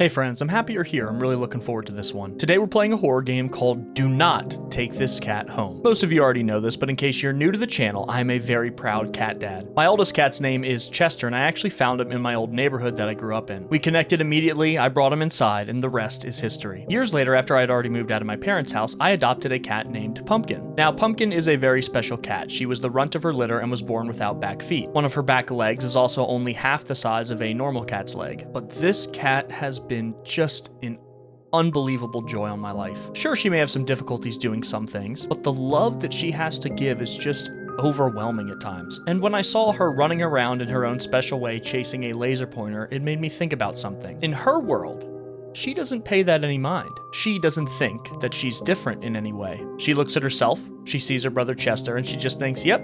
Hey friends, I'm happy you're here. I'm really looking forward to this one. Today we're playing a horror game called Do Not Take This Cat Home. Most of you already know this, but in case you're new to the channel, I am a very proud cat dad. My oldest cat's name is Chester, and I actually found him in my old neighborhood that I grew up in. We connected immediately, I brought him inside, and the rest is history. Years later, after I had already moved out of my parents' house, I adopted a cat named Pumpkin. Now, Pumpkin is a very special cat. She was the runt of her litter and was born without back feet. One of her back legs is also only half the size of a normal cat's leg. But this cat has been just an unbelievable joy on my life. Sure, she may have some difficulties doing some things, but the love that she has to give is just overwhelming at times. And when I saw her running around in her own special way chasing a laser pointer, it made me think about something. In her world, she doesn't pay that any mind. She doesn't think that she's different in any way. She looks at herself, she sees her brother Chester, and she just thinks, yep,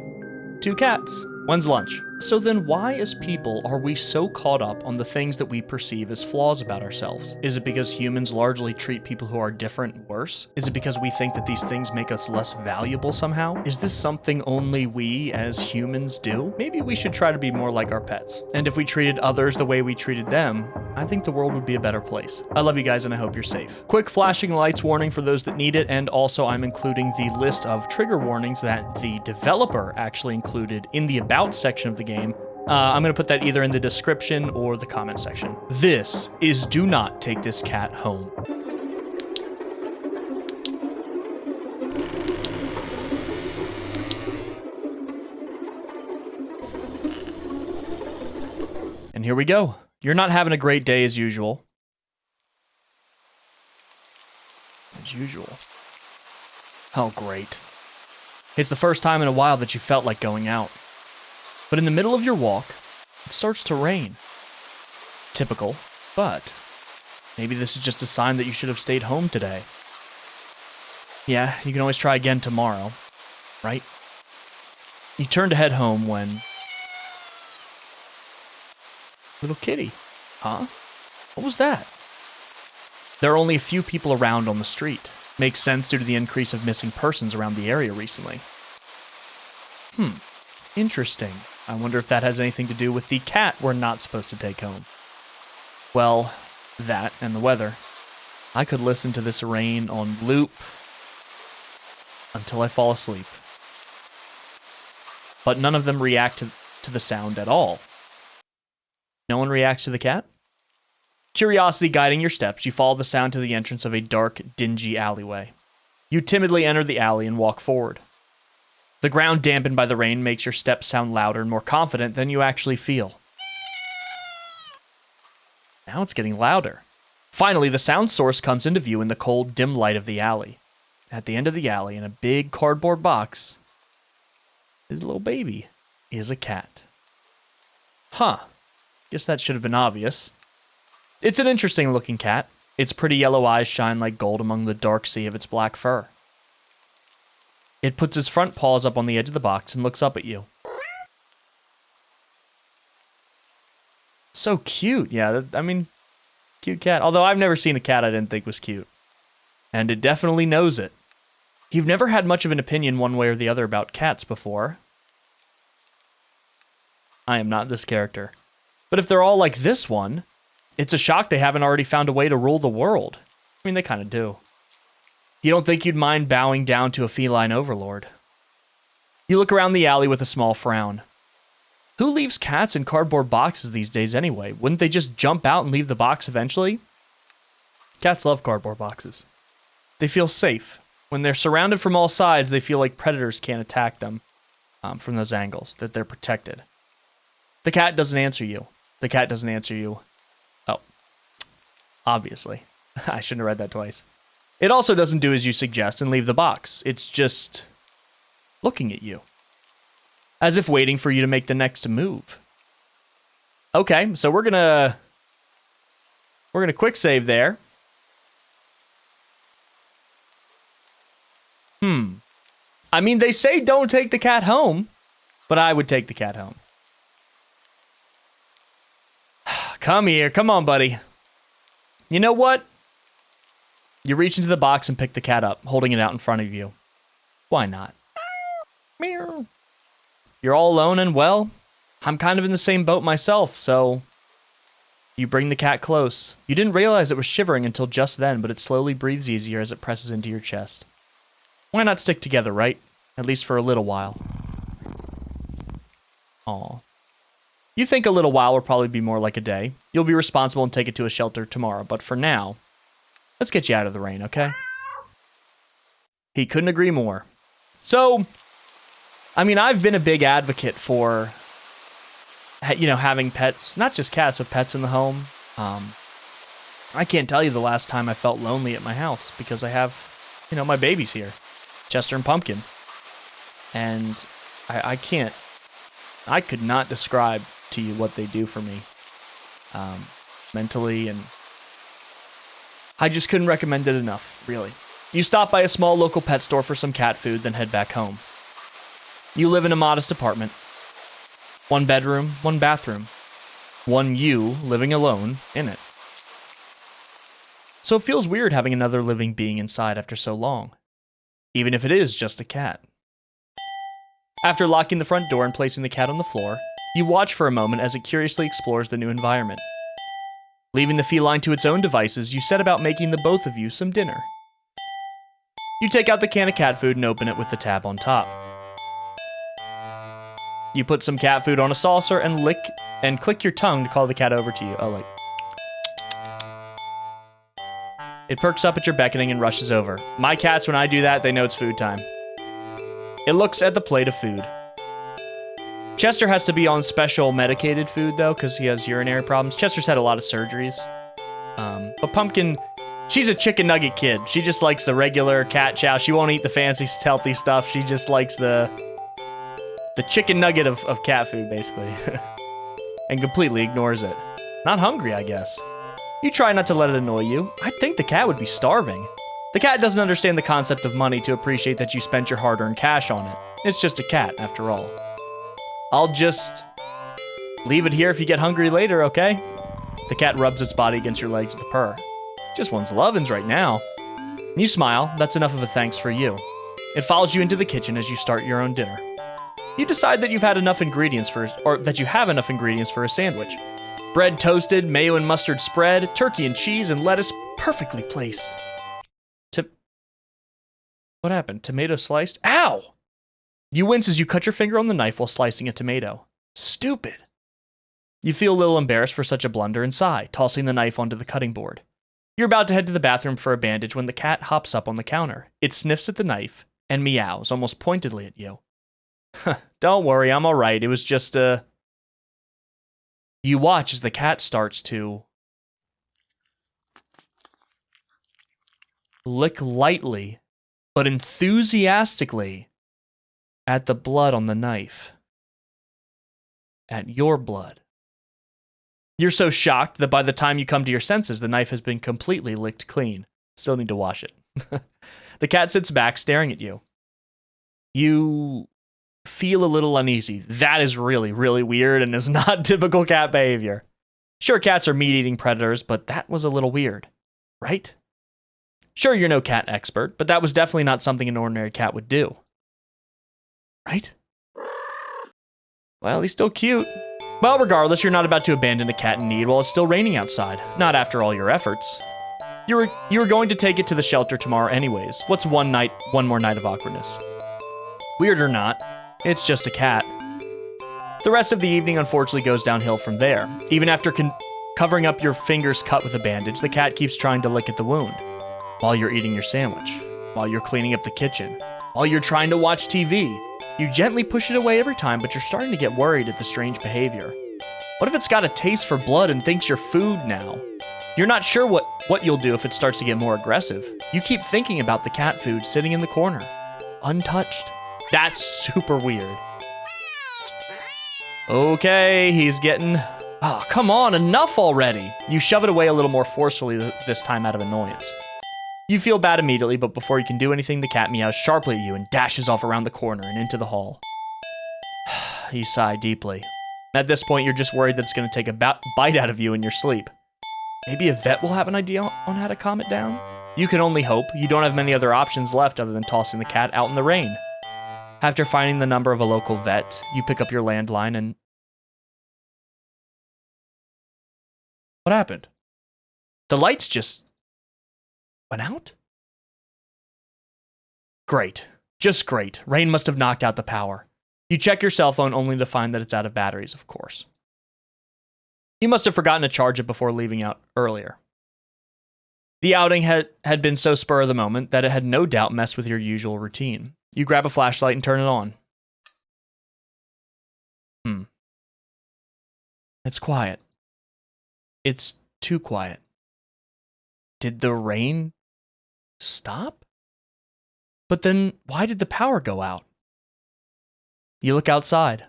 2 cats. When's lunch? So then why as people are we so caught up on the things that we perceive as flaws about ourselves? Is it because humans largely treat people who are different worse? Is it because we think that these things make us less valuable somehow? Is this something only we as humans do? Maybe we should try to be more like our pets. And if we treated others the way we treated them, I think the world would be a better place. I love you guys and I hope you're safe. Quick flashing lights warning for those that need it, and also I'm including the list of trigger warnings that the developer actually included in the About section of the game. I'm going to put that either in the description or the comment section. This is Do Not Take This Cat Home. And here we go. You're not having a great day as usual. As usual. Oh, great. It's the first time in a while that you felt like going out. But in the middle of your walk, it starts to rain. Typical, but maybe this is just a sign that you should have stayed home today. Yeah, you can always try again tomorrow, right? You turn to head home when... Little kitty. Huh? What was that? There are only a few people around on the street. Makes sense due to the increase of missing persons around the area recently. Interesting. I wonder if that has anything to do with the cat we're not supposed to take home. Well, that and the weather. I could listen to this rain on loop until I fall asleep. But none of them react to the sound at all. No one reacts to the cat? Curiosity guiding your steps, you follow the sound to the entrance of a dark, dingy alleyway. You timidly enter the alley and walk forward. The ground dampened by the rain makes your steps sound louder and more confident than you actually feel. Now it's getting louder. Finally, the sound source comes into view in the cold, dim light of the alley. At the end of the alley, in a big cardboard box, his little baby is a cat. Huh. Guess that should have been obvious. It's an interesting looking cat. Its pretty yellow eyes shine like gold among the dark sea of its black fur. It puts its front paws up on the edge of the box and looks up at you. So cute. Yeah, I mean, cute cat. Although I've never seen a cat I didn't think was cute. And it definitely knows it. You've never had much of an opinion one way or the other about cats before. I am not this character. But if they're all like this one, it's a shock they haven't already found a way to rule the world. I mean, they kind of do. You don't think you'd mind bowing down to a feline overlord. You look around the alley with a small frown. Who leaves cats in cardboard boxes these days anyway? Wouldn't they just jump out and leave the box eventually? Cats love cardboard boxes. They feel safe. When they're surrounded from all sides, they feel like predators can't attack them from those angles, that they're protected. The cat doesn't answer you. The cat doesn't answer you. Oh, obviously. I shouldn't have read that twice. It also doesn't do as you suggest and leave the box. It's just looking at you, as if waiting for you to make the next move. Okay, so we're gonna quick save there. I mean, they say don't take the cat home, but I would take the cat home. Come here. Come on, buddy. You know what? You reach into the box and pick the cat up, holding it out in front of you. Why not? Meow. You're all alone and well, I'm kind of in the same boat myself, so You bring the cat close. You didn't realize it was shivering until just then, but it slowly breathes easier as it presses into your chest. Why not stick together, right? At least for a little while. Aw. You think a little while will probably be more like a day. You'll be responsible and take it to a shelter tomorrow, but for now, let's get you out of the rain, okay? He couldn't agree more. So, I mean, I've been a big advocate for, you know, having pets, not just cats, but pets in the home. I can't tell you the last time I felt lonely at my house because I have, you know, my babies here, Chester and Pumpkin. And I could not describe to you what they do for me mentally, and I just couldn't recommend it enough, really. You stop by a small local pet store for some cat food, then head back home. You live in a modest apartment. 1 bedroom, 1 bathroom. 1 you living alone in it. So it feels weird having another living being inside after so long, even if it is just a cat. After locking the front door and placing the cat on the floor, you watch for a moment as it curiously explores the new environment. Leaving the feline to its own devices, you set about making the both of you some dinner. You take out the can of cat food and open it with the tab on top. You put some cat food on a saucer and click your tongue to call the cat over to you. Oh, like. It perks up at your beckoning and rushes over. My cats, when I do that, they know it's food time. It looks at the plate of food. Chester has to be on special medicated food, though, because he has urinary problems. Chester's had a lot of surgeries. But Pumpkin, she's a chicken nugget kid. She just likes the regular cat chow. She won't eat the fancy, healthy stuff. She just likes the chicken nugget of cat food, basically. And completely ignores it. Not hungry, I guess. You try not to let it annoy you. I think the cat would be starving. The cat doesn't understand the concept of money to appreciate that you spent your hard-earned cash on it. It's just a cat, after all. I'll just leave it here if you get hungry later, okay? The cat rubs its body against your legs with a purr. Just wants lovin's right now. You smile. That's enough of a thanks for you. It follows you into the kitchen as you start your own dinner. You decide that you have enough ingredients for a sandwich. Bread toasted, mayo and mustard spread, turkey and cheese and lettuce perfectly placed. What happened? Tomato sliced? Ow! You wince as you cut your finger on the knife while slicing a tomato. Stupid. You feel a little embarrassed for such a blunder and sigh, tossing the knife onto the cutting board. You're about to head to the bathroom for a bandage when the cat hops up on the counter. It sniffs at the knife and meows almost pointedly at you. Don't worry, I'm alright. It was just You watch as the cat starts to lick lightly, but enthusiastically, at the blood on the knife. At your blood. You're so shocked that by the time you come to your senses, the knife has been completely licked clean. Still need to wash it. The cat sits back, staring at you. You feel a little uneasy. That is really, really weird and is not typical cat behavior. Sure, cats are meat-eating predators, but that was a little weird, right? Sure, you're no cat expert, but that was definitely not something an ordinary cat would do. Right? Well, he's still cute. Well, regardless, you're not about to abandon a cat in need while it's still raining outside. Not after all your efforts. You were going to take it to the shelter tomorrow anyways. What's one more night of awkwardness? Weird or not, it's just a cat. The rest of the evening unfortunately goes downhill from there. Even after covering up your fingers cut with a bandage, the cat keeps trying to lick at the wound. While you're eating your sandwich, while you're cleaning up the kitchen, while you're trying to watch TV. You gently push it away every time, but you're starting to get worried at the strange behavior. What if it's got a taste for blood and thinks you're food now? You're not sure what you'll do if it starts to get more aggressive. You keep thinking about the cat food sitting in the corner, untouched. That's super weird. Okay, he's getting... Oh, come on, enough already! You shove it away a little more forcefully this time out of annoyance. You feel bad immediately, but before you can do anything, the cat meows sharply at you and dashes off around the corner and into the hall. You sigh deeply. At this point, you're just worried that it's going to take a bite out of you in your sleep. Maybe a vet will have an idea on how to calm it down? You can only hope. You don't have many other options left other than tossing the cat out in the rain. After finding the number of a local vet, you pick up your landline and What happened? The lights just went out? Great. Just great. Rain must have knocked out the power. You check your cell phone only to find that it's out of batteries, of course. You must have forgotten to charge it before leaving out earlier. The outing had been so spur of the moment that it had no doubt messed with your usual routine. You grab a flashlight and turn it on. It's quiet. It's too quiet. Did the rain stop? But then why did the power go out? You look outside.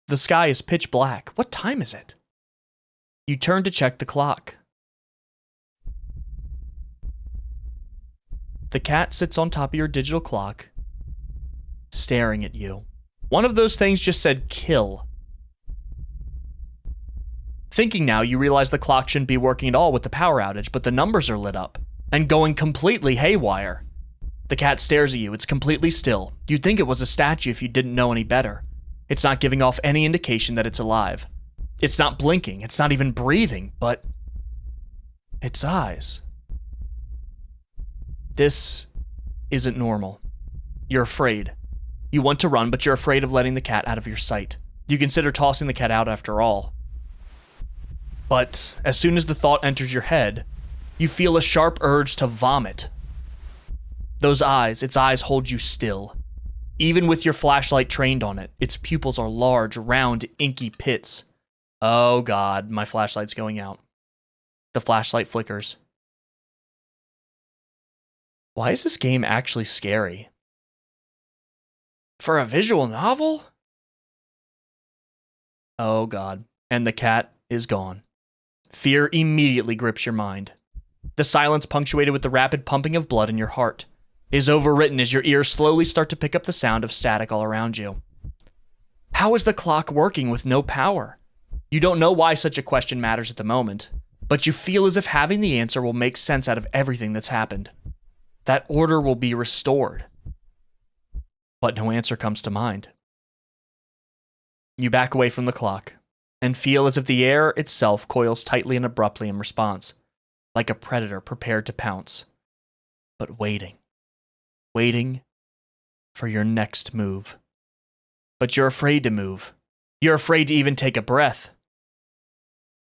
The sky is pitch black. What time is it? You turn to check the clock. The cat sits on top of your digital clock, staring at you. One of those things just said kill. Thinking now, you realize the clock shouldn't be working at all with the power outage, but the numbers are lit up and going completely haywire. The cat stares at you. It's completely still. You'd think it was a statue if you didn't know any better. It's not giving off any indication that it's alive. It's not blinking. It's not even breathing, but its eyes. This isn't normal. You're afraid. You want to run, but you're afraid of letting the cat out of your sight. You consider tossing the cat out after all. But as soon as the thought enters your head, you feel a sharp urge to vomit. Those eyes, its eyes hold you still. Even with your flashlight trained on it, its pupils are large, round, inky pits. Oh God, my flashlight's going out. The flashlight flickers. Why is this game actually scary? For a visual novel? Oh God, and the cat is gone. Fear immediately grips your mind. The silence, punctuated with the rapid pumping of blood in your heart, is overwritten as your ears slowly start to pick up the sound of static all around you. How is the clock working with no power? You don't know why such a question matters at the moment, but you feel as if having the answer will make sense out of everything that's happened. That order will be restored. But no answer comes to mind. You back away from the clock and feel as if the air itself coils tightly and abruptly in response, like a predator prepared to pounce, but waiting for your next move. But you're afraid to move. You're afraid to even take a breath.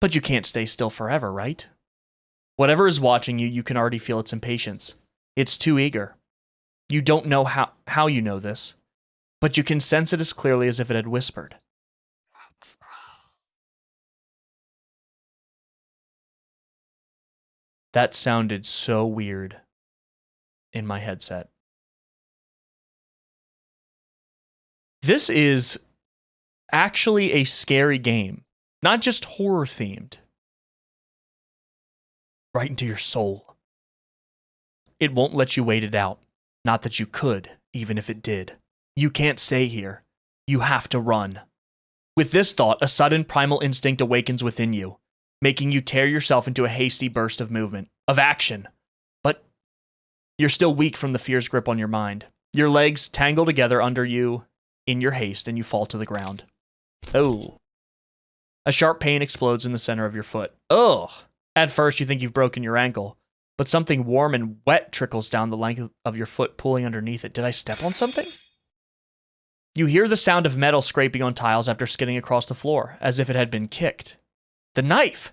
But you can't stay still forever, right? Whatever is watching you, you can already feel its impatience. It's too eager. You don't know how you know this, but you can sense it as clearly as if it had whispered. That sounded so weird in my headset. This is actually a scary game, not just horror themed. Right into your soul. It won't let you wait it out. Not that you could, even if it did. You can't stay here. You have to run. With this thought, a sudden primal instinct awakens within you, making you tear yourself into a hasty burst of movement, of action. But you're still weak from the fear's grip on your mind. Your legs tangle together under you in your haste, and you fall to the ground. Oh. A sharp pain explodes in the center of your foot. Ugh. At first, you think you've broken your ankle, but something warm and wet trickles down the length of your foot, pulling underneath it. Did I step on something? You hear the sound of metal scraping on tiles after skidding across the floor, as if it had been kicked. The knife!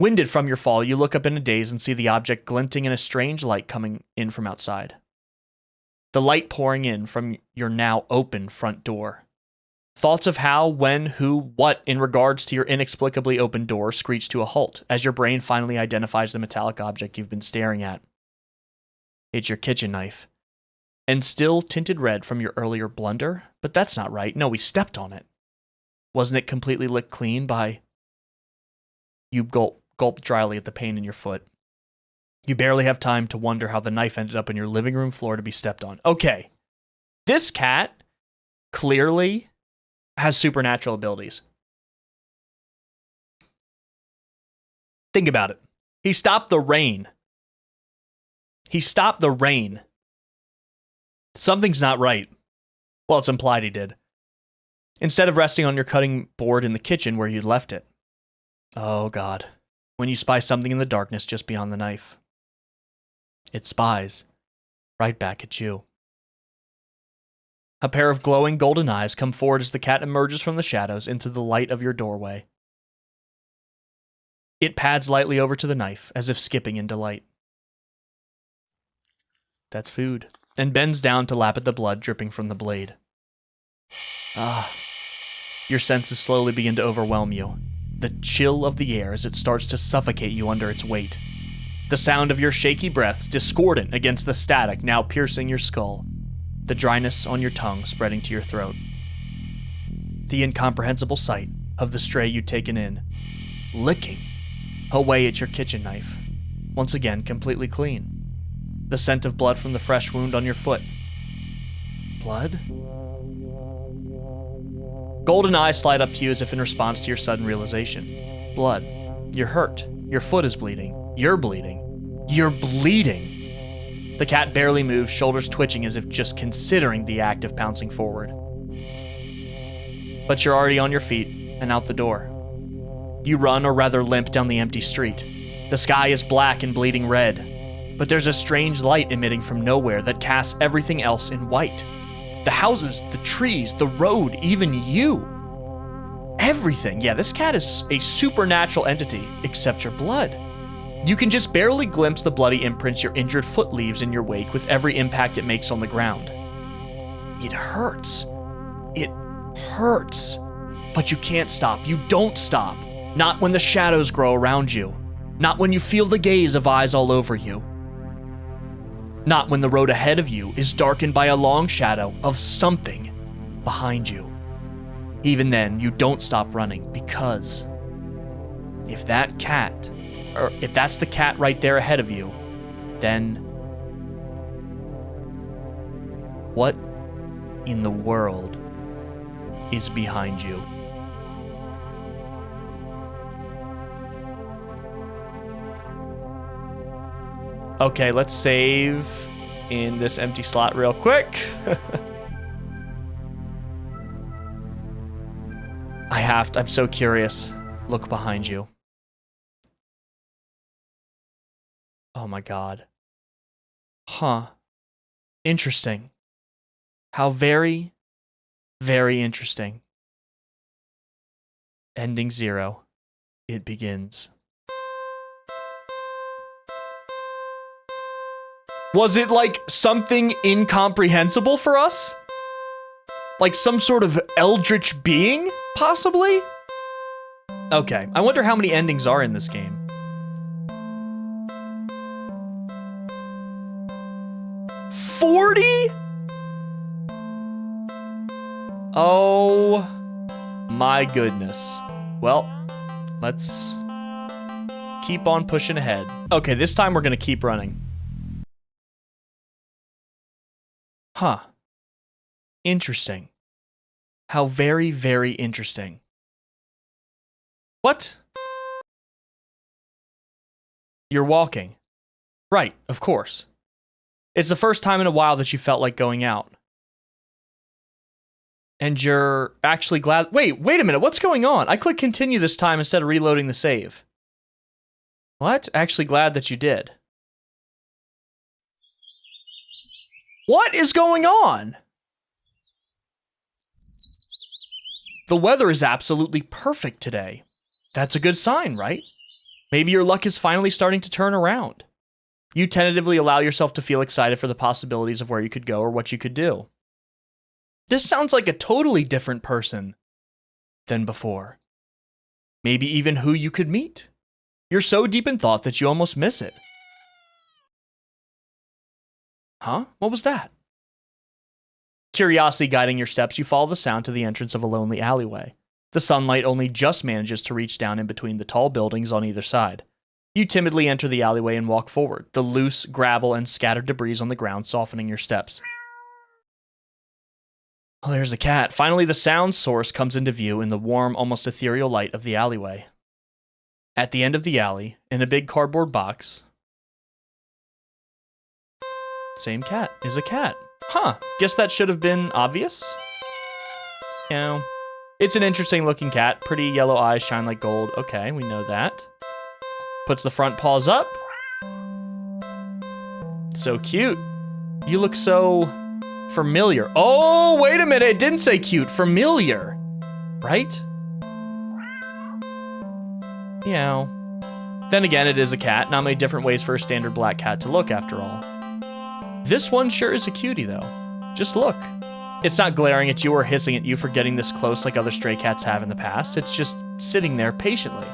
Winded from your fall, you look up in a daze and see the object glinting in a strange light coming in from outside. The light pouring in from your now open front door. Thoughts of how, when, who, what in regards to your inexplicably open door screech to a halt as your brain finally identifies the metallic object you've been staring at. It's your kitchen knife. And still tinted red from your earlier blunder, but that's not right. No, we stepped on it. Wasn't it completely licked clean by... You gulp dryly at the pain in your foot. You barely have time to wonder how the knife ended up in your living room floor to be stepped on. Okay. This cat clearly has supernatural abilities. Think about it. He stopped the rain. He stopped the rain. Something's not right. Well, it's implied he did. Instead of resting on your cutting board in the kitchen where you'd left it. Oh, God. When you spy something in the darkness just beyond the knife. It spies right back at you. A pair of glowing golden eyes come forward as the cat emerges from the shadows into the light of your doorway. It pads lightly over to the knife, as if skipping in delight. That's food. And bends down to lap at the blood dripping from the blade. Ah. Your senses slowly begin to overwhelm you. The chill of the air as it starts to suffocate you under its weight. The sound of your shaky breaths discordant against the static now piercing your skull. The dryness on your tongue spreading to your throat. The incomprehensible sight of the stray you'd taken in, licking away at your kitchen knife, once again completely clean. The scent of blood from the fresh wound on your foot. Blood? Golden eyes slide up to you as if in response to your sudden realization. Blood. You're hurt. Your foot is bleeding. You're bleeding. You're bleeding. The cat barely moves, shoulders twitching as if just considering the act of pouncing forward. But you're already on your feet and out the door. You run, or rather limp, down the empty street. The sky is black and bleeding red, but there's a strange light emitting from nowhere that casts everything else in white. The houses, the trees, the road, even you. Everything. Yeah, this cat is a supernatural entity, except your blood. You can just barely glimpse the bloody imprints your injured foot leaves in your wake with every impact it makes on the ground. It hurts. It hurts. But you can't stop. You don't stop. Not when the shadows grow around you. Not when you feel the gaze of eyes all over you. Not when the road ahead of you is darkened by a long shadow of something behind you. Even then, you don't stop running, because if that's the cat right there ahead of you, then what in the world is behind you? Okay, let's save in this empty slot real quick. I'm so curious. Look behind you. Oh my God. Huh. Interesting. How very, very interesting. Ending 0. It begins. Was it like something incomprehensible for us? Like some sort of eldritch being, possibly? Okay, I wonder how many endings are in this game. 40? Oh my goodness. Well, let's keep on pushing ahead. Okay, this time we're gonna keep running. Huh. Interesting. How very, very interesting. What? You're walking. Right, of course. It's the first time in a while that you felt like going out. And you're actually glad... Wait a minute, what's going on? I clicked continue this time instead of reloading the save. What? Actually glad that you did. What is going on? The weather is absolutely perfect today. That's a good sign, right? Maybe your luck is finally starting to turn around. You tentatively allow yourself to feel excited for the possibilities of where you could go or what you could do. This sounds like a totally different person than before. Maybe even who you could meet. You're so deep in thought that you almost miss it. Huh? What was that? Curiosity guiding your steps, you follow the sound to the entrance of a lonely alleyway. The sunlight only just manages to reach down in between the tall buildings on either side. You timidly enter the alleyway and walk forward, the loose gravel and scattered debris on the ground softening your steps. Oh, there's the cat. Finally, the sound source comes into view in the warm, almost ethereal light of the alleyway. At the end of the alley, in a big cardboard box, same cat is a cat. Huh, guess that should have been obvious? You know, It's an interesting looking cat. Pretty yellow eyes shine like gold. Okay, we know that. Puts the front paws up. So cute. You look so familiar. Oh, wait a minute. It didn't say cute. Familiar. Right? Meow. Then again, it is a cat. Not many different ways for a standard black cat to look, after all. This one sure is a cutie, though. Just look. It's not glaring at you or hissing at you for getting this close like other stray cats have in the past. It's just sitting there patiently,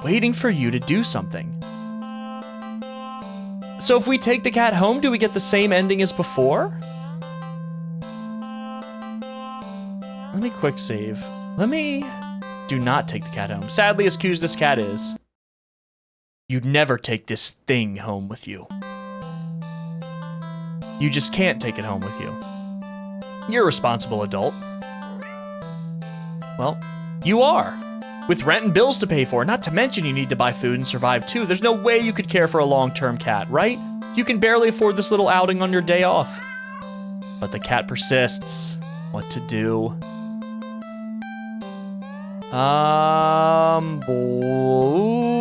waiting for you to do something. So if we take the cat home, do we get the same ending as before? Let me quick save. Let me do not take the cat home. Sadly, as cute as this cat is, you'd never take this thing home with you. You just can't take it home with you. You're a responsible adult. Well, you are. With rent and bills to pay for, not to mention you need to buy food and survive too. There's no way you could care for a long-term cat, right? You can barely afford this little outing on your day off. But the cat persists. What to do?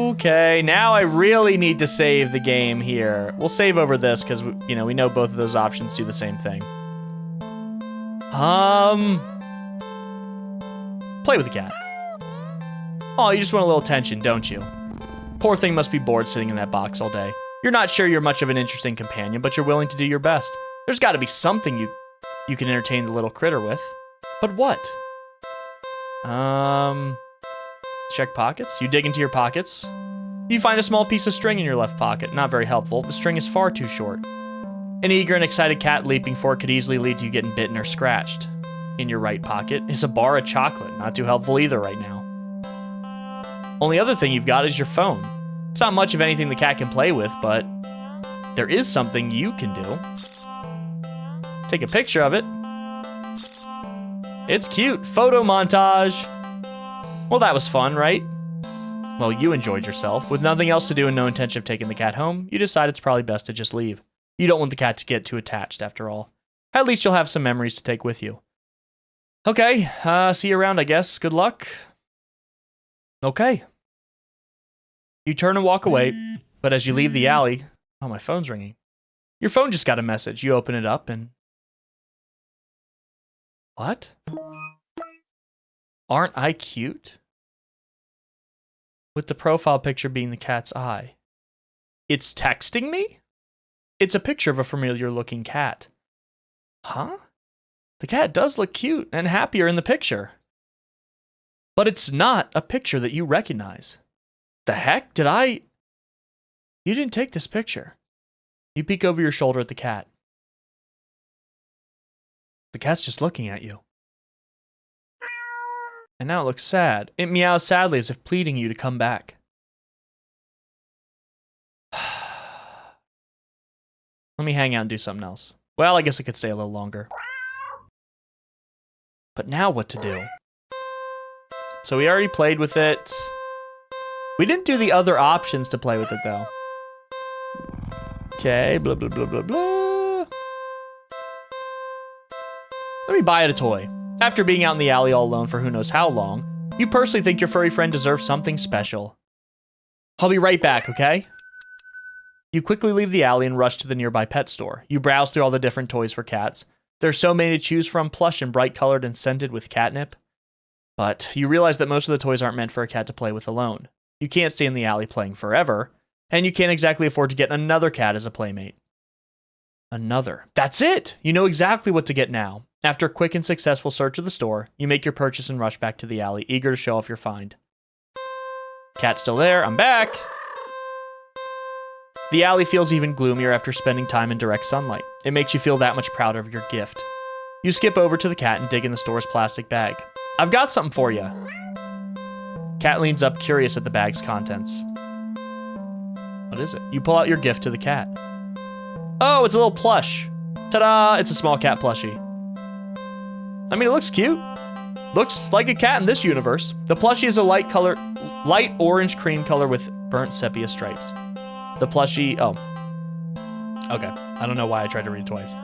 Okay, now I really need to save the game here. We'll save over this because, we know both of those options do the same thing. Play with the cat. Oh, you just want a little attention, don't you? Poor thing must be bored sitting in that box all day. You're not sure you're much of an interesting companion, but you're willing to do your best. There's got to be something you can entertain the little critter with. But what? Check pockets. You dig into your pockets. You find a small piece of string in your left pocket. Not very helpful. The string is far too short. An eager and excited cat leaping for it could easily lead to you getting bitten or scratched. In your right pocket is a bar of chocolate. Not too helpful either right now. Only other thing you've got is your phone. It's not much of anything the cat can play with, but there is something you can do. Take a picture of it. It's cute. Photo montage. Well, that was fun, right? Well, you enjoyed yourself. With nothing else to do and no intention of taking the cat home, you decide it's probably best to just leave. You don't want the cat to get too attached, after all. At least you'll have some memories to take with you. Okay, see you around, I guess. Good luck. Okay. You turn and walk away, but as you leave the alley... Oh, my phone's ringing. Your phone just got a message. You open it up and... What? Aren't I cute? With the profile picture being the cat's eye. It's texting me? It's a picture of a familiar-looking cat. Huh? The cat does look cute and happier in the picture. But it's not a picture that you recognize. The heck? You didn't take this picture. You peek over your shoulder at the cat. The cat's just looking at you. And now it looks sad. It meows sadly as if pleading you to come back. Let me hang out and do something else. Well, I guess I could stay a little longer. But now what to do? So we already played with it. We didn't do the other options to play with it, though. Okay, blah, blah, blah, blah, blah. Let me buy it a toy. After being out in the alley all alone for who knows how long, you personally think your furry friend deserves something special. I'll be right back, okay? You quickly leave the alley and rush to the nearby pet store. You browse through all the different toys for cats. There's so many to choose from, plush and bright-colored and scented with catnip. But you realize that most of the toys aren't meant for a cat to play with alone. You can't stay in the alley playing forever, and you can't exactly afford to get another cat as a playmate. Another. That's it! You know exactly what to get now. After a quick and successful search of the store, you make your purchase and rush back to the alley, eager to show off your find. Cat's still there. I'm back! The alley feels even gloomier after spending time in direct sunlight. It makes you feel that much prouder of your gift. You skip over to the cat and dig in the store's plastic bag. I've got something for you. Cat leans up, curious at the bag's contents. What is it? You pull out your gift to the cat. Oh, it's a little plush. Ta-da! It's a small cat plushie. I mean, it looks cute. Looks like a cat in this universe. The plushie is a light orange cream color with burnt sepia stripes. The plushie, oh. Okay, I don't know why I tried to read it twice.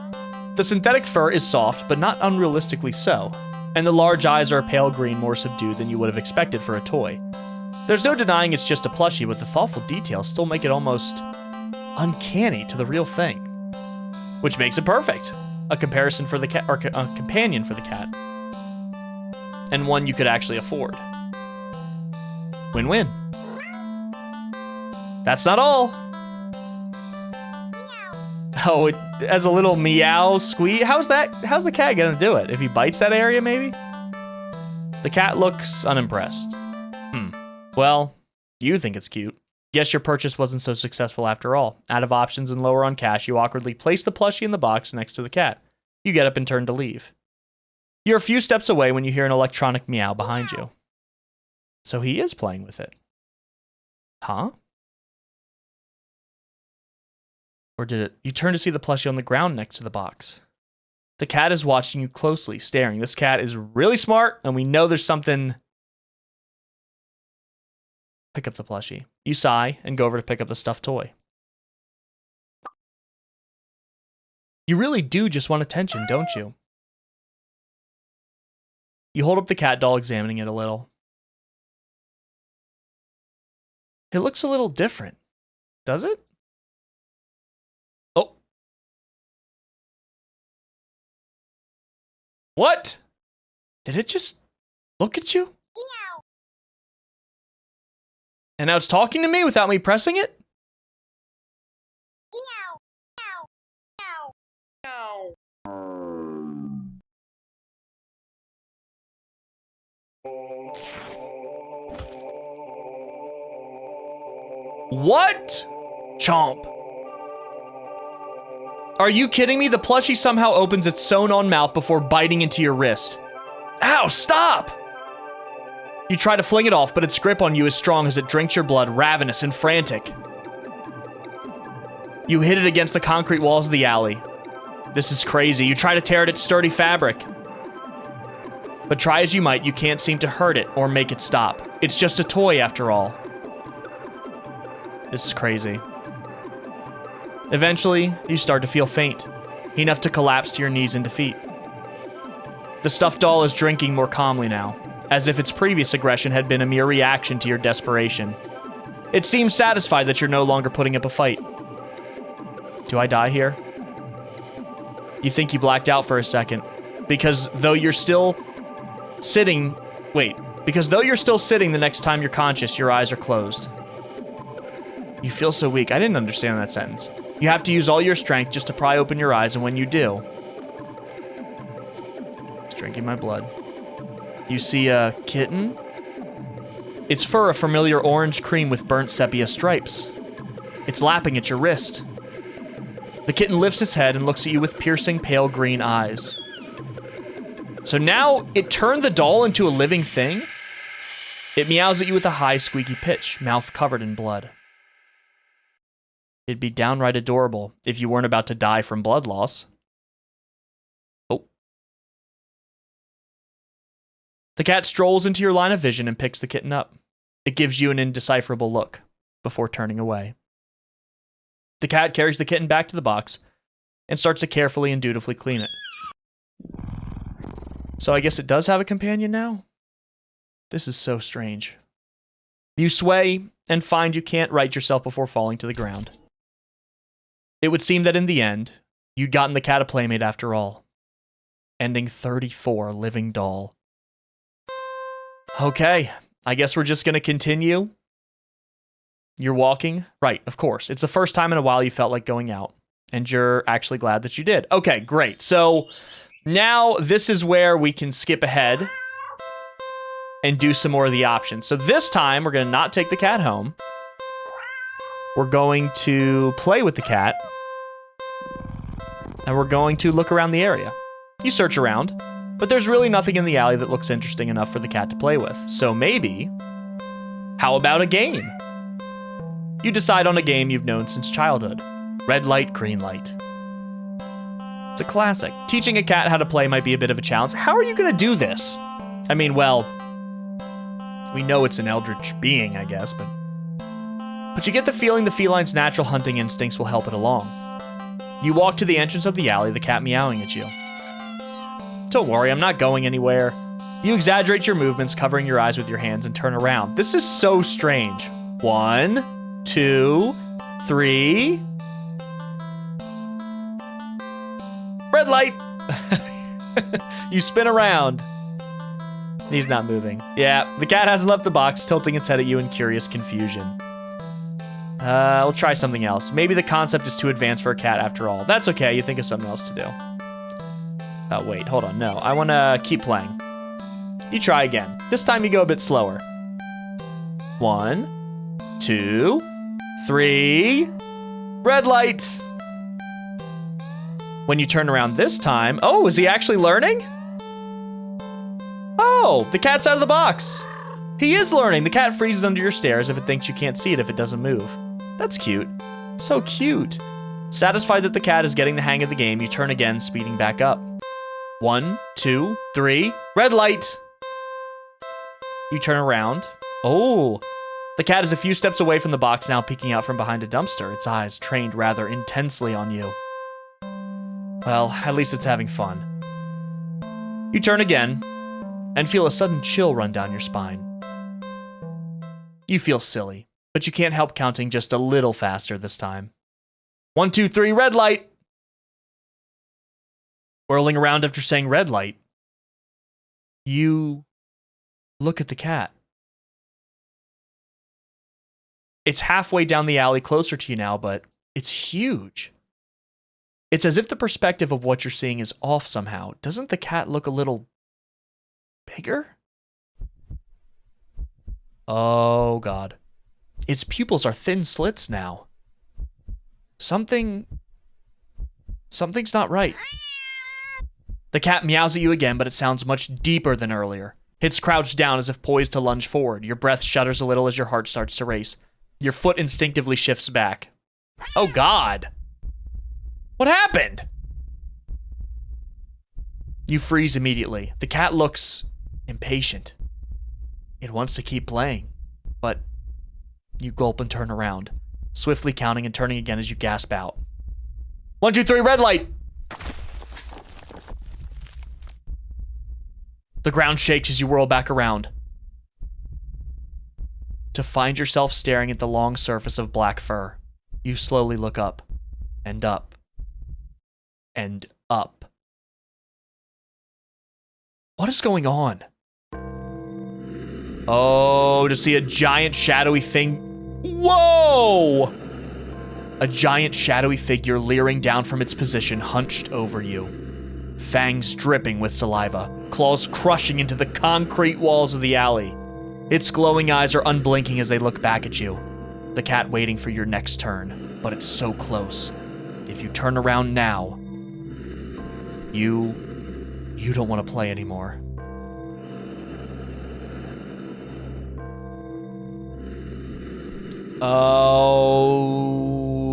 The synthetic fur is soft, but not unrealistically so. and the large eyes are a pale green, more subdued than you would have expected for a toy. There's no denying it's just a plushie, but the thoughtful details still make it almost uncanny to the real thing, which makes it perfect. A comparison for the cat, or a companion for the cat, and one you could actually afford. Win-win. That's not all. Oh, it has a little meow squeak. How's the cat gonna do it? If he bites that area, maybe? The cat looks unimpressed. Well, you think it's cute. Guess your purchase wasn't so successful after all. Out of options and lower on cash, you awkwardly place the plushie in the box next to the cat. You get up and turn to leave. You're a few steps away when you hear an electronic meow behind you. So he is playing with it. Huh? Or did it? You turn to see the plushie on the ground next to the box. The cat is watching you closely, staring. This cat is really smart, and we know there's something. Pick up the plushie. You sigh and go over to pick up the stuffed toy. You really do just want attention, don't you? You hold up the cat doll, examining it a little. It looks a little different. Does it? Oh. What? Did it just look at you? Meow. And now it's talking to me without me pressing it? Meow. Meow. Meow. What? Chomp. Are you kidding me? The plushie somehow opens its sewn-on mouth before biting into your wrist. Ow, stop! You try to fling it off, but its grip on you is strong as it drinks your blood, ravenous and frantic. You hit it against the concrete walls of the alley. This is crazy. You try to tear at its sturdy fabric. But try as you might, you can't seem to hurt it or make it stop. It's just a toy after all. This is crazy. Eventually, you start to feel faint, enough to collapse to your knees in defeat. The stuffed doll is drinking more calmly now, as if its previous aggression had been a mere reaction to your desperation. It seems satisfied that you're no longer putting up a fight. Do I die here? You think you blacked out for a second, because though you're still sitting the next time you're conscious, your eyes are closed. You feel so weak. I didn't understand that sentence. You have to use all your strength just to pry open your eyes, and when you do, it's drinking my blood. You see a kitten? Its fur a familiar orange cream with burnt sepia stripes. It's lapping at your wrist. The kitten lifts its head and looks at you with piercing pale green eyes. So now it turned the doll into a living thing? It meows at you with a high squeaky pitch, mouth covered in blood. It'd be downright adorable if you weren't about to die from blood loss. Oh. The cat strolls into your line of vision and picks the kitten up. It gives you an indecipherable look before turning away. The cat carries the kitten back to the box and starts to carefully and dutifully clean it. So I guess it does have a companion now? This is so strange. You sway and find you can't right yourself before falling to the ground. It would seem that in the end, you'd gotten the cat a playmate after all. Ending 34 living doll. Okay, I guess we're just gonna continue. You're walking? Right, of course. It's the first time in a while you felt like going out, and you're actually glad that you did. Okay, great. So now this is where we can skip ahead and do some more of the options. So this time, we're gonna not take the cat home. We're going to play with the cat, and we're going to look around the area. You search around, but there's really nothing in the alley that looks interesting enough for the cat to play with. So maybe, how about a game? You decide on a game you've known since childhood. Red light, green light. It's a classic. Teaching a cat how to play might be a bit of a challenge. How are you gonna do this? I mean, well, we know it's an eldritch being, I guess, but you get the feeling the feline's natural hunting instincts will help it along. You walk to the entrance of the alley, the cat meowing at you. Don't worry, I'm not going anywhere. You exaggerate your movements, covering your eyes with your hands, and turn around. This is so strange. 1, 2, 3. Red light! You spin around. He's not moving. Yeah, the cat hasn't left the box, tilting its head at you in curious confusion. We'll try something else. Maybe the concept is too advanced for a cat after all. That's okay, you think of something else to do. Oh, wait, hold on. No, I want to keep playing. You try again. This time you go a bit slower. 1, 2, 3. Red light. When you turn around this time, oh, is he actually learning? Oh, the cat's out of the box. He is learning. The cat freezes under your stairs if it thinks you can't see it if it doesn't move. That's cute. So cute. Satisfied that the cat is getting the hang of the game, you turn again, speeding back up. 1, 2, 3. Red light. You turn around. Oh, the cat is a few steps away from the box, now peeking out from behind a dumpster, its eyes trained rather intensely on you. Well, at least it's having fun. You turn again and feel a sudden chill run down your spine. You feel silly, but you can't help counting just a little faster this time. 1, 2, 3, red light. Whirling around after saying red light, you look at the cat. It's halfway down the alley, closer to you now, but it's huge. It's as if the perspective of what you're seeing is off somehow. Doesn't the cat look a little bigger? Oh, God. Its pupils are thin slits now. Something's not right. The cat meows at you again, but it sounds much deeper than earlier. It's crouched down as if poised to lunge forward. Your breath shudders a little as your heart starts to race. Your foot instinctively shifts back. Oh, God. What happened? You freeze immediately. The cat looks impatient. It wants to keep playing, but you gulp and turn around, swiftly counting and turning again as you gasp out. 1, 2, 3, red light! The ground shakes as you whirl back around, to find yourself staring at the long surface of black fur. You slowly look up, and up, and up. What is going on? Oh, to see a giant shadowy thing. Whoa! A giant shadowy figure leering down from its position, hunched over you. Fangs dripping with saliva, claws crushing into the concrete walls of the alley. Its glowing eyes are unblinking as they look back at you. The cat waiting for your next turn, but it's so close. If you turn around now, you don't want to play anymore.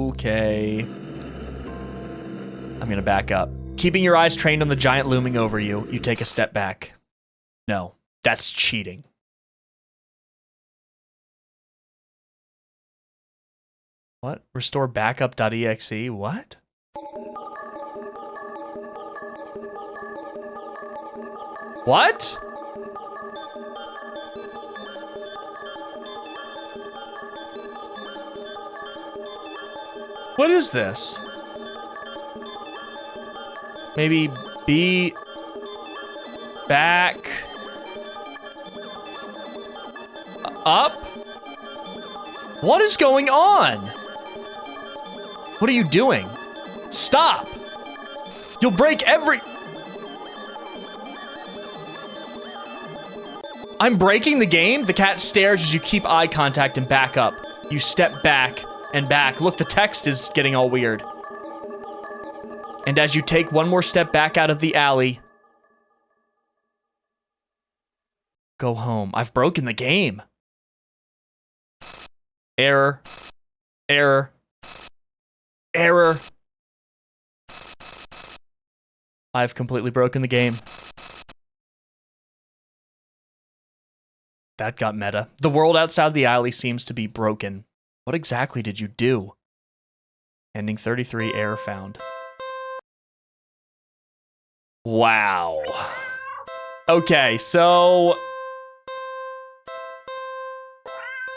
Okay. I'm gonna back up. Keeping your eyes trained on the giant looming over you, you take a step back. No, that's cheating. What? Restore backup.exe? What? What? What is this? Maybe be back up? What is going on? What are you doing? Stop! You'll break every... I'm breaking the game? The cat stares as you keep eye contact and back up. You step back and back. Look, the text is getting all weird. And as you take one more step back out of the alley, go home. I've broken the game. Error. Error. Error. I've completely broken the game. That got meta. The world outside the alley seems to be broken. What exactly did you do? Ending 33, error found. Wow. Okay, so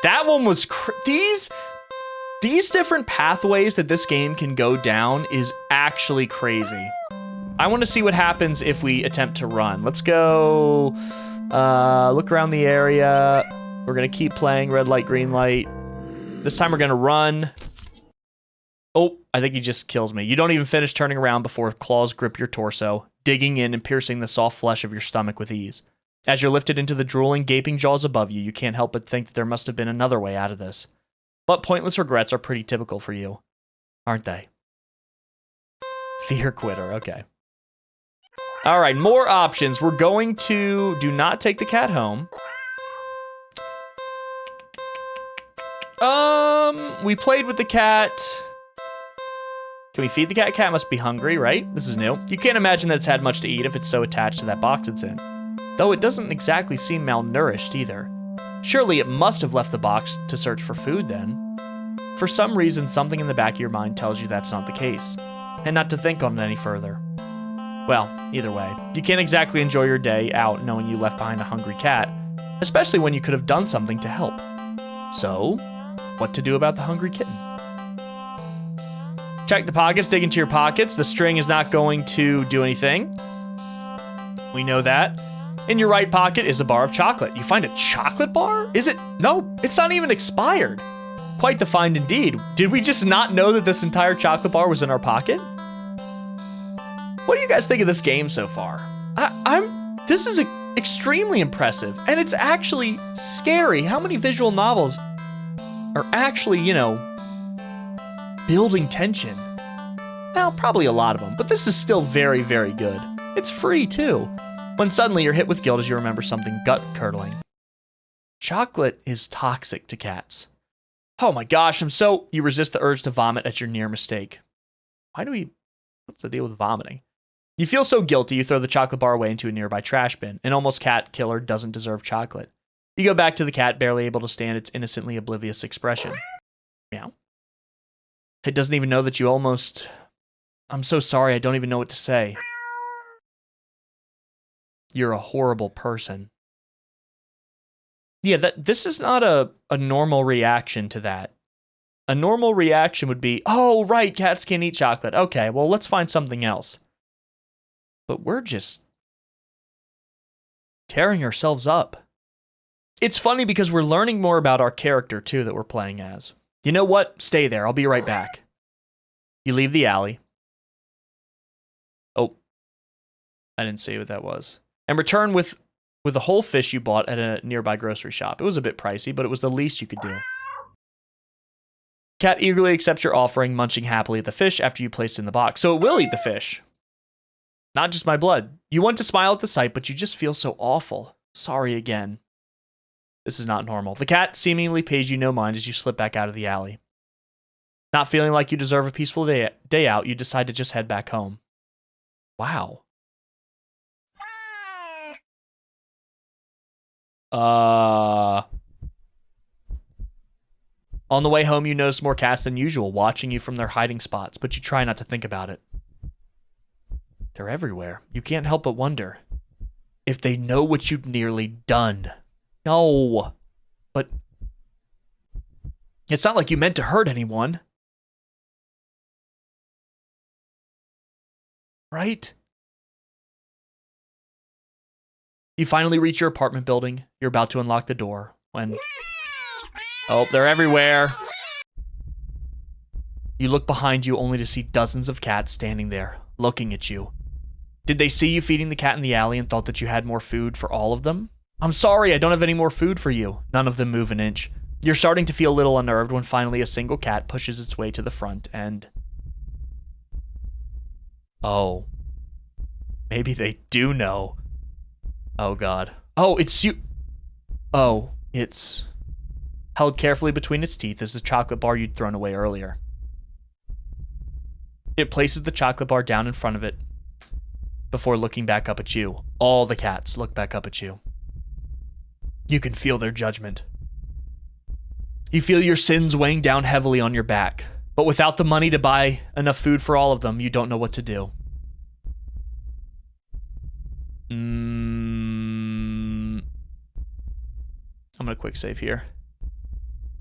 that one was these different pathways that this game can go down is actually crazy. I want to see what happens if we attempt to run. Let's go look around the area. We're gonna keep playing red light, green light. This time we're gonna run. Oh, I think he just kills me. You don't even finish turning around before claws grip your torso, digging in and piercing the soft flesh of your stomach with ease. As you're lifted into the drooling, gaping jaws above you, you can't help but think that there must have been another way out of this. But pointless regrets are pretty typical for you, aren't they? Fear quitter, okay. All right, more options. We're going to do not take the cat home. We played with the cat. Can we feed the cat? Cat must be hungry, right? This is new. You can't imagine that it's had much to eat if it's so attached to that box it's in. Though it doesn't exactly seem malnourished either. Surely it must have left the box to search for food then. For some reason, something in the back of your mind tells you that's not the case, and not to think on it any further. Well, either way, you can't exactly enjoy your day out knowing you left behind a hungry cat, especially when you could have done something to help. So, what to do about the hungry kitten? Check the pockets, dig into your pockets. The string is not going to do anything. We know that. In your right pocket is a bar of chocolate. You find a chocolate bar? Is it? No, it's not even expired. Quite the find indeed. Did we just not know that this entire chocolate bar was in our pocket? What do you guys think of this game so far? This is extremely impressive, and it's actually scary how many visual novels are actually, you know, building tension. Well, probably a lot of them, but this is still very, very good. It's free too. When suddenly you're hit with guilt as you remember something gut-curdling. Chocolate is toxic to cats. Oh my gosh, you resist the urge to vomit at your near mistake. What's the deal with vomiting? You feel so guilty, you throw the chocolate bar away into a nearby trash bin. An almost cat killer doesn't deserve chocolate. You go back to the cat, barely able to stand its innocently oblivious expression. Meow. It doesn't even know that you almost... I'm so sorry, I don't even know what to say. You're a horrible person. Yeah, this is not a normal reaction to that. A normal reaction would be, oh, right, cats can't eat chocolate. Okay, well, let's find something else. But we're just tearing ourselves up. It's funny because we're learning more about our character, too, that we're playing as. You know what? Stay there. I'll be right back. You leave the alley. Oh, I didn't see what that was. And return with a whole fish you bought at a nearby grocery shop. It was a bit pricey, but it was the least you could do. Cat eagerly accepts your offering, munching happily at the fish after you placed it in the box. So it will eat the fish. Not just my blood. You want to smile at the sight, but you just feel so awful. Sorry again. This is not normal. The cat seemingly pays you no mind as you slip back out of the alley. Not feeling like you deserve a peaceful day out, you decide to just head back home. Wow. On the way home, you notice more cats than usual, watching you from their hiding spots, but you try not to think about it. They're everywhere. You can't help but wonder if they know what you've nearly done. No, but it's not like you meant to hurt anyone. Right? You finally reach your apartment building. You're about to unlock the door when... Oh, they're everywhere. You look behind you only to see dozens of cats standing there, looking at you. Did they see you feeding the cat in the alley and thought that you had more food for all of them? I'm sorry, I don't have any more food for you. None of them move an inch. You're starting to feel a little unnerved when finally a single cat pushes its way to the front and... Oh. Maybe they do know. Oh, God. Oh, it's you. Oh, it's held carefully between its teeth is the chocolate bar you'd thrown away earlier. It places the chocolate bar down in front of it before looking back up at you. All the cats look back up at you. You can feel their judgment. You feel your sins weighing down heavily on your back, but without the money to buy enough food for all of them, you don't know what to do. I'm gonna quick save here.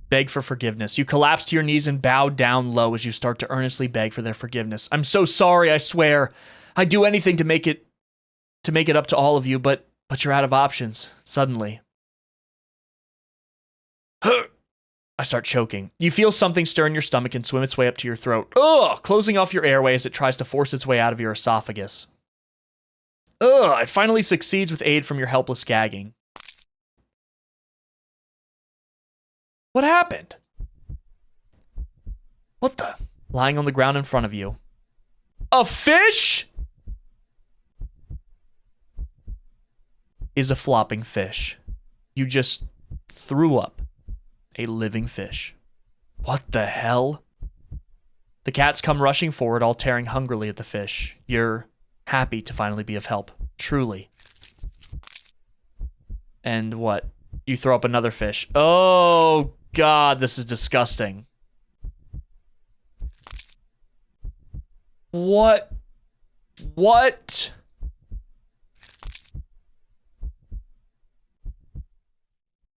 Beg for forgiveness. You collapse to your knees and bow down low as you start to earnestly beg for their forgiveness. I'm so sorry, I swear. I'd do anything to make it up to all of you, but you're out of options, suddenly. I start choking. You feel something stir in your stomach and swim its way up to your throat. Ugh! Closing off your airway as it tries to force its way out of your esophagus. Ugh! It finally succeeds with aid from your helpless gagging. What happened? What the? Lying on the ground in front of you. A fish? Is a flopping fish. You just threw up a living fish. What the hell? The cats come rushing forward, all tearing hungrily at the fish. You're happy to finally be of help. Truly. And what? You throw up another fish. Oh, God, this is disgusting. What? What?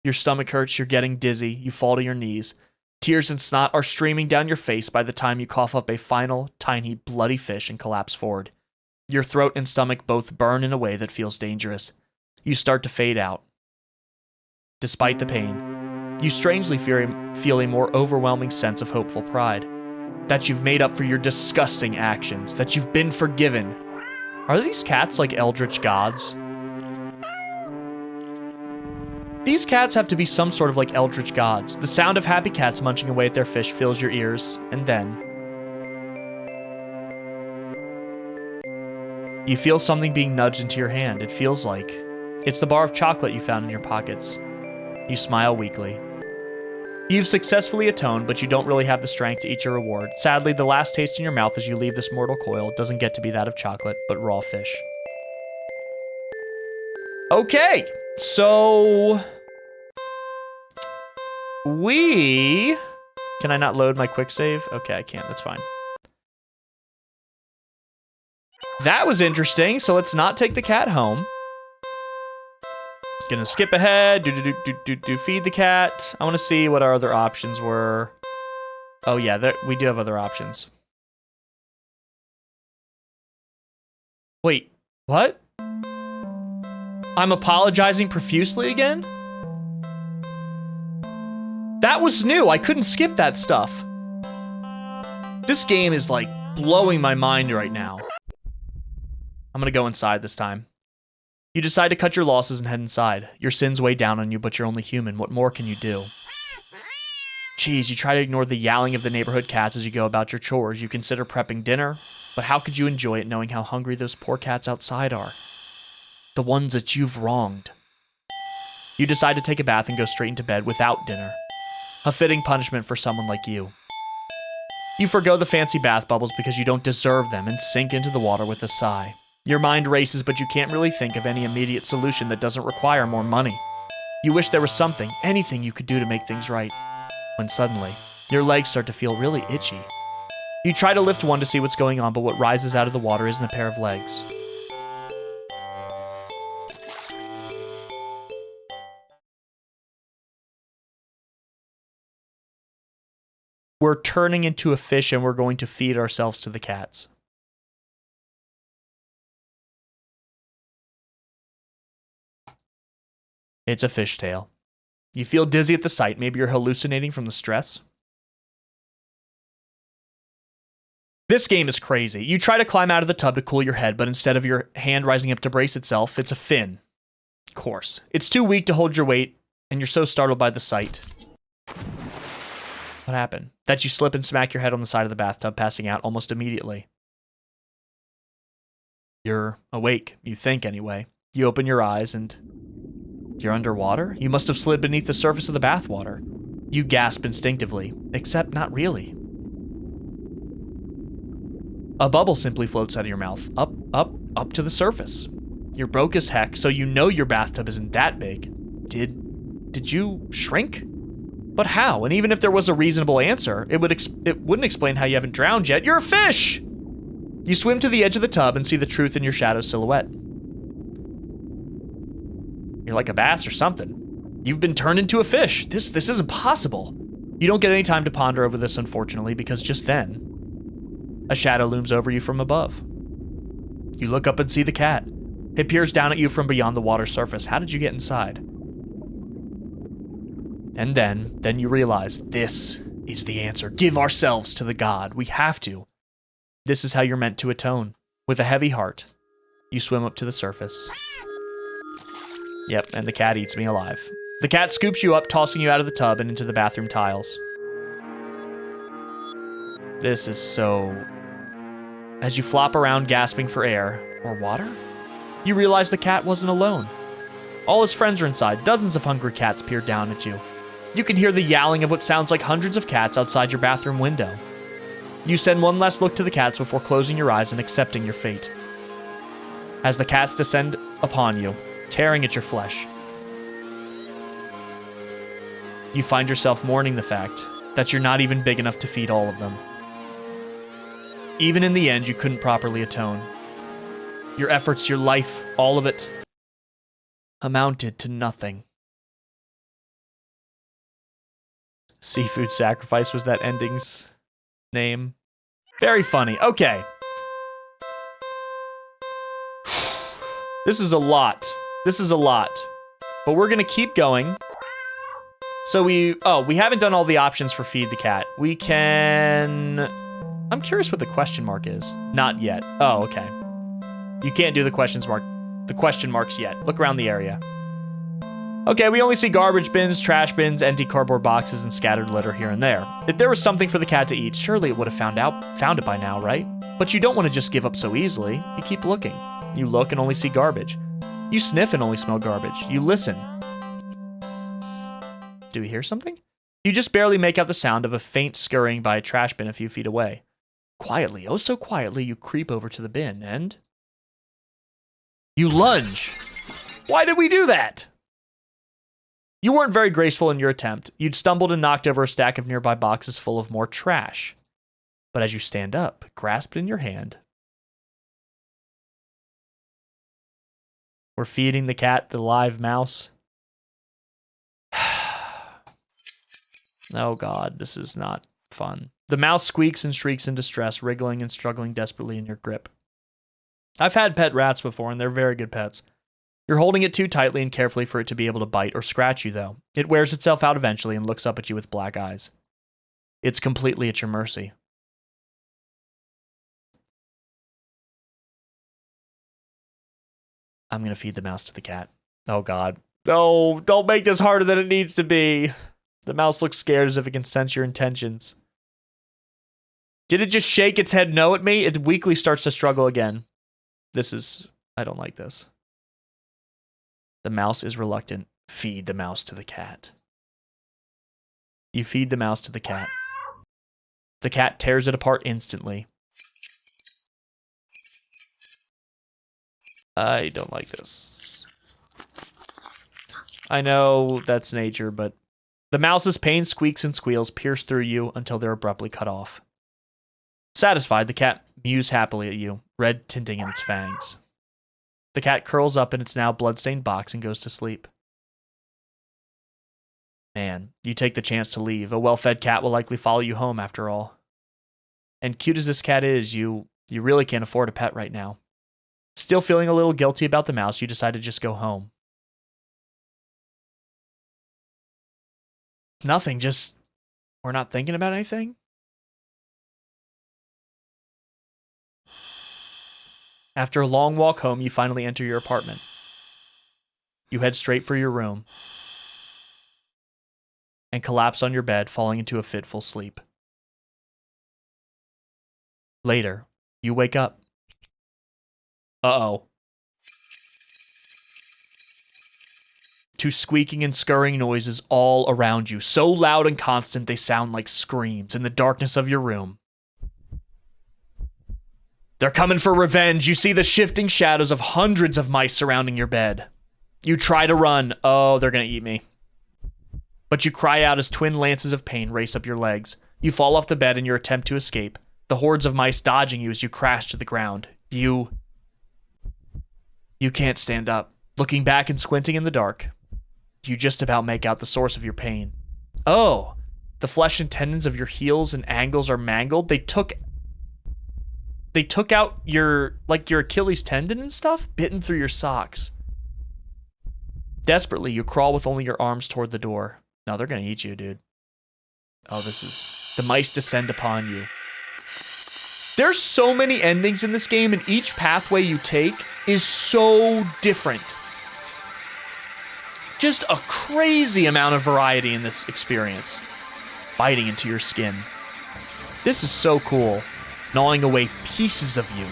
Your stomach hurts, you're getting dizzy, you fall to your knees. Tears and snot are streaming down your face by the time you cough up a final, tiny, bloody fish and collapse forward. Your throat and stomach both burn in a way that feels dangerous. You start to fade out. Despite the pain, you strangely feel a more overwhelming sense of hopeful pride. That you've made up for your disgusting actions, that you've been forgiven. Are these cats like eldritch gods? These cats have to be some sort of like eldritch gods. The sound of happy cats munching away at their fish fills your ears, and then you feel something being nudged into your hand. It feels like it's the bar of chocolate you found in your pockets. You smile weakly. You've successfully atoned, but you don't really have the strength to eat your reward. Sadly, the last taste in your mouth as you leave this mortal coil doesn't get to be that of chocolate, but raw fish. Okay, so can I not load my quick save? Okay, I can't, that's fine. That was interesting, so let's not take the cat home. Gonna skip ahead, feed the cat. I wanna see what our other options were. Oh yeah, we do have other options. Wait, what? I'm apologizing profusely again? That was new, I couldn't skip that stuff. This game is like blowing my mind right now. I'm gonna go inside this time. You decide to cut your losses and head inside. Your sins weigh down on you, but you're only human. What more can you do? Geez, you try to ignore the yowling of the neighborhood cats as you go about your chores. You consider prepping dinner, but how could you enjoy it knowing how hungry those poor cats outside are? The ones that you've wronged. You decide to take a bath and go straight into bed without dinner. A fitting punishment for someone like you. You forgo the fancy bath bubbles because you don't deserve them and sink into the water with a sigh. Your mind races, but you can't really think of any immediate solution that doesn't require more money. You wish there was something, anything you could do to make things right. When suddenly, your legs start to feel really itchy. You try to lift one to see what's going on, but what rises out of the water isn't a pair of legs. We're turning into a fish and we're going to feed ourselves to the cats. It's a fishtail. You feel dizzy at the sight. Maybe you're hallucinating from the stress. This game is crazy. You try to climb out of the tub to cool your head, but instead of your hand rising up to brace itself, it's a fin. Of course. It's too weak to hold your weight, and you're so startled by the sight. What happened? That you slip and smack your head on the side of the bathtub, passing out almost immediately. You're awake, you think anyway. You open your eyes and you're underwater? You must have slid beneath the surface of the bathwater. You gasp instinctively, except not really. A bubble simply floats out of your mouth, up to the surface. You're broke as heck, so you know your bathtub isn't that big. Did you shrink? But how? And even if there was a reasonable answer, it wouldn't explain how you haven't drowned yet. You're a fish! You swim to the edge of the tub and see the truth in your shadow silhouette. You're like a bass or something. You've been turned into a fish. This isn't possible. You don't get any time to ponder over this, unfortunately, because just then, a shadow looms over you from above. You look up and see the cat. It peers down at you from beyond the water surface. How did you get inside? And then you realize this is the answer. Give ourselves to the god. We have to. This is how you're meant to atone. With a heavy heart, you swim up to the surface. Yep, and the cat eats me alive. The cat scoops you up, tossing you out of the tub and into the bathroom tiles. This is so... As you flop around gasping for air, or water, you realize the cat wasn't alone. All his friends are inside. Dozens of hungry cats peer down at you. You can hear the yowling of what sounds like hundreds of cats outside your bathroom window. You send one last look to the cats before closing your eyes and accepting your fate. As the cats descend upon you, tearing at your flesh, you find yourself mourning the fact that you're not even big enough to feed all of them. Even in the end, you couldn't properly atone. Your efforts, your life, all of it, amounted to nothing. Seafood Sacrifice was that ending's name. Very funny. Okay. This is a lot. But we're gonna keep going. So we haven't done all the options for feed the cat. We can... I'm curious what the question mark is. Not yet. Oh, okay. You can't do the question marks yet. Look around the area. Okay, we only see garbage bins, trash bins, empty cardboard boxes, and scattered litter here and there. If there was something for the cat to eat, surely it would have found it by now, right? But you don't want to just give up so easily. You keep looking. You look and only see garbage. You sniff and only smell garbage. You listen. Do we hear something? You just barely make out the sound of a faint scurrying by a trash bin a few feet away. Quietly, oh so quietly, you creep over to the bin and... you lunge. Why did we do that? You weren't very graceful in your attempt. You'd stumbled and knocked over a stack of nearby boxes full of more trash. But as you stand up, grasped in your hand, we're feeding the cat the live mouse. Oh god, this is not fun. The mouse squeaks and shrieks in distress, wriggling and struggling desperately in your grip. I've had pet rats before, and they're very good pets. You're holding it too tightly and carefully for it to be able to bite or scratch you, though. It wears itself out eventually and looks up at you with black eyes. It's completely at your mercy. I'm gonna feed the mouse to the cat. Oh god. No, don't make this harder than it needs to be. The mouse looks scared as if it can sense your intentions. Did it just shake its head no at me? It weakly starts to struggle again. I don't like this. The mouse is reluctant. Feed the mouse to the cat. You feed the mouse to the cat. The cat tears it apart instantly. I don't like this. I know that's nature, but the mouse's pain squeaks and squeals pierce through you until they're abruptly cut off. Satisfied, the cat mews happily at you, red tinting in its fangs. The cat curls up in its now bloodstained box and goes to sleep. Man, you take the chance to leave. A well-fed cat will likely follow you home after all. And cute as this cat is, you really can't afford a pet right now. Still feeling a little guilty about the mouse, you decide to just go home. Nothing, just... we're not thinking about anything? After a long walk home, you finally enter your apartment. You head straight for your room and collapse on your bed, falling into a fitful sleep. Later, you wake up. Uh-oh. To squeaking and scurrying noises all around you, so loud and constant they sound like screams in the darkness of your room. They're coming for revenge. You see the shifting shadows of hundreds of mice surrounding your bed. You try to run. Oh, they're gonna eat me. But you cry out as twin lances of pain race up your legs. You fall off the bed in your attempt to escape, the hordes of mice dodging you as you crash to the ground. You can't stand up. Looking back and squinting in the dark, you just about make out the source of your pain. Oh, the flesh and tendons of your heels and ankles are mangled. They took out your Achilles tendon and stuff, bitten through your socks. Desperately, you crawl with only your arms toward the door. No, they're gonna eat you, dude. Oh, the mice descend upon you. There's so many endings in this game, and each pathway you take is so different. Just a crazy amount of variety in this experience. Biting into your skin. This is so cool. Gnawing away pieces of you.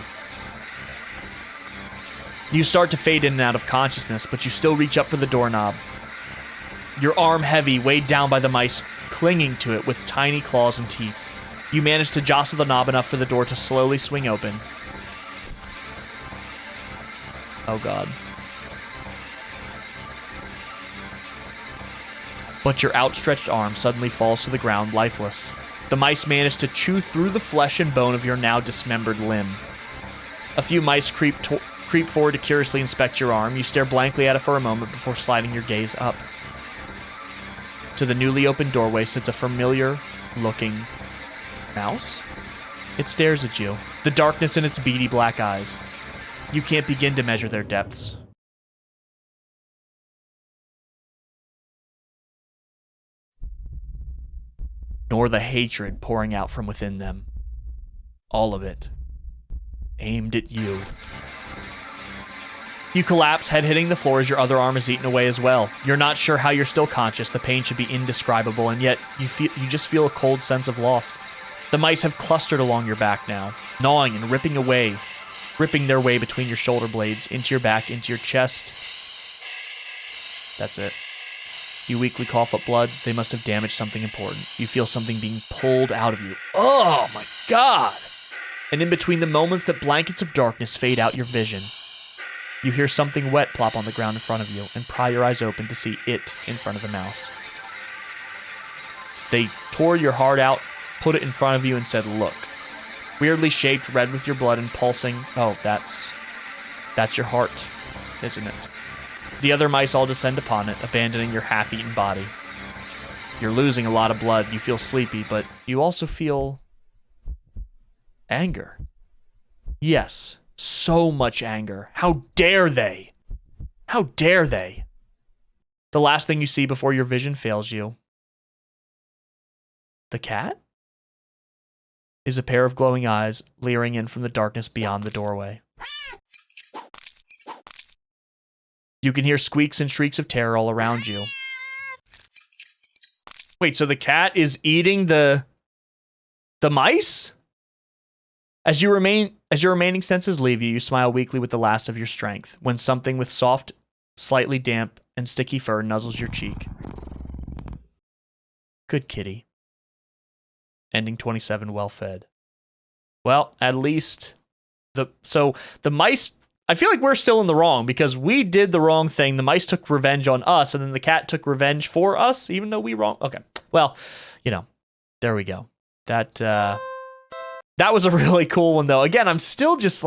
You start to fade in and out of consciousness, but you still reach up for the doorknob. Your arm heavy, weighed down by the mice, clinging to it with tiny claws and teeth. You manage to jostle the knob enough for the door to slowly swing open. Oh god. But your outstretched arm suddenly falls to the ground, lifeless. The mice manage to chew through the flesh and bone of your now dismembered limb. A few mice creep forward to curiously inspect your arm. You stare blankly at it for a moment before sliding your gaze up. To the newly opened doorway sits a familiar-looking mouse. It stares at you, the darkness in its beady black eyes. You can't begin to measure their depths. Nor the hatred pouring out from within them. All of it. Aimed at you. You collapse, head hitting the floor as your other arm is eaten away as well. You're not sure how you're still conscious. The pain should be indescribable, and yet you just feel a cold sense of loss. The mice have clustered along your back now, gnawing and ripping their way between your shoulder blades, into your back, into your chest. That's it. You weakly cough up blood. They must have damaged something important. You feel something being pulled out of you. Oh my god! And in between the moments that blankets of darkness fade out your vision, you hear something wet plop on the ground in front of you and pry your eyes open to see it in front of the mouse. They tore your heart out, put it in front of you, and said, look. Weirdly shaped, red with your blood and pulsing. Oh, that's your heart, isn't it? The other mice all descend upon it, abandoning your half-eaten body. You're losing a lot of blood. You feel sleepy, but you also feel anger. Yes, so much anger. How dare they? How dare they? The last thing you see before your vision fails you. The cat? Is a pair of glowing eyes leering in from the darkness beyond the doorway. You can hear squeaks and shrieks of terror all around you. Wait, so the cat is eating the mice? As your remaining senses leave you, you smile weakly with the last of your strength, when something with soft, slightly damp, and sticky fur nuzzles your cheek. Good kitty. Ending 27 well fed. Well, at least the mice, I feel like we're still in the wrong because we did the wrong thing. The mice took revenge on us, and then the cat took revenge for us, even though we wrong. Okay. Well, there we go. That was a really cool one, though. Again, I'm still just,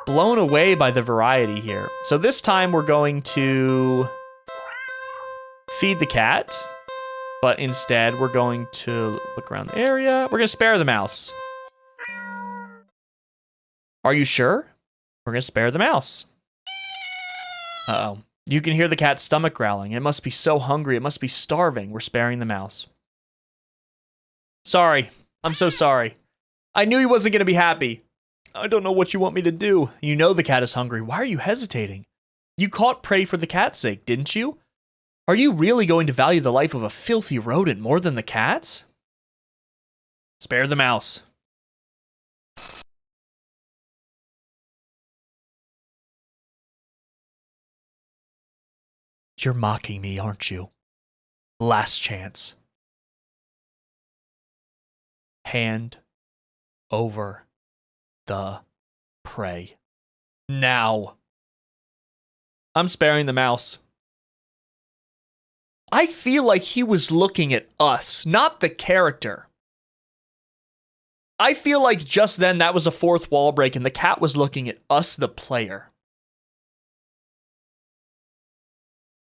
blown away by the variety here. So this time we're going to feed the cat, but instead we're going to look around the area. We're going to spare the mouse. Are you sure? We're going to spare the mouse. Uh-oh. You can hear the cat's stomach growling. It must be so hungry. It must be starving. We're sparing the mouse. Sorry. I'm so sorry. I knew he wasn't going to be happy. I don't know what you want me to do. You know the cat is hungry. Why are you hesitating? You caught prey for the cat's sake, didn't you? Are you really going to value the life of a filthy rodent more than the cat's? Spare the mouse. You're mocking me, aren't you? Last chance. Hand over the prey. Now. I'm sparing the mouse. I feel like he was looking at us, not the character. I feel like just then that was a fourth wall break and the cat was looking at us, the player.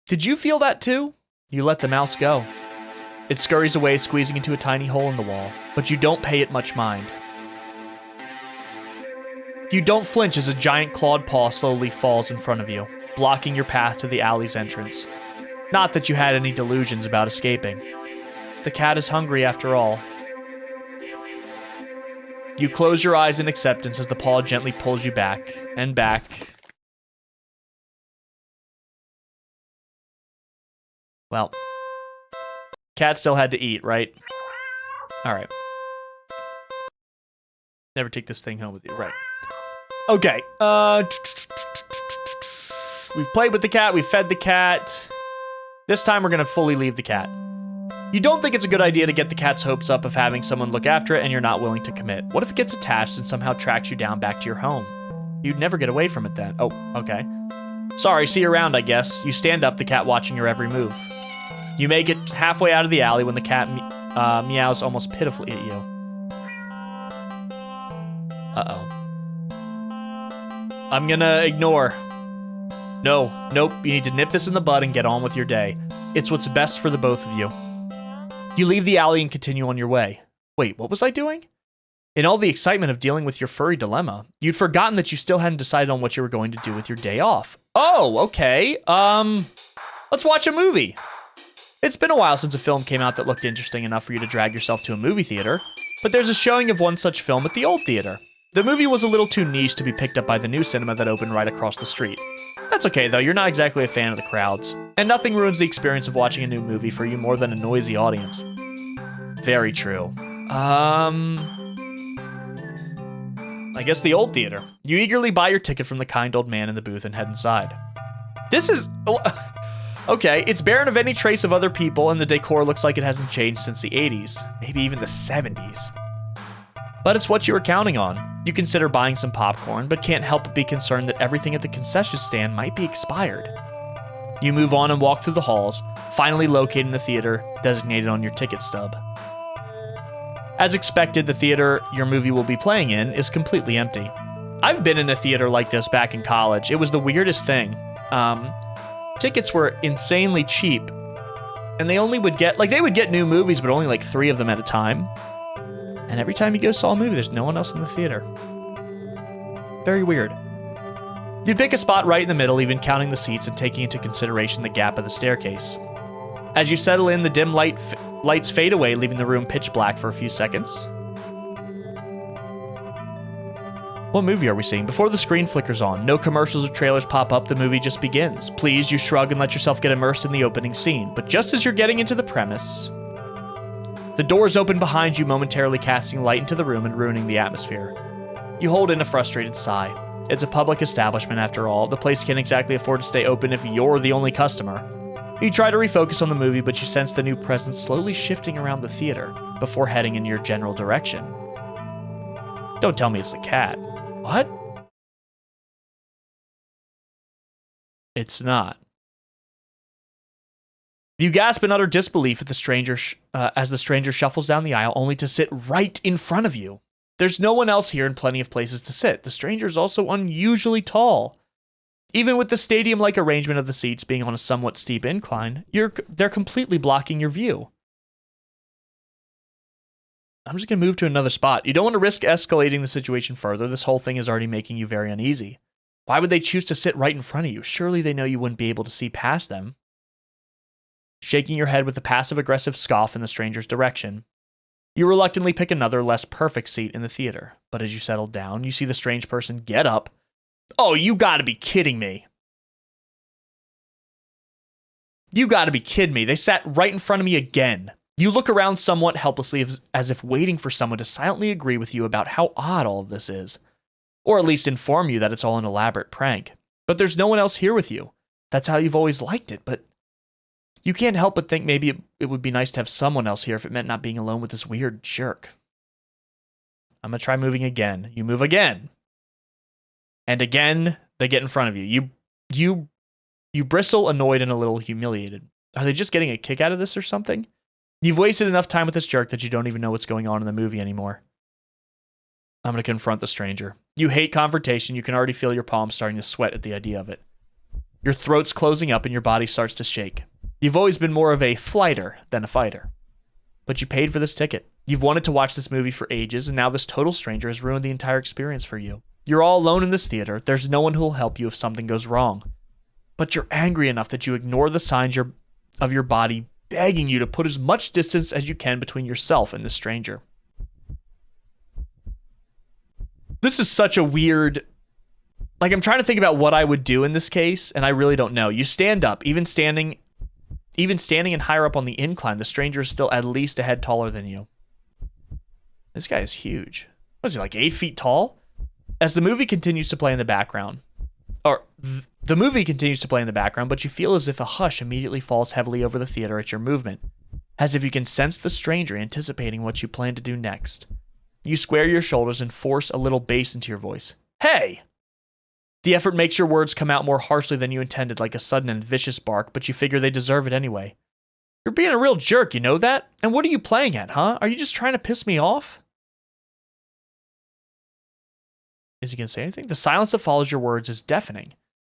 Did you feel that too? You let the mouse go. It scurries away, squeezing into a tiny hole in the wall, but you don't pay it much mind. You don't flinch as a giant clawed paw slowly falls in front of you, blocking your path to the alley's entrance. Not that you had any delusions about escaping. The cat is hungry after all. You close your eyes in acceptance as the paw gently pulls you back and back. Well, cat still had to eat, right? All right. Never take this thing home with you, right? Okay. We've played with the cat. We've fed the cat. This time we're going to fully leave the cat. You don't think it's a good idea to get the cat's hopes up of having someone look after it and you're not willing to commit. What if it gets attached and somehow tracks you down back to your home? You'd never get away from it then. Oh, okay. Sorry, see you around, I guess. You stand up, the cat watching your every move. You make it halfway out of the alley when the cat meows almost pitifully at you. Uh-oh. I'm gonna ignore. No, nope, you need to nip this in the bud and get on with your day. It's what's best for the both of you. You leave the alley and continue on your way. Wait, what was I doing? In all the excitement of dealing with your furry dilemma, you'd forgotten that you still hadn't decided on what you were going to do with your day off. Oh, okay. Let's watch a movie. It's been a while since a film came out that looked interesting enough for you to drag yourself to a movie theater, but there's a showing of one such film at the old theater. The movie was a little too niche to be picked up by the new cinema that opened right across the street. That's okay though, you're not exactly a fan of the crowds, and nothing ruins the experience of watching a new movie for you more than a noisy audience. Very true. I guess the old theater. You eagerly buy your ticket from the kind old man in the booth and head inside. This is... Okay, it's barren of any trace of other people, and the decor looks like it hasn't changed since the 80s, maybe even the 70s. But it's what you were counting on. You consider buying some popcorn, but can't help but be concerned that everything at the concession stand might be expired. You move on and walk through the halls, finally locating the theater designated on your ticket stub. As expected, the theater your movie will be playing in is completely empty. I've been in a theater like this back in college. It was the weirdest thing. Tickets were insanely cheap, and they only would get, they would get new movies, but only 3 of them at a time. And every time you go saw a movie, there's no one else in the theater. Very weird. You'd pick a spot right in the middle, even counting the seats and taking into consideration the gap of the staircase. As you settle in, the dim lights fade away, leaving the room pitch black for a few seconds. What movie are we seeing? Before the screen flickers on, no commercials or trailers pop up, the movie just begins. Please, you shrug and let yourself get immersed in the opening scene. But just as you're getting into the premise, the doors open behind you, momentarily casting light into the room and ruining the atmosphere. You hold in a frustrated sigh. It's a public establishment after all. The place can't exactly afford to stay open if you're the only customer. You try to refocus on the movie, but you sense the new presence slowly shifting around the theater before heading in your general direction. Don't tell me it's the cat. What? It's not. You gasp in utter disbelief at the stranger as the stranger shuffles down the aisle, only to sit right in front of you. There's no one else here and plenty of places to sit. The stranger's also unusually tall. Even with the stadium-like arrangement of the seats being on a somewhat steep incline, they're completely blocking your view. I'm just going to move to another spot. You don't want to risk escalating the situation further. This whole thing is already making you very uneasy. Why would they choose to sit right in front of you? Surely they know you wouldn't be able to see past them. Shaking your head with a passive-aggressive scoff in the stranger's direction, you reluctantly pick another, less perfect seat in the theater. But as you settle down, you see the strange person get up. Oh, you gotta be kidding me. You gotta be kidding me. They sat right in front of me again. You look around somewhat helplessly as if waiting for someone to silently agree with you about how odd all of this is. Or at least inform you that it's all an elaborate prank. But there's no one else here with you. That's how you've always liked it, but you can't help but think maybe it would be nice to have someone else here if it meant not being alone with this weird jerk. I'm gonna try moving again. You move again. And again, they get in front of you. You bristle, annoyed and a little humiliated. Are they just getting a kick out of this or something? You've wasted enough time with this jerk that you don't even know what's going on in the movie anymore. I'm going to confront the stranger. You hate confrontation. You can already feel your palms starting to sweat at the idea of it. Your throat's closing up and your body starts to shake. You've always been more of a flighter than a fighter. But you paid for this ticket. You've wanted to watch this movie for ages, and now this total stranger has ruined the entire experience for you. You're all alone in this theater. There's no one who will help you if something goes wrong. But you're angry enough that you ignore the signs of your body begging you to put as much distance as you can between yourself and this stranger. This is such a weird... Like, I'm trying to think about what I would do in this case, and I really don't know. You stand up, even standing and higher up on the incline, the stranger is still at least a head taller than you. This guy is huge. What is he, like 8 feet tall? As the movie continues to play in the background, but you feel as if a hush immediately falls heavily over the theater at your movement, as if you can sense the stranger anticipating what you plan to do next. You square your shoulders and force a little bass into your voice. Hey! The effort makes your words come out more harshly than you intended, like a sudden and vicious bark, but you figure they deserve it anyway. You're being a real jerk, you know that? And what are you playing at, huh? Are you just trying to piss me off? Is he going to say anything? The silence that follows your words is deafening.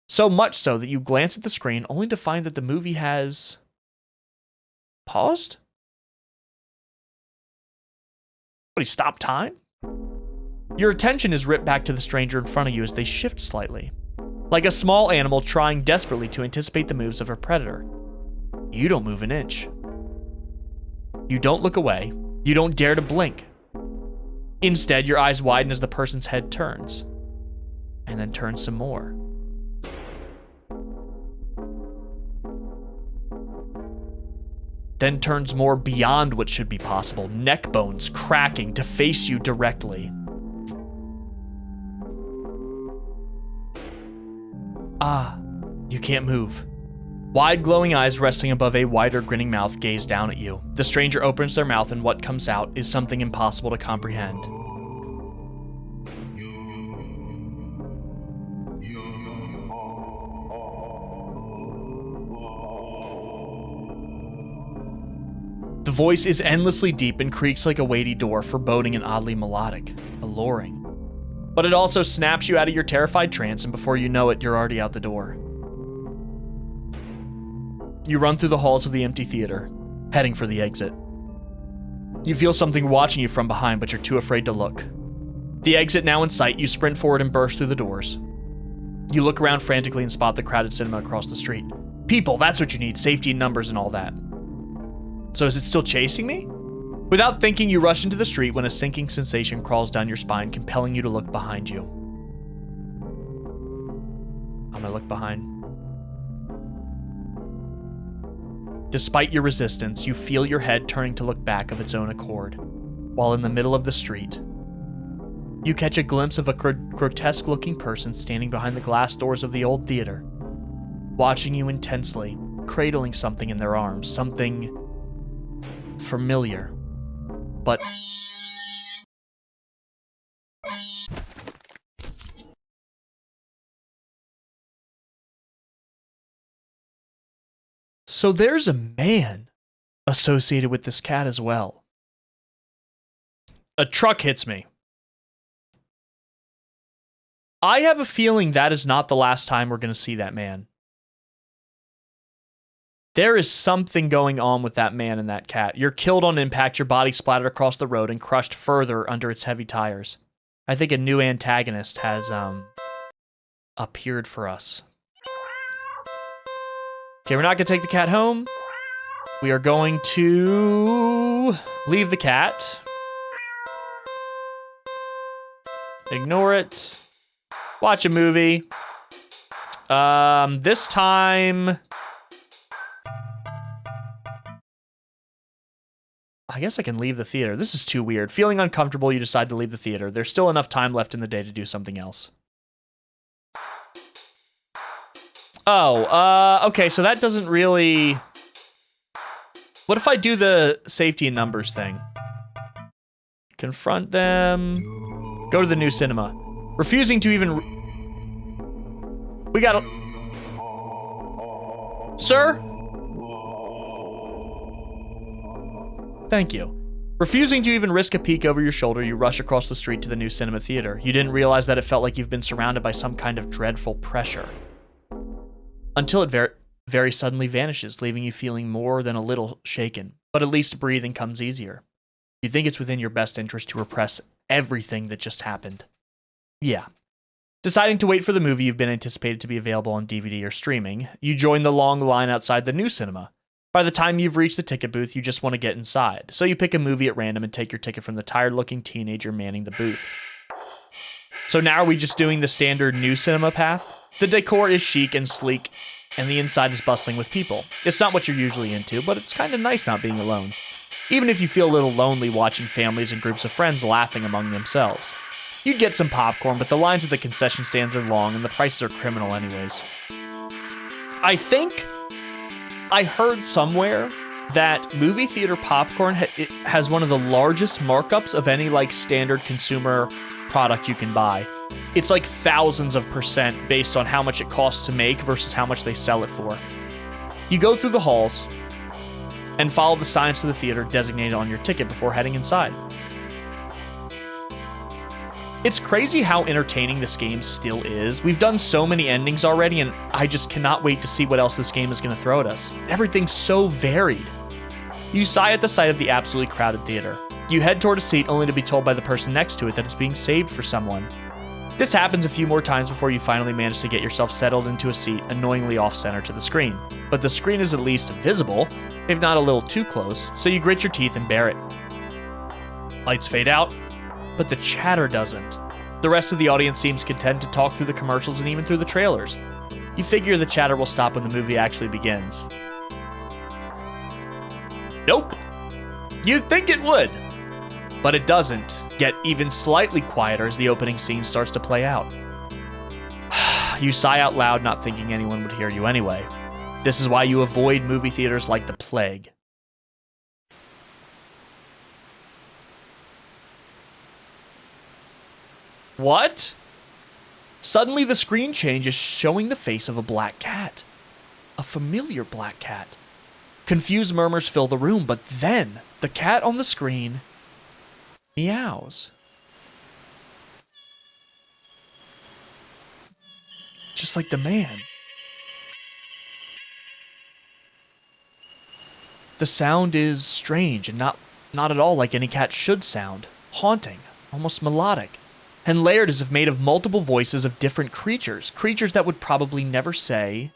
So much so that you glance at the screen only to find that the movie has... paused? What, he stopped time? Your attention is ripped back to the stranger in front of you as they shift slightly. Like a small animal trying desperately to anticipate the moves of a predator. You don't move an inch. You don't look away. You don't dare to blink. Instead, your eyes widen as the person's head turns. And then turns some more. Then turns more beyond what should be possible, neck bones cracking to face you directly. You can't move. Wide glowing eyes resting above a wider grinning mouth gaze down at you. The stranger opens their mouth and what comes out is something impossible to comprehend. The voice is endlessly deep and creaks like a weighty door, foreboding and oddly melodic, alluring. But it also snaps you out of your terrified trance, and before you know it, you're already out the door. You run through the halls of the empty theater, heading for the exit. You feel something watching you from behind, but you're too afraid to look. The exit now in sight, you sprint forward and burst through the doors. You look around frantically and spot the crowded cinema across the street. People, that's what you need, safety in numbers and all that. So is it still chasing me? Without thinking, you rush into the street when a sinking sensation crawls down your spine, compelling you to look behind you. I'm gonna look behind. Despite your resistance, you feel your head turning to look back of its own accord, while in the middle of the street, you catch a glimpse of a grotesque-looking person standing behind the glass doors of the old theater, watching you intensely, cradling something in their arms, something familiar, but... So there's a man associated with this cat as well. A truck hits me. I have a feeling that is not the last time we're going to see that man. There is something going on with that man and that cat. You're killed on impact, your body splattered across the road and crushed further under its heavy tires. I think a new antagonist has appeared for us. Okay, we're not going to take the cat home. We are going to leave the cat. Ignore it. Watch a movie. This time... I guess I can leave the theater. This is too weird. Feeling uncomfortable, you decide to leave the theater. There's still enough time left in the day to do something else. Oh, okay, so that doesn't really... What if I do the safety in numbers thing? Confront them. Go to the new cinema. Refusing to even... We gotta... Sir? Thank you. Refusing to even risk a peek over your shoulder, you rush across the street to the new cinema theater. You didn't realize that it felt like you've been surrounded by some kind of dreadful pressure. until it very suddenly vanishes, leaving you feeling more than a little shaken. But at least breathing comes easier. You think it's within your best interest to repress everything that just happened. Yeah. Deciding to wait for the movie you've been anticipated to be available on DVD or streaming, you join the long line outside the new cinema. By the time you've reached the ticket booth, you just want to get inside. So you pick a movie at random and take your ticket from the tired-looking teenager manning the booth. So now are we just doing the standard new cinema path? The decor is chic and sleek, and the inside is bustling with people. It's not what you're usually into, but it's kind of nice not being alone. Even if you feel a little lonely watching families and groups of friends laughing among themselves. You'd get some popcorn, but the lines at the concession stands are long and the prices are criminal anyways. I think I heard somewhere that movie theater popcorn has one of the largest markups of any like standard consumer product you can buy. It's like thousands of % based on how much it costs to make versus how much they sell it for. You go through the halls and follow the signs to the theater designated on your ticket before heading inside. It's crazy how entertaining this game still is. We've done so many endings already, and I just cannot wait to see what else this game is going to throw at us. Everything's so varied. You sigh at the sight of the absolutely crowded theater. You head toward a seat only to be told by the person next to it that it's being saved for someone. This happens a few more times before you finally manage to get yourself settled into a seat annoyingly off-center to the screen. But the screen is at least visible, if not a little too close, so you grit your teeth and bear it. Lights fade out, but the chatter doesn't. The rest of the audience seems content to talk through the commercials and even through the trailers. You figure the chatter will stop when the movie actually begins. Nope. You'd think it would. But it doesn't get even slightly quieter as the opening scene starts to play out. You sigh out loud, not thinking anyone would hear you anyway. This is why you avoid movie theaters like the plague. What? Suddenly the screen changes, showing the face of a black cat. A familiar black cat. Confused murmurs fill the room, but then the cat on the screen meows. Just like the man. The sound is strange and not at all like any cat should sound. Haunting, almost melodic, and layered as if made of multiple voices of different creatures. Creatures that would probably never say.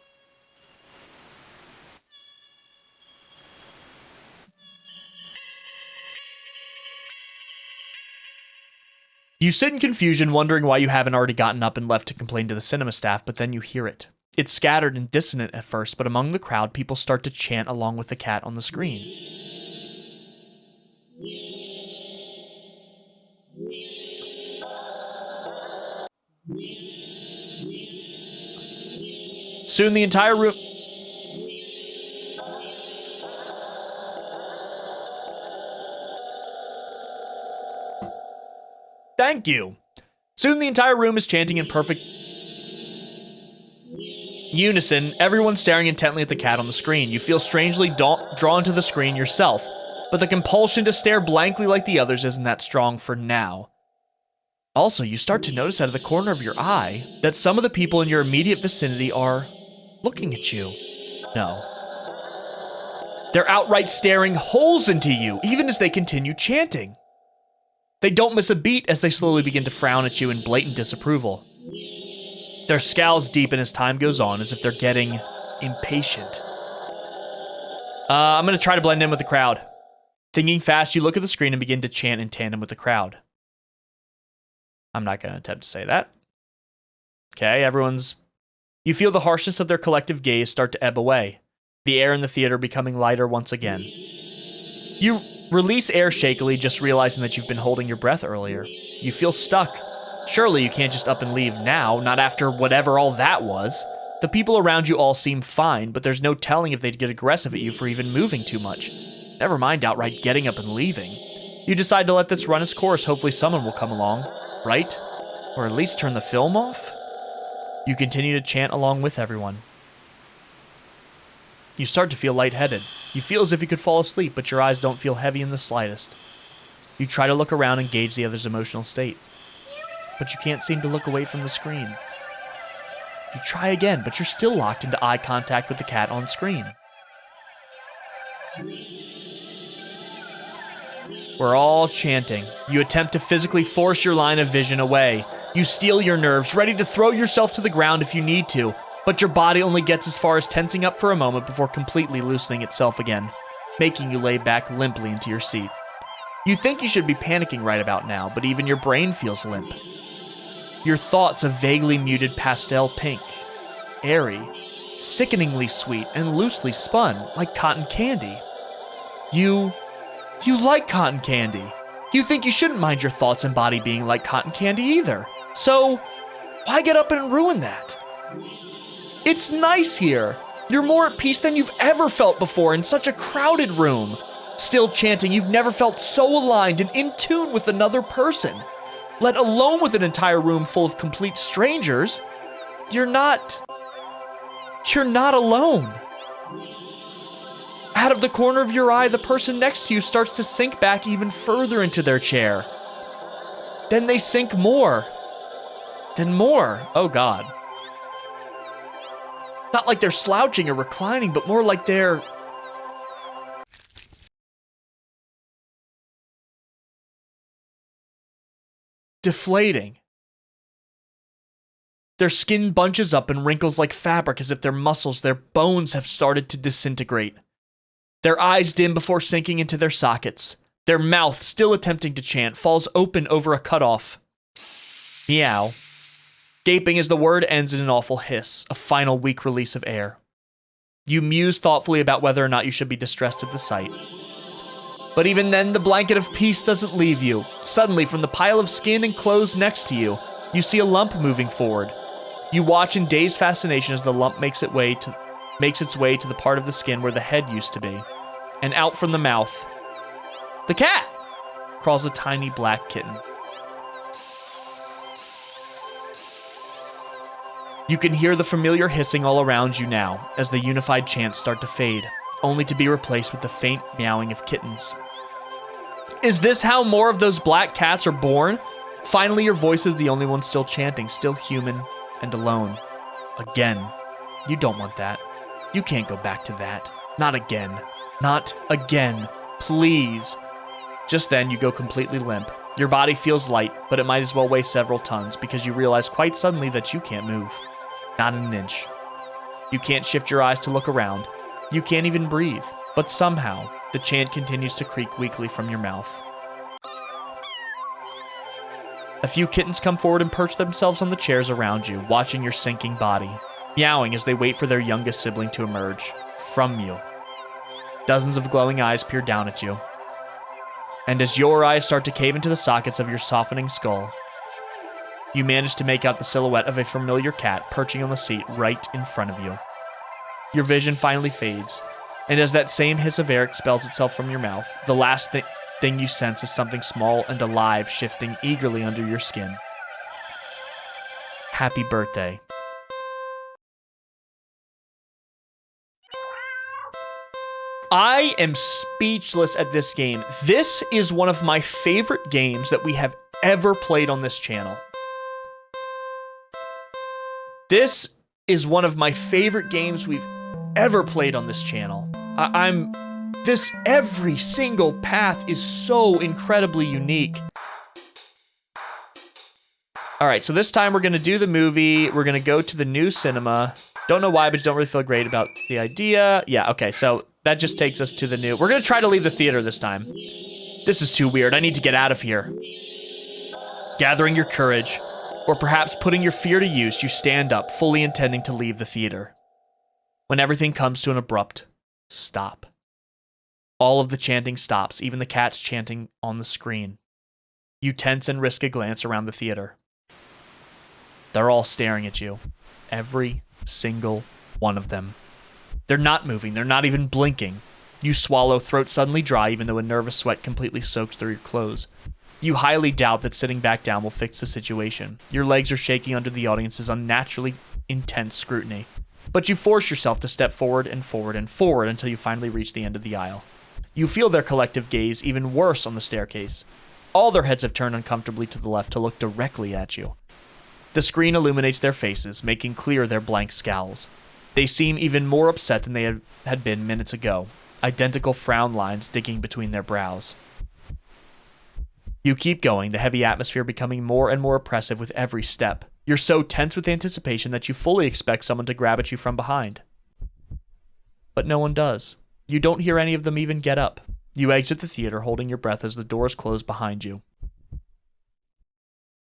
You sit in confusion, wondering why you haven't already gotten up and left to complain to the cinema staff, but then you hear it. It's scattered and dissonant at first, but among the crowd, people start to chant along with the cat on the screen. Soon the entire room... Thank you. Soon the entire room is chanting in perfect unison, everyone staring intently at the cat on the screen. You feel strangely drawn to the screen yourself, but the compulsion to stare blankly like the others isn't that strong for now. Also, you start to notice out of the corner of your eye that some of the people in your immediate vicinity are looking at you. No. They're outright staring holes into you, even as they continue chanting. They don't miss a beat as they slowly begin to frown at you in blatant disapproval. Their scowls deepen as time goes on, as if they're getting impatient. I'm going to try to blend in with the crowd. Thinking fast, you look at the screen and begin to chant in tandem with the crowd. I'm not going to attempt to say that. Okay, You feel the harshness of their collective gaze start to ebb away, the air in the theater becoming lighter once again. You release air shakily, just realizing that you've been holding your breath earlier. You feel stuck. Surely you can't just up and leave now, not after whatever all that was. The people around you all seem fine, but there's no telling if they'd get aggressive at you for even moving too much. Never mind outright getting up and leaving. You decide to let this run its course, hopefully someone will come along, right? Or at least turn the film off? You continue to chant along with everyone. You start to feel lightheaded. You feel as if you could fall asleep, but your eyes don't feel heavy in the slightest. You try to look around and gauge the other's emotional state, but you can't seem to look away from the screen. You try again, but you're still locked into eye contact with the cat on screen. We're all chanting. You attempt to physically force your line of vision away. You steel your nerves, ready to throw yourself to the ground if you need to, but your body only gets as far as tensing up for a moment before completely loosening itself again, making you lay back limply into your seat. You think you should be panicking right about now, but even your brain feels limp. Your thoughts a vaguely muted pastel pink, airy, sickeningly sweet, and loosely spun, like cotton candy. You like cotton candy. You think you shouldn't mind your thoughts and body being like cotton candy either. So, why get up and ruin that? It's nice here. You're more at peace than you've ever felt before in such a crowded room. Still chanting, you've never felt so aligned and in tune with another person, let alone with an entire room full of complete strangers. You're not alone. Out of the corner of your eye, the person next to you starts to sink back even further into their chair. Then they sink more. Then more. Oh God. Not like they're slouching or reclining, but more like they're deflating. Their skin bunches up and wrinkles like fabric as if their muscles, their bones have started to disintegrate. Their eyes dim before sinking into their sockets. Their mouth, still attempting to chant, falls open over a cutoff. Meow. Gaping as the word ends in an awful hiss, a final weak release of air. You muse thoughtfully about whether or not you should be distressed at the sight. But even then, the blanket of peace doesn't leave you. Suddenly, from the pile of skin and clothes next to you, you see a lump moving forward. You watch in dazed fascination as the lump makes its way to the part of the skin where the head used to be. And out from the mouth, the cat, crawls a tiny black kitten. You can hear the familiar hissing all around you now as the unified chants start to fade, only to be replaced with the faint meowing of kittens. Is this how more of those black cats are born? Finally, your voice is the only one still chanting, still human and alone. Again. You don't want that. You can't go back to that. Not again. Not again. Please. Just then, you go completely limp. Your body feels light, but it might as well weigh several tons because you realize quite suddenly that you can't move. Not an inch. You can't shift your eyes to look around. You can't even breathe. But somehow, the chant continues to creak weakly from your mouth. A few kittens come forward and perch themselves on the chairs around you, watching your sinking body, meowing as they wait for their youngest sibling to emerge from you. Dozens of glowing eyes peer down at you. And as your eyes start to cave into the sockets of your softening skull, you manage to make out the silhouette of a familiar cat perching on the seat right in front of you. Your vision finally fades, and as that same hiss of air expels itself from your mouth, the last thing you sense is something small and alive shifting eagerly under your skin. Happy birthday. I am speechless at this game. This is one of my favorite games that we have ever played on this channel. This is one of my favorite games we've ever played on this channel. Every single path is so incredibly unique. All right, so this time we're gonna do the movie. We're gonna go to the new cinema. Don't know why, but don't really feel great about the idea. Yeah, okay, so that just takes us to the new. We're gonna try to leave the theater this time. This is too weird. I need to get out of here. Gathering your courage, or perhaps putting your fear to use, you stand up, fully intending to leave the theater. When everything comes to an abrupt stop. All of the chanting stops, even the cats chanting on the screen. You tense and risk a glance around the theater. They're all staring at you. Every single one of them. They're not moving. They're not even blinking. You swallow, throat suddenly dry, even though a nervous sweat completely soaks through your clothes. You highly doubt that sitting back down will fix the situation. Your legs are shaking under the audience's unnaturally intense scrutiny. But you force yourself to step forward and forward and forward until you finally reach the end of the aisle. You feel their collective gaze even worse on the staircase. All their heads have turned uncomfortably to the left to look directly at you. The screen illuminates their faces, making clear their blank scowls. They seem even more upset than they had been minutes ago, identical frown lines digging between their brows. You keep going, the heavy atmosphere becoming more and more oppressive with every step. You're so tense with anticipation that you fully expect someone to grab at you from behind. But no one does. You don't hear any of them even get up. You exit the theater holding your breath as the doors close behind you.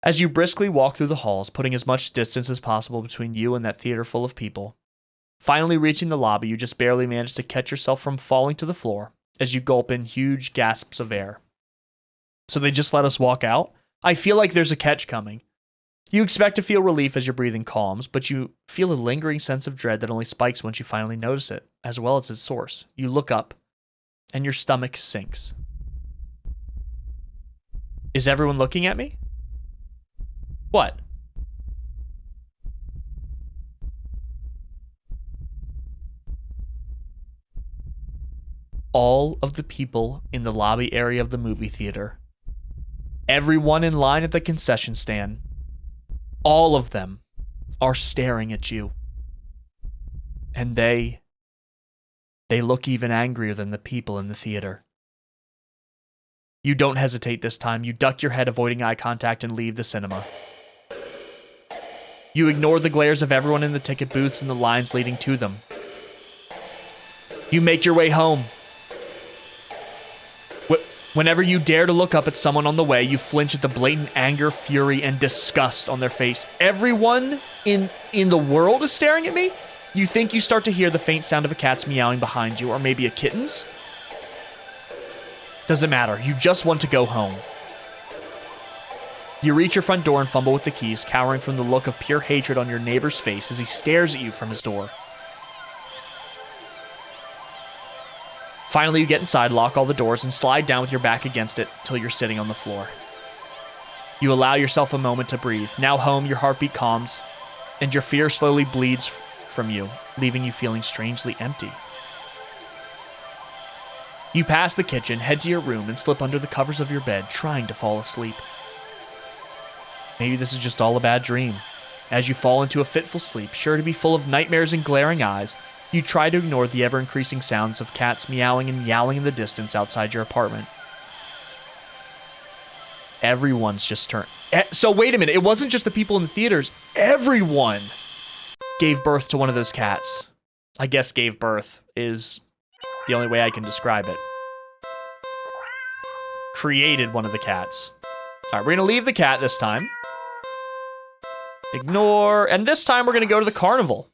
As you briskly walk through the halls, putting as much distance as possible between you and that theater full of people, finally reaching the lobby, you just barely manage to catch yourself from falling to the floor as you gulp in huge gasps of air. So they just let us walk out? I feel like there's a catch coming. You expect to feel relief as your breathing calms, but you feel a lingering sense of dread that only spikes once you finally notice it, as well as its source. You look up, and your stomach sinks. Is everyone looking at me? What? All of the people in the lobby area of the movie theater, everyone in line at the concession stand, all of them are staring at you. And they look even angrier than the people in the theater. You don't hesitate this time. You duck your head, avoiding eye contact, and leave the cinema. You ignore the glares of everyone in the ticket booths and the lines leading to them. You make your way home. Whenever you dare to look up at someone on the way, you flinch at the blatant anger, fury, and disgust on their face. Everyone in the world is staring at me? You think you start to hear the faint sound of a cat's meowing behind you, or maybe a kitten's? Doesn't matter. You just want to go home. You reach your front door and fumble with the keys, cowering from the look of pure hatred on your neighbor's face as he stares at you from his door. Finally, you get inside, lock all the doors, and slide down with your back against it till you're sitting on the floor. You allow yourself a moment to breathe. Now home, your heartbeat calms, and your fear slowly bleeds from you, leaving you feeling strangely empty. You pass the kitchen, head to your room, and slip under the covers of your bed, trying to fall asleep. Maybe this is just all a bad dream. As you fall into a fitful sleep, sure to be full of nightmares and glaring eyes, you try to ignore the ever-increasing sounds of cats meowing and yowling in the distance outside your apartment. Everyone's just turned. So wait a minute, it wasn't just the people in the theaters. Everyone gave birth to one of those cats. I guess gave birth is the only way I can describe it. Created one of the cats. All right, we're going to leave the cat this time. Ignore. And this time we're going to go to the carnival.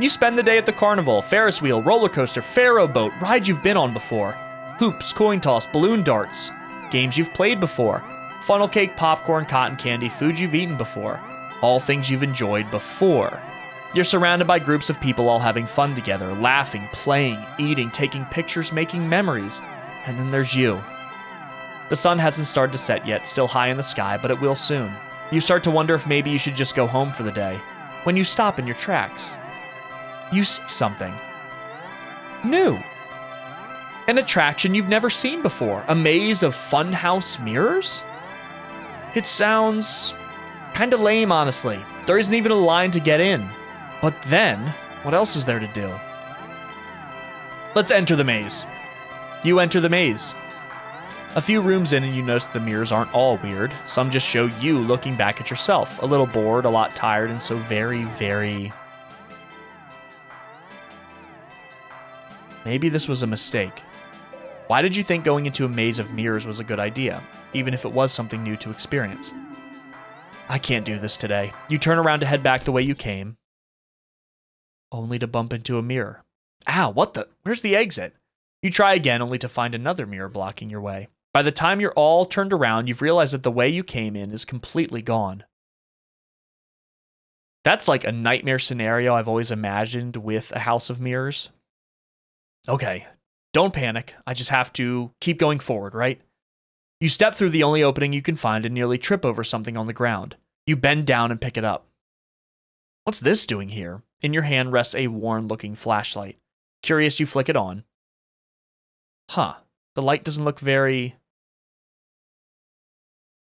You spend the day at the carnival. Ferris wheel, roller coaster, pharaoh boat, rides you've been on before. Hoops, coin toss, balloon darts. Games you've played before. Funnel cake, popcorn, cotton candy, food you've eaten before. All things you've enjoyed before. You're surrounded by groups of people all having fun together, laughing, playing, eating, taking pictures, making memories. And then there's you. The sun hasn't started to set yet, still high in the sky, but it will soon. You start to wonder if maybe you should just go home for the day. When you stop in your tracks, you see something new. An attraction you've never seen before. A maze of funhouse mirrors? It sounds kind of lame, honestly. There isn't even a line to get in. But then, what else is there to do? Let's enter the maze. You enter the maze. A few rooms in and you notice the mirrors aren't all weird. Some just show you looking back at yourself. A little bored, a lot tired, and so very, very... Maybe this was a mistake. Why did you think going into a maze of mirrors was a good idea, even if it was something new to experience? I can't do this today. You turn around to head back the way you came, only to bump into a mirror. Ow, what the? Where's the exit? You try again, only to find another mirror blocking your way. By the time you're all turned around, you've realized that the way you came in is completely gone. That's like a nightmare scenario I've always imagined with a house of mirrors. Okay, don't panic. I just have to keep going forward, right? You step through the only opening you can find and nearly trip over something on the ground. You bend down and pick it up. What's this doing here? In your hand rests a worn-looking flashlight. Curious, you flick it on. Huh, the light doesn't look very...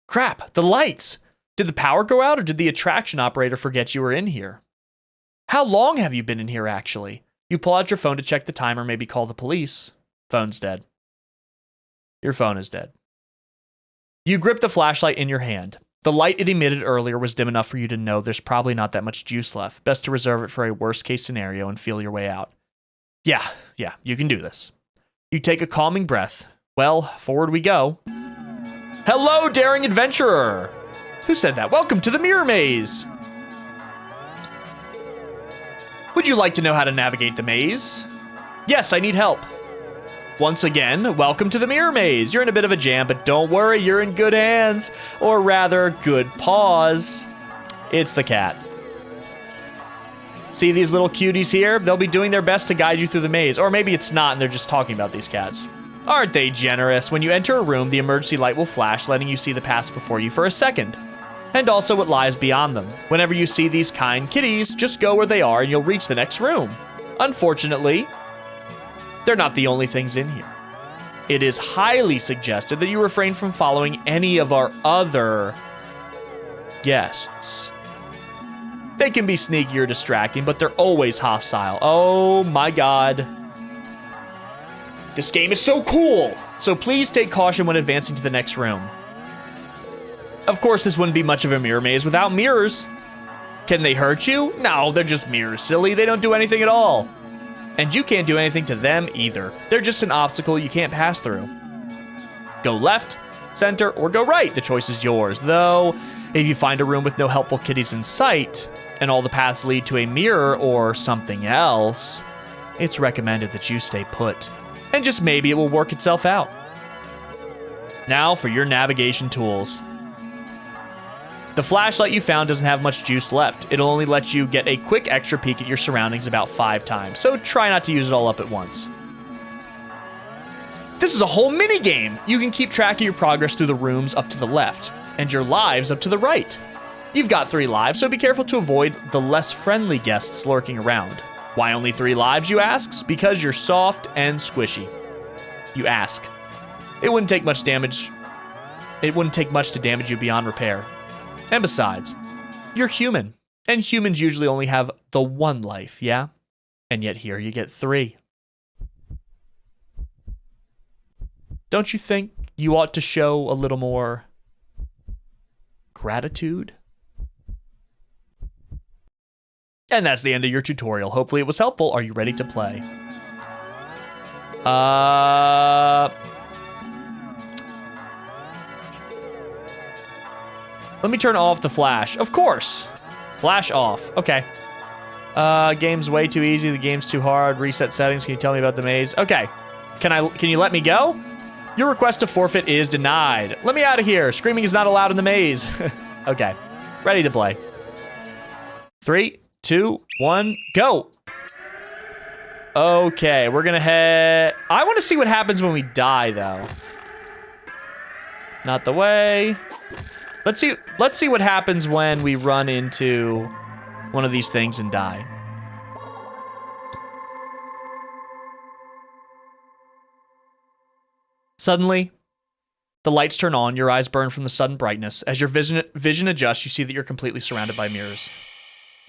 Crap, the lights! Did the power go out, or did the attraction operator forget you were in here? How long have you been in here, actually? You pull out your phone to check the timer, maybe call the police. Phone's dead. Your phone is dead. You grip the flashlight in your hand. The light it emitted earlier was dim enough for you to know there's probably not that much juice left. Best to reserve it for a worst-case scenario and feel your way out. Yeah, you can do this. You take a calming breath. Well, forward we go. Hello, daring adventurer! Who said that? Welcome to the Mirror Maze! Would you like to know how to navigate the maze? Yes, I need help. Once again, welcome to the Mirror Maze. You're in a bit of a jam, but don't worry, you're in good hands. Or rather, good paws. It's the cat. See these little cuties here? They'll be doing their best to guide you through the maze. Or maybe it's not and they're just talking about these cats. Aren't they generous? When you enter a room, the emergency light will flash, letting you see the paths before you for a second. And also what lies beyond them. Whenever you see these kind kitties, just go where they are and you'll reach the next room. Unfortunately, they're not the only things in here. It is highly suggested that you refrain from following any of our other guests. They can be sneaky or distracting, but they're always hostile. Oh my god. This game is so cool! So please take caution when advancing to the next room. Of course, this wouldn't be much of a mirror maze without mirrors. Can they hurt you? No, they're just mirrors, silly. They don't do anything at all. And you can't do anything to them either. They're just an obstacle you can't pass through. Go left, center, or go right. The choice is yours. Though, if you find a room with no helpful kitties in sight, and all the paths lead to a mirror or something else, it's recommended that you stay put. And just maybe it will work itself out. Now for your navigation tools. The flashlight you found doesn't have much juice left. It'll only let you get a quick extra peek at your surroundings about 5 times, so try not to use it all up at once. This is a whole mini game. You can keep track of your progress through the rooms up to the left, and your lives up to the right. You've got 3 lives, so be careful to avoid the less friendly guests lurking around. Why only 3 lives, you ask? Because you're soft and squishy. You ask. It wouldn't take much to damage you beyond repair. And besides, you're human, and humans usually only have the 1 life, yeah? And yet here you get 3. Don't you think you ought to show a little more gratitude? And that's the end of your tutorial. Hopefully it was helpful. Are you ready to play? Let me turn off the flash. Of course. Flash off. Okay. Game's way too easy. The game's too hard. Reset settings. Can you tell me about the maze? Okay. Can you let me go? Your request to forfeit is denied. Let me out of here. Screaming is not allowed in the maze. Okay. Ready to play. 3, 2, 1, go. Okay, we're gonna head... I want to see what happens when we die, though. Not the way. Let's see what happens when we run into one of these things and die. Suddenly, the lights turn on, your eyes burn from the sudden brightness. As your vision adjusts, you see that you're completely surrounded by mirrors.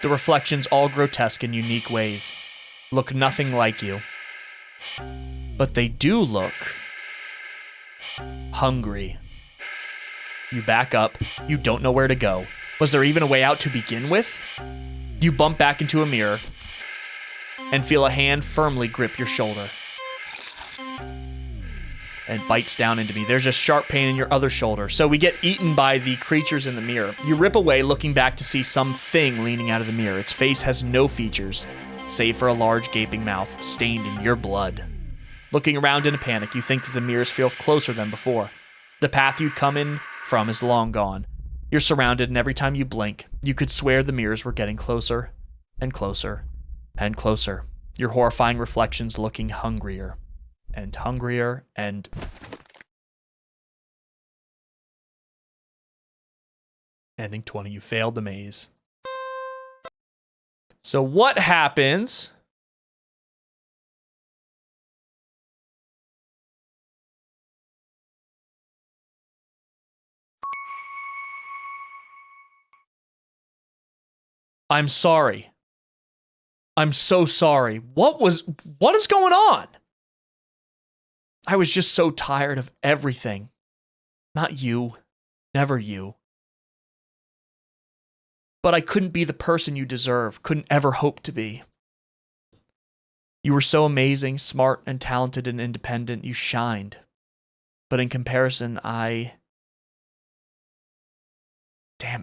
The reflections, all grotesque in unique ways, look nothing like you. But they do look hungry. You back up. You don't know where to go. Was there even a way out to begin with? You bump back into a mirror and feel a hand firmly grip your shoulder and bites down into me. There's a sharp pain in your other shoulder. So we get eaten by the creatures in the mirror. You rip away, looking back to see something leaning out of the mirror. Its face has no features, save for a large gaping mouth stained in your blood. Looking around in a panic, you think that the mirrors feel closer than before. The path you'd come in from is long gone. You're surrounded, and every time you blink, you could swear the mirrors were getting closer and closer and closer. Your horrifying reflections looking hungrier and hungrier and... Ending 20, you failed the maze. So what happens... I'm sorry. I'm so sorry. What is going on? I was just so tired of everything. Not you. Never you. But I couldn't be the person you deserve, couldn't ever hope to be. You were so amazing, smart, and talented and independent. You shined. But in comparison, damn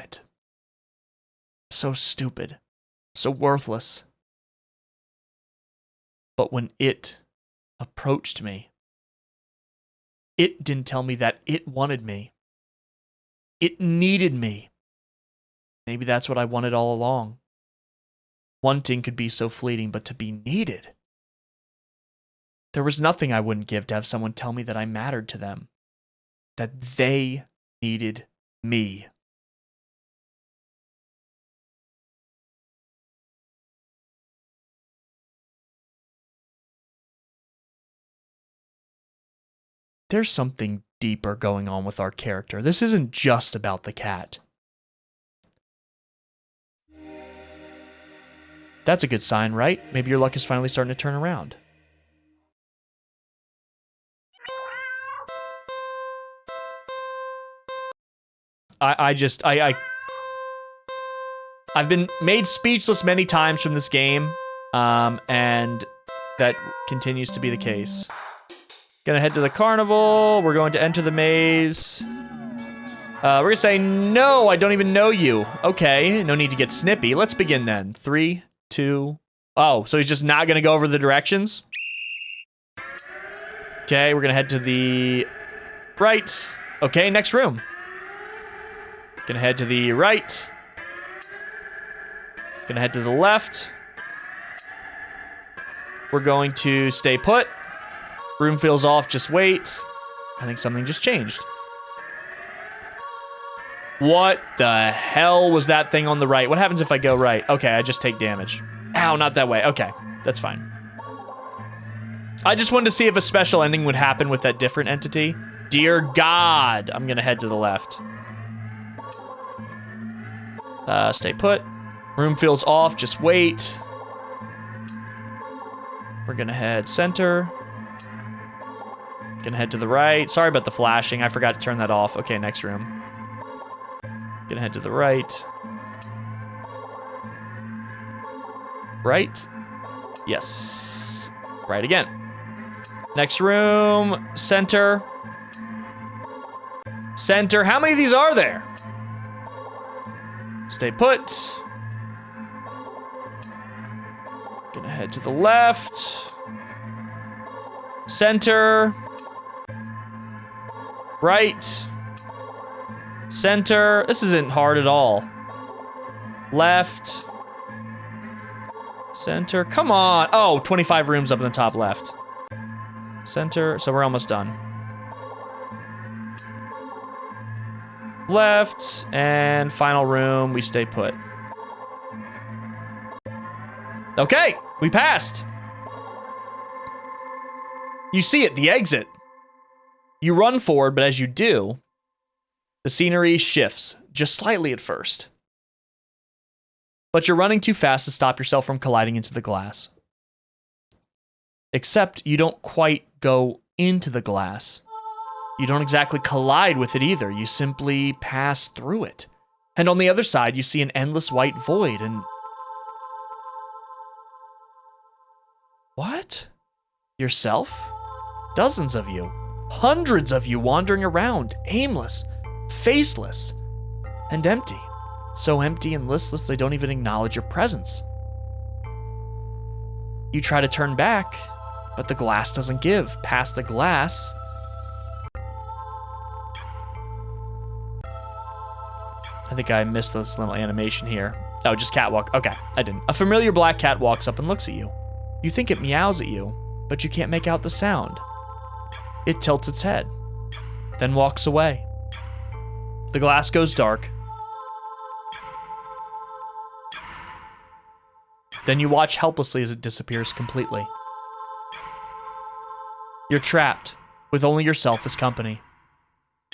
it. So stupid. So worthless. But when it approached me, it didn't tell me that it wanted me. It needed me. Maybe that's what I wanted all along. Wanting could be so fleeting, but to be needed. There was nothing I wouldn't give to have someone tell me that I mattered to them. That they needed me. There's something deeper going on with our character. This isn't just about the cat. That's a good sign, right? Maybe your luck is finally starting to turn around. I've been made speechless many times from this game, and that continues to be the case. Gonna head to the carnival. We're going to enter the maze. We're gonna say, no, I don't even know you. Okay, no need to get snippy. Let's begin then. 3, 2... Oh, so he's just not gonna go over the directions? Okay, we're gonna head to the right. Okay, next room. Gonna head to the right. Gonna head to the left. We're going to stay put. Room feels off, just wait. I think something just changed. What the hell was that thing on the right? What happens if I go right? Okay, I just take damage. Ow, not that way. Okay, that's fine. I just wanted to see if a special ending would happen with that different entity. Dear God, I'm gonna head to the left. Stay put. Room feels off, just wait. We're gonna head center. Gonna head to the right. Sorry about the flashing, I forgot to turn that off. Okay, next room. Gonna head to the right. Right? Yes. Right again. Next room, center. Center, how many of these are there? Stay put. Gonna head to the left. Center. Right. Center. This isn't hard at all. Left. Center. Come on. Oh, 25 rooms up in the top left. Center. So we're almost done. Left. And final room. We stay put. Okay. We passed. You see it. The exit. You run forward, but as you do, the scenery shifts, just slightly at first. But you're running too fast to stop yourself from colliding into the glass. Except you don't quite go into the glass. You don't exactly collide with it either. You simply pass through it. And on the other side, you see an endless white void and... What? Yourself? Dozens of you. Hundreds of you wandering around, aimless, faceless, and empty. So empty and listless they don't even acknowledge your presence. You try to turn back, but the glass doesn't give. Past the glass, I think I missed this little animation here. Oh, just catwalk. Okay, I didn't. A familiar black cat walks up and looks at you. You think it meows at you, but you can't make out the sound. It tilts its head, then walks away. The glass goes dark. Then you watch helplessly as it disappears completely. You're trapped, with only yourself as company.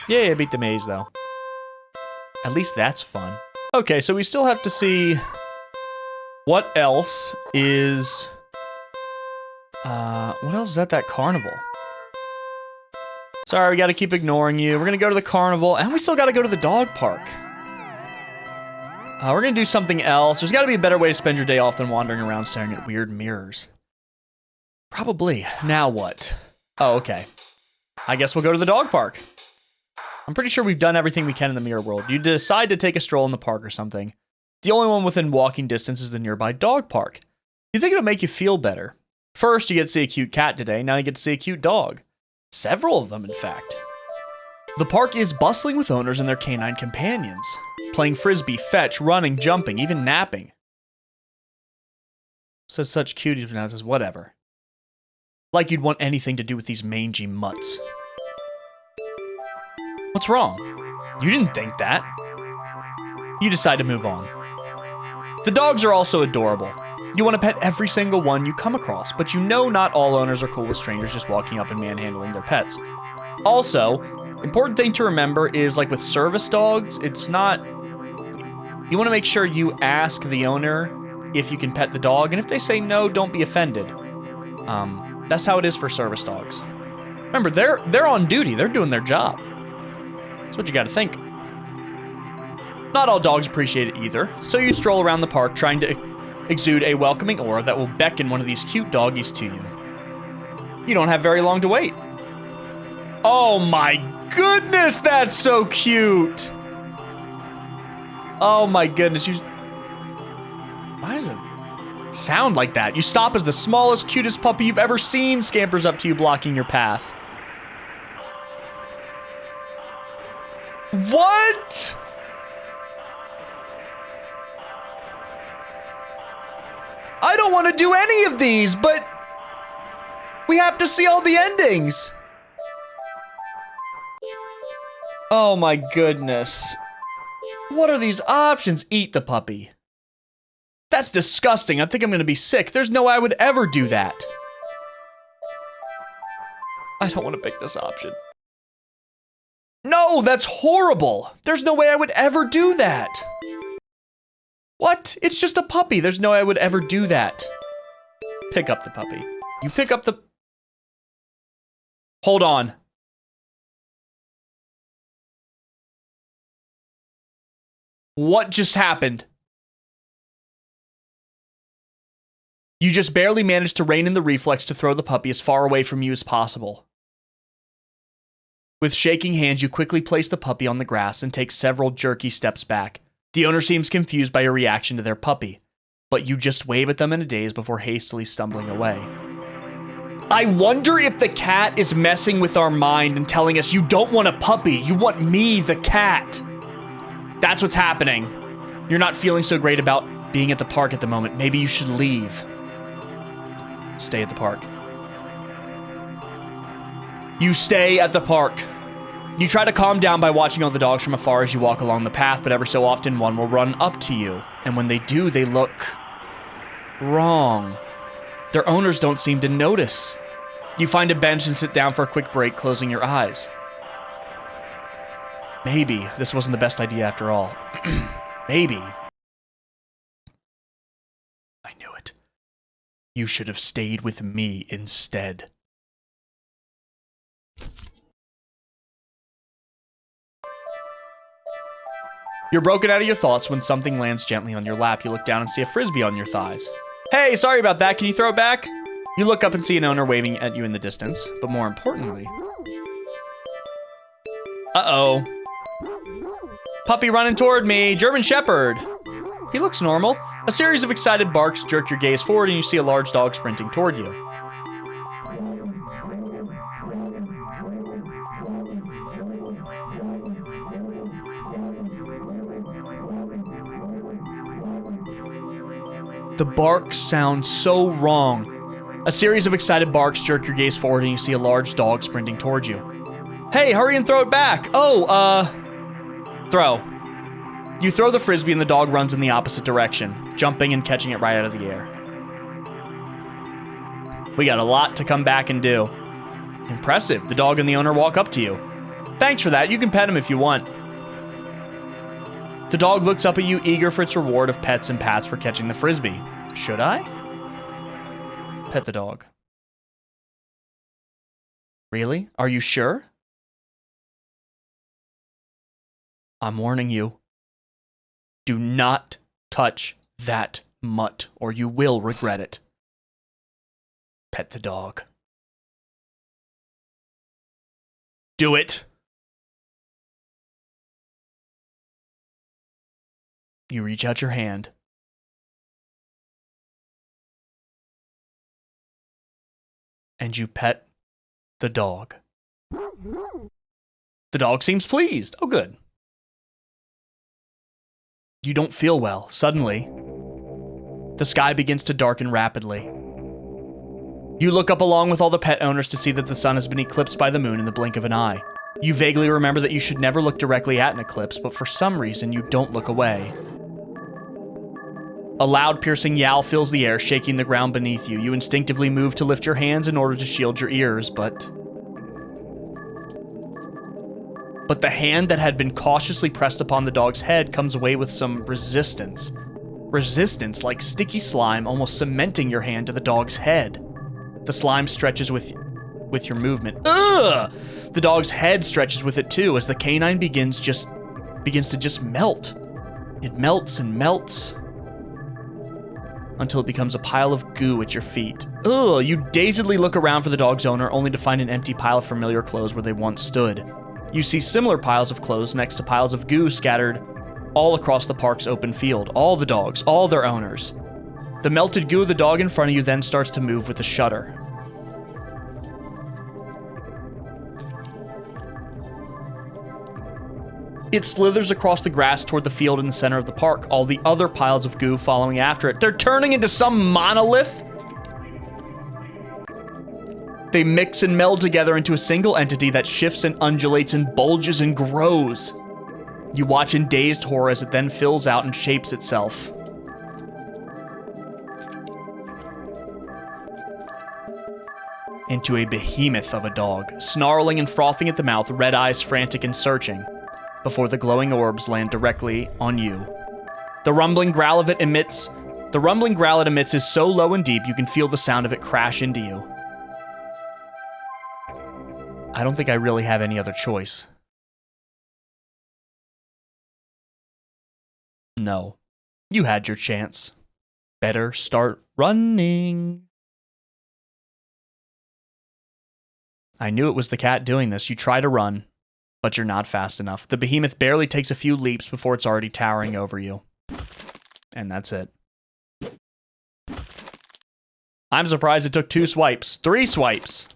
Yeah, I beat the maze, though. At least that's fun. Okay, so we still have to see What else is... what else is at that carnival? Sorry, we gotta keep ignoring you. We're gonna go to the carnival, and we still gotta go to the dog park. We're gonna do something else. There's gotta be a better way to spend your day off than wandering around staring at weird mirrors. Probably. Now what? Oh, okay. I guess we'll go to the dog park. I'm pretty sure we've done everything we can in the mirror world. You decide to take a stroll in the park or something. The only one within walking distance is the nearby dog park. You think it'll make you feel better. First, you get to see a cute cat today. Now you get to see a cute dog. Several of them, in fact. The park is bustling with owners and their canine companions. Playing frisbee, fetch, running, jumping, even napping. Says such cuties, but now it says whatever. Like you'd want anything to do with these mangy mutts. What's wrong? You didn't think that. You decide to move on. The dogs are also adorable. You want to pet every single one you come across, but you know not all owners are cool with strangers just walking up and manhandling their pets. Also, important thing to remember is, like with service dogs, it's not... You want to make sure you ask the owner if you can pet the dog, and if they say no, don't be offended. That's how it is for service dogs. Remember, they're on duty. They're doing their job. That's what you got to think. Not all dogs appreciate it either, so you stroll around the park trying to exude a welcoming aura that will beckon one of these cute doggies to you. You don't have very long to wait. Oh my goodness, that's so cute! Oh my goodness, why does it sound like that? You stop as the smallest, cutest puppy you've ever seen scampers up to you, blocking your path. What? I don't want to do any of these, but we have to see all the endings. Oh my goodness. What are these options? Eat the puppy. That's disgusting. I think I'm going to be sick. There's no way I would ever do that. I don't want to pick this option. No, that's horrible. There's no way I would ever do that. What? It's just a puppy. There's no way I would ever do that. Pick up the puppy. You pick up the... Hold on. What just happened? You just barely managed to rein in the reflex to throw the puppy as far away from you as possible. With shaking hands, you quickly place the puppy on the grass and take several jerky steps back. The owner seems confused by your reaction to their puppy, but you just wave at them in a daze before hastily stumbling away. I wonder if the cat is messing with our mind and telling us you don't want a puppy, you want me, the cat. That's what's happening. You're not feeling so great about being at the park at the moment. Maybe you should leave. Stay at the park. You stay at the park. You try to calm down by watching all the dogs from afar as you walk along the path, but ever so often one will run up to you. And when they do, they look wrong. Their owners don't seem to notice. You find a bench and sit down for a quick break, closing your eyes. Maybe this wasn't the best idea after all. Maybe. I knew it. You should have stayed with me instead. You're broken out of your thoughts when something lands gently on your lap. You look down and see a frisbee on your thighs. Hey, sorry about that. Can you throw it back? You look up and see an owner waving at you in the distance. But more importantly... Uh-oh. Puppy running toward me. German Shepherd. He looks normal. A series of excited barks jerk your gaze forward and you see a large dog sprinting toward you. The barks sound so wrong. A series of excited barks jerk your gaze forward and you see a large dog sprinting towards you. Hey, hurry and throw it back. Oh, throw. You throw the frisbee and the dog runs in the opposite direction, jumping and catching it right out of the air. We got a lot to come back and do. Impressive. The dog and the owner walk up to you. Thanks for that. You can pet him if you want. The dog looks up at you, eager for its reward of pets and pats for catching the frisbee. Should I? Pet the dog. Really? Are you sure? I'm warning you. Do not touch that mutt, or you will regret it. Pet the dog. Do it. You reach out your hand. And you pet the dog. The dog seems pleased. Oh, good. You don't feel well. Suddenly, the sky begins to darken rapidly. You look up along with all the pet owners to see that the sun has been eclipsed by the moon in the blink of an eye. You vaguely remember that you should never look directly at an eclipse, but for some reason, you don't look away. A loud, piercing yowl fills the air, shaking the ground beneath you. You instinctively move to lift your hands in order to shield your ears, but the hand that had been cautiously pressed upon the dog's head comes away with some resistance. Resistance, like sticky slime, almost cementing your hand to the dog's head. The slime stretches with your movement. Ugh! The dog's head stretches with it too, as the canine begins to just melt. It melts and melts until it becomes a pile of goo at your feet. Ugh! You dazedly look around for the dog's owner, only to find an empty pile of familiar clothes where they once stood. You see similar piles of clothes next to piles of goo scattered all across the park's open field. All the dogs, all their owners. The melted goo of the dog in front of you then starts to move with a shudder. It slithers across the grass toward the field in the center of the park, all the other piles of goo following after it. They're turning into some monolith. They mix and meld together into a single entity that shifts and undulates and bulges and grows. You watch in dazed horror as it then fills out and shapes itself. Into a behemoth of a dog, snarling and frothing at the mouth, red eyes frantic and searching, before the glowing orbs land directly on you. The rumbling growl it emits is so low and deep you can feel the sound of it crash into you. I don't think I really have any other choice. No. You had your chance. Better start running. I knew it was the cat doing this. You try to run, but you're not fast enough. The behemoth barely takes a few leaps before it's already towering over you. And that's it. I'm surprised it took 2 swipes. 3 swipes.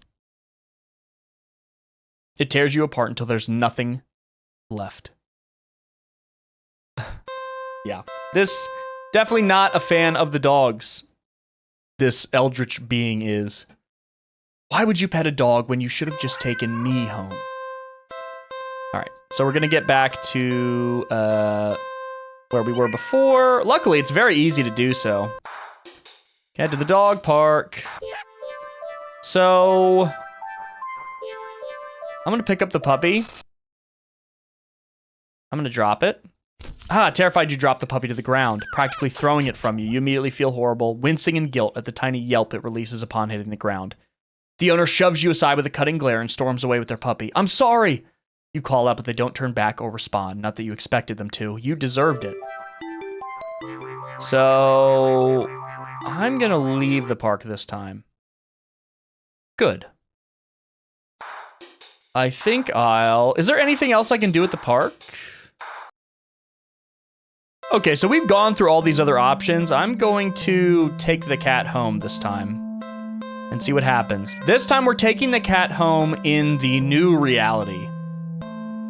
It tears you apart until there's nothing left. Yeah. This, definitely not a fan of the dogs. This eldritch being is. Why would you pet a dog when you should have just taken me home? Alright, so we're gonna get back to where we were before. Luckily, it's very easy to do so. Head to the dog park. So I'm gonna pick up the puppy. I'm gonna drop it. Terrified you drop the puppy to the ground, practically throwing it from you. You immediately feel horrible, wincing in guilt at the tiny yelp it releases upon hitting the ground. The owner shoves you aside with a cutting glare and storms away with their puppy. I'm sorry! You call out, but they don't turn back or respond. Not that you expected them to. You deserved it. So I'm gonna leave the park this time. Good. I think is there anything else I can do at the park? Okay, so we've gone through all these other options. I'm going to take the cat home this time and see what happens. This time we're taking the cat home in the new reality.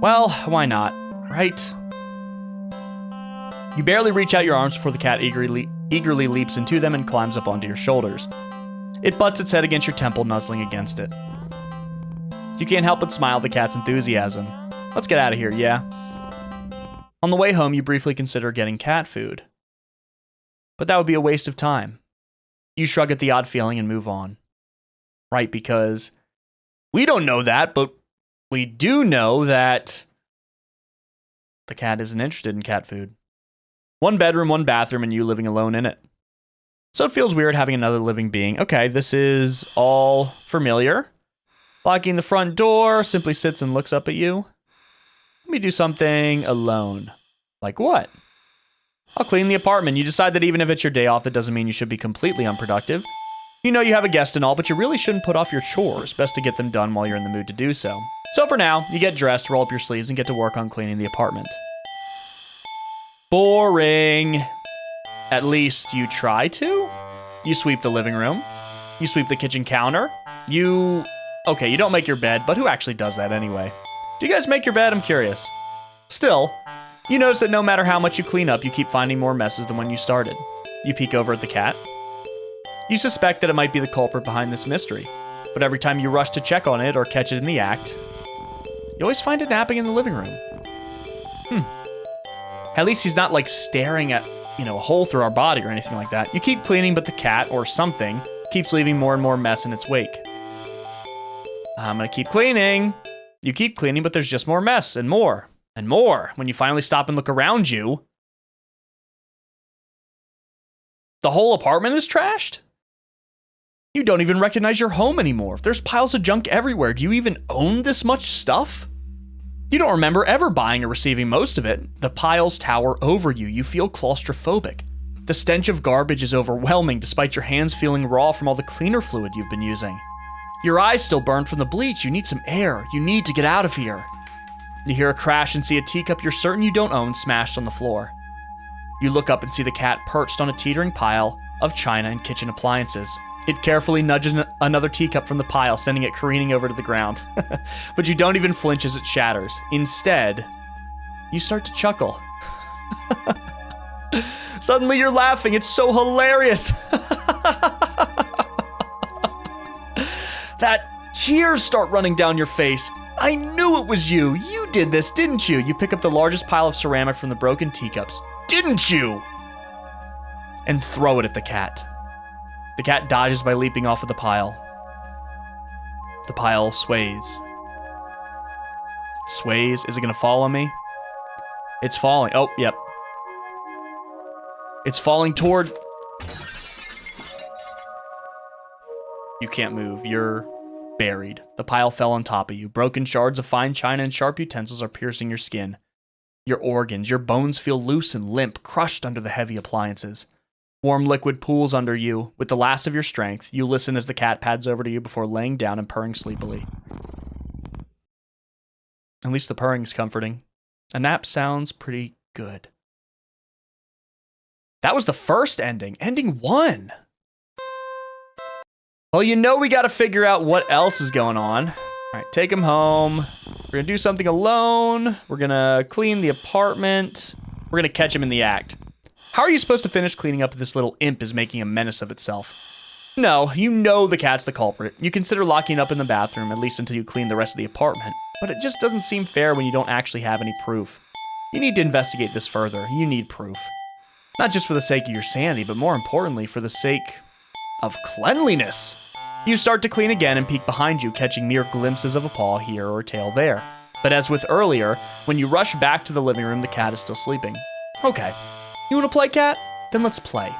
Well, why not, right? You barely reach out your arms before the cat eagerly leaps into them and climbs up onto your shoulders. It butts its head against your temple, nuzzling against it. You can't help but smile at the cat's enthusiasm. Let's get out of here, yeah? On the way home, you briefly consider getting cat food. But that would be a waste of time. You shrug at the odd feeling and move on. Right, because we don't know that, but we do know that the cat isn't interested in cat food. 1 bedroom, 1 bathroom, and you living alone in it. So it feels weird having another living being. Okay, this is all familiar. Locking the front door, simply sits and looks up at you. Let me do something alone. Like what? I'll clean the apartment. You decide that even if it's your day off, that doesn't mean you should be completely unproductive. You know you have a guest and all, but you really shouldn't put off your chores. Best to get them done while you're in the mood to do so. So for now, you get dressed, roll up your sleeves, and get to work on cleaning the apartment. Boring. At least you try to. You sweep the living room. You sweep the kitchen counter. Okay, you don't make your bed, but who actually does that anyway? Do you guys make your bed? I'm curious. Still, you notice that no matter how much you clean up, you keep finding more messes than when you started. You peek over at the cat. You suspect that it might be the culprit behind this mystery, but every time you rush to check on it or catch it in the act, you always find it napping in the living room. At least he's not like staring at, a hole through our body or anything like that. You keep cleaning, but the cat, or something, keeps leaving more and more mess in its wake. I'm gonna keep cleaning. You keep cleaning, but there's just more mess and more and more. When you finally stop and look around you, the whole apartment is trashed? You don't even recognize your home anymore. There's piles of junk everywhere. Do you even own this much stuff? You don't remember ever buying or receiving most of it. The piles tower over you. You feel claustrophobic. The stench of garbage is overwhelming, despite your hands feeling raw from all the cleaner fluid you've been using. Your eyes still burn from the bleach. You need some air. You need to get out of here. You hear a crash and see a teacup you're certain you don't own smashed on the floor. You look up and see the cat perched on a teetering pile of china and kitchen appliances. It carefully nudges another teacup from the pile, sending it careening over to the ground. But you don't even flinch as it shatters. Instead, you start to chuckle. Suddenly you're laughing. It's so hilarious. That tears start running down your face. I knew it was you. You did this, didn't you? You pick up the largest pile of ceramic from the broken teacups. Didn't you? And throw it at the cat. The cat dodges by leaping off of the pile. The pile sways. It sways. Is it gonna fall on me? It's falling. Oh, yep. It's falling toward... You can't move. You're buried. The pile fell on top of you. Broken shards of fine china and sharp utensils are piercing your skin. Your organs, your bones feel loose and limp, crushed under the heavy appliances. Warm liquid pools under you. With the last of your strength, you listen as the cat pads over to you before laying down and purring sleepily. At least the purring's comforting. A nap sounds pretty good. That was the first ending. Ending 1. Well, we gotta figure out what else is going on. All right, take him home. We're gonna do something alone. We're gonna clean the apartment. We're gonna catch him in the act. How are you supposed to finish cleaning up if this little imp is making a menace of itself? No, you know the cat's the culprit. You consider locking it up in the bathroom, at least until you clean the rest of the apartment. But it just doesn't seem fair when you don't actually have any proof. You need to investigate this further. You need proof. Not just for the sake of your sanity, but more importantly, for the sake of cleanliness. You start to clean again and peek behind you, catching mere glimpses of a paw here or a tail there. But as with earlier, when you rush back to the living room, the cat is still sleeping. Okay. You want to play, cat? Then let's play.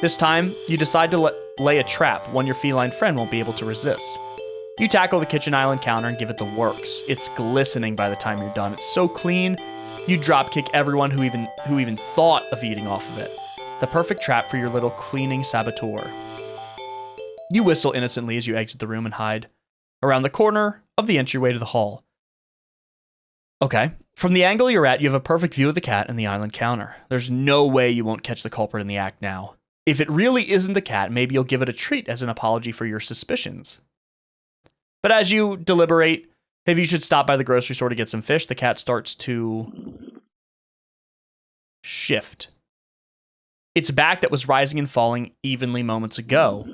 This time, you decide to lay a trap, one your feline friend won't be able to resist. You tackle the kitchen island counter and give it the works. It's glistening by the time you're done. It's so clean, you dropkick everyone who even thought of eating off of it. The perfect trap for your little cleaning saboteur. You whistle innocently as you exit the room and hide around the corner of the entryway to the hall. Okay. From the angle you're at, you have a perfect view of the cat and the island counter. There's no way you won't catch the culprit in the act now. If it really isn't the cat, maybe you'll give it a treat as an apology for your suspicions. But as you deliberate if you should stop by the grocery store to get some fish, the cat starts to shift. Its back that was rising and falling evenly moments ago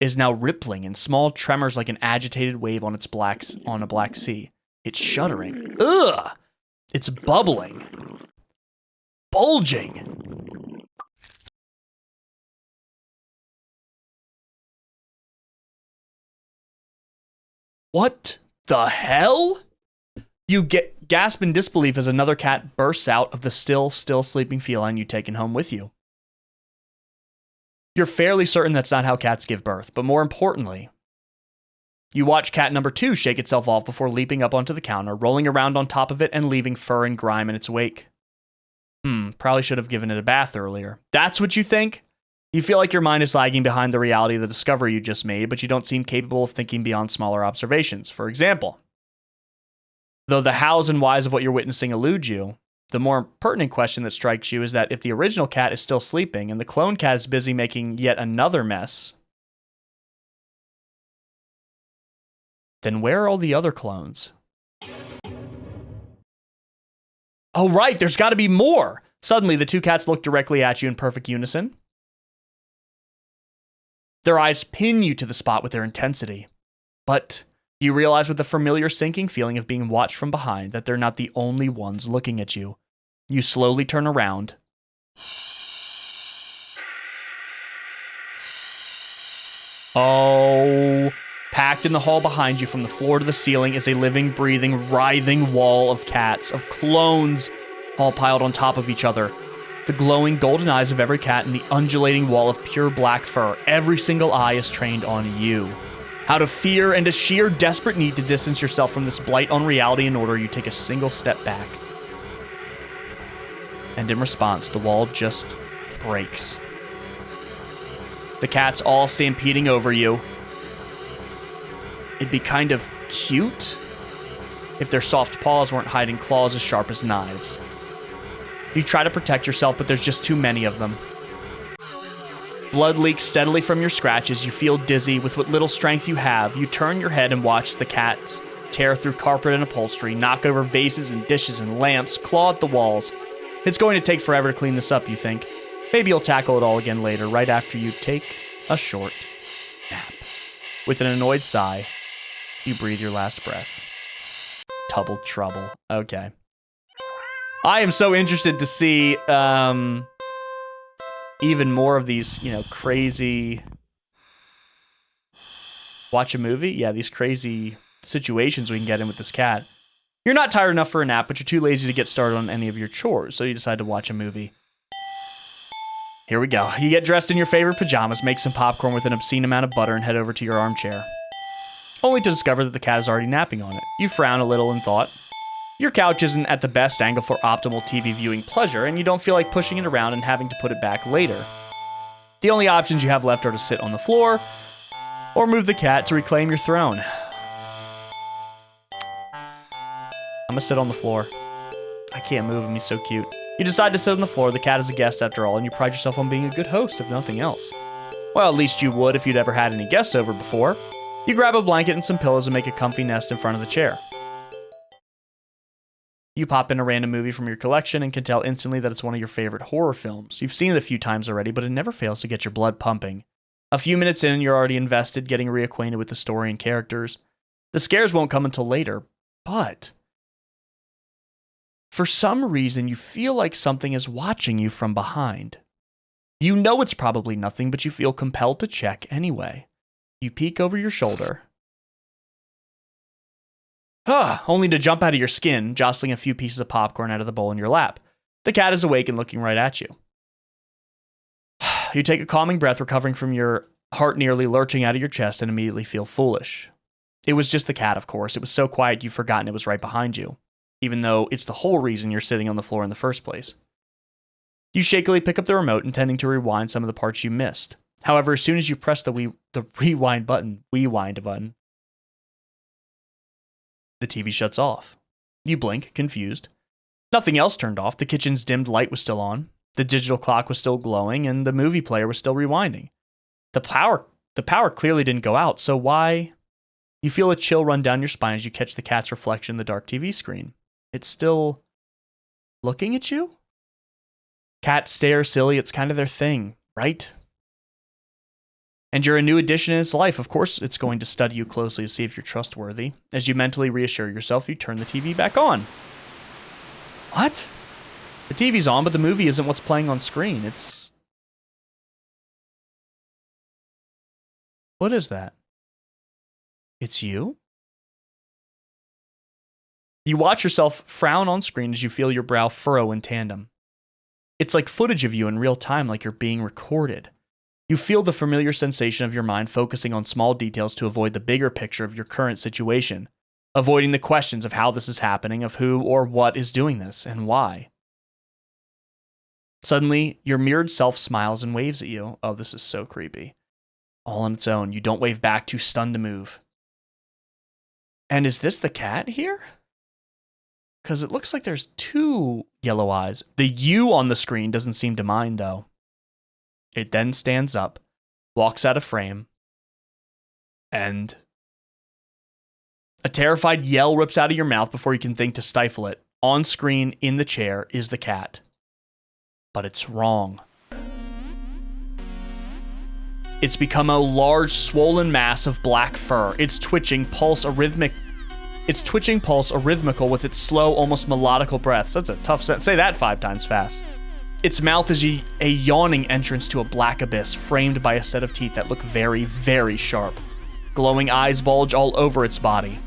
is now rippling in small tremors like an agitated wave on a black sea. It's shuddering. Ugh! It's bubbling. Bulging. What the hell? You gasp in disbelief as another cat bursts out of the still sleeping feline you've taken home with you. You're fairly certain that's not how cats give birth, but more importantly, you watch cat number 2 shake itself off before leaping up onto the counter, rolling around on top of it, and leaving fur and grime in its wake. Probably should have given it a bath earlier. That's what you think? You feel like your mind is lagging behind the reality of the discovery you just made, but you don't seem capable of thinking beyond smaller observations. For example, though the hows and whys of what you're witnessing elude you, the more pertinent question that strikes you is that if the original cat is still sleeping and the clone cat is busy making yet another mess, then where are all the other clones? Oh, right, there's got to be more. Suddenly, the 2 cats look directly at you in perfect unison. Their eyes pin you to the spot with their intensity. But you realize with the familiar sinking feeling of being watched from behind that they're not the only ones looking at you. You slowly turn around. Oh, packed in the hall behind you from the floor to the ceiling is a living, breathing, writhing wall of cats, of clones, all piled on top of each other. The glowing golden eyes of every cat and the undulating wall of pure black fur. Every single eye is trained on you. Out of fear and a sheer desperate need to distance yourself from this blight on reality in order, you take a single step back. And in response, the wall just breaks. The cats all stampeding over you. It'd be kind of cute if their soft paws weren't hiding claws as sharp as knives. You try to protect yourself, but there's just too many of them. Blood leaks steadily from your scratches. You feel dizzy. With what little strength you have, you turn your head and watch the cats tear through carpet and upholstery, knock over vases and dishes and lamps, claw at the walls. It's going to take forever to clean this up, you think. Maybe you'll tackle it all again later, right after you take a short nap. With an annoyed sigh, you breathe your last breath. Double trouble. Okay. I am so interested to see even more of these, crazy... Watch a movie? Yeah, these crazy situations we can get in with this cat. You're not tired enough for a nap, but you're too lazy to get started on any of your chores, so you decide to watch a movie. Here we go. You get dressed in your favorite pajamas, make some popcorn with an obscene amount of butter, and head over to your armchair. Only to discover that the cat is already napping on it. You frown a little in thought. Your couch isn't at the best angle for optimal TV viewing pleasure, and you don't feel like pushing it around and having to put it back later. The only options you have left are to sit on the floor, or move the cat to reclaim your throne. I'm gonna sit on the floor. I can't move him, he's so cute. You decide to sit on the floor. The cat is a guest after all, and you pride yourself on being a good host, if nothing else. Well, at least you would if you'd ever had any guests over before. You grab a blanket and some pillows and make a comfy nest in front of the chair. You pop in a random movie from your collection and can tell instantly that it's one of your favorite horror films. You've seen it a few times already, but it never fails to get your blood pumping. A few minutes in, you're already invested, getting reacquainted with the story and characters. The scares won't come until later, but for some reason, you feel like something is watching you from behind. You know it's probably nothing, but you feel compelled to check anyway. You peek over your shoulder. Only to jump out of your skin, jostling a few pieces of popcorn out of the bowl in your lap. The cat is awake and looking right at you. You take a calming breath, recovering from your heart nearly lurching out of your chest, and immediately feel foolish. It was just the cat, of course. It was so quiet you've forgotten it was right behind you, even though it's the whole reason you're sitting on the floor in the first place. You shakily pick up the remote, intending to rewind some of the parts you missed. However, as soon as you press the rewind button, the TV shuts off. You blink, confused. Nothing else turned off. The kitchen's dimmed light was still on. The digital clock was still glowing, and the movie player was still rewinding. The power clearly didn't go out, so why? You feel a chill run down your spine as you catch the cat's reflection in the dark TV screen. It's still looking at you? Cats stare silly, it's kind of their thing, right? And you're a new addition in its life. Of course, it's going to study you closely to see if you're trustworthy. As you mentally reassure yourself, you turn the TV back on. What? The TV's on, but the movie isn't what's playing on screen. It's... What is that? It's you? You watch yourself frown on screen as you feel your brow furrow in tandem. It's like footage of you in real time, like you're being recorded. You feel the familiar sensation of your mind focusing on small details to avoid the bigger picture of your current situation, avoiding the questions of how this is happening, of who or what is doing this, and why. Suddenly, your mirrored self smiles and waves at you. Oh, this is so creepy. All on its own. You don't wave back, too stunned to move. And is this the cat here? Because it looks like there's two yellow eyes. The you on the screen doesn't seem to mind, though. It then stands up, walks out of frame, and a terrified yell rips out of your mouth before you can think to stifle it. On screen, in the chair, is the cat. But it's wrong. It's become a large, swollen mass of black fur. It's twitching pulse arrhythmical with its slow, almost melodical breaths. That's a tough sentence. Say that 5 times fast. Its mouth is a yawning entrance to a black abyss, framed by a set of teeth that look very, very sharp. Glowing eyes bulge all over its body.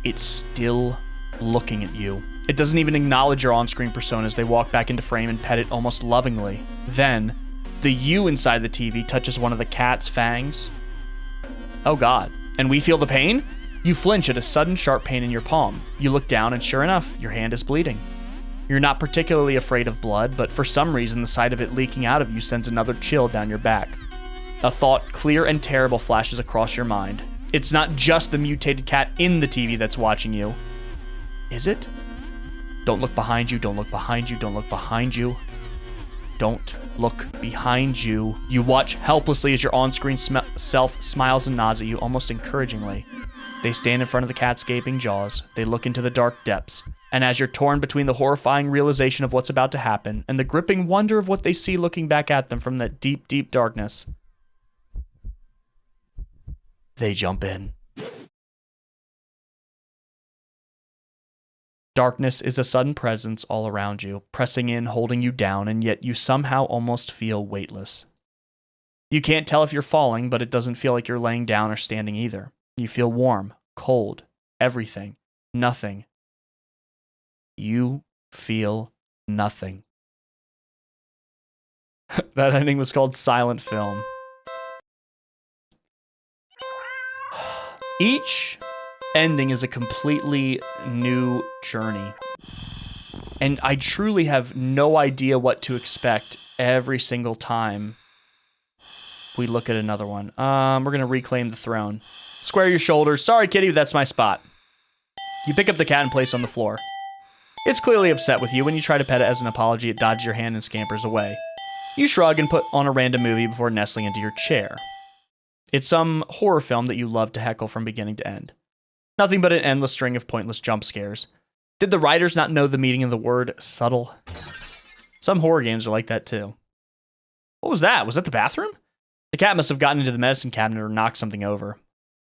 It's still looking at you. It doesn't even acknowledge your on-screen persona as they walk back into frame and pet it almost lovingly. Then, the you inside the TV touches one of the cat's fangs. Oh God. And we feel the pain? You flinch at a sudden sharp pain in your palm. You look down and sure enough, your hand is bleeding. You're not particularly afraid of blood, but for some reason the sight of it leaking out of you sends another chill down your back. A thought, clear and terrible, flashes across your mind. It's not just the mutated cat in the TV that's watching you. Is it? Don't look behind you, don't look behind you, don't look behind you. Don't look behind you. You watch helplessly as your on-screen self smiles and nods at you almost encouragingly. They stand in front of the cat's gaping jaws. They look into the dark depths. And as you're torn between the horrifying realization of what's about to happen and the gripping wonder of what they see looking back at them from that deep, deep darkness, they jump in. Darkness is a sudden presence all around you, pressing in, holding you down, and yet you somehow almost feel weightless. You can't tell if you're falling, but it doesn't feel like you're laying down or standing either. You feel warm, cold, everything, nothing. You feel nothing. That ending was called Silent Film. Each ending is a completely new journey. And I truly have no idea what to expect every single time we look at another one. We're going to reclaim the throne. Square your shoulders. Sorry, kitty, that's my spot. You pick up the cat and place it on the floor. It's clearly upset with you. When you try to pet it as an apology, it dodges your hand and scampers away. You shrug and put on a random movie before nestling into your chair. It's some horror film that you love to heckle from beginning to end. Nothing but an endless string of pointless jump scares. Did the writers not know the meaning of the word subtle? Some horror games are like that too. What was that? Was that the bathroom? The cat must have gotten into the medicine cabinet or knocked something over.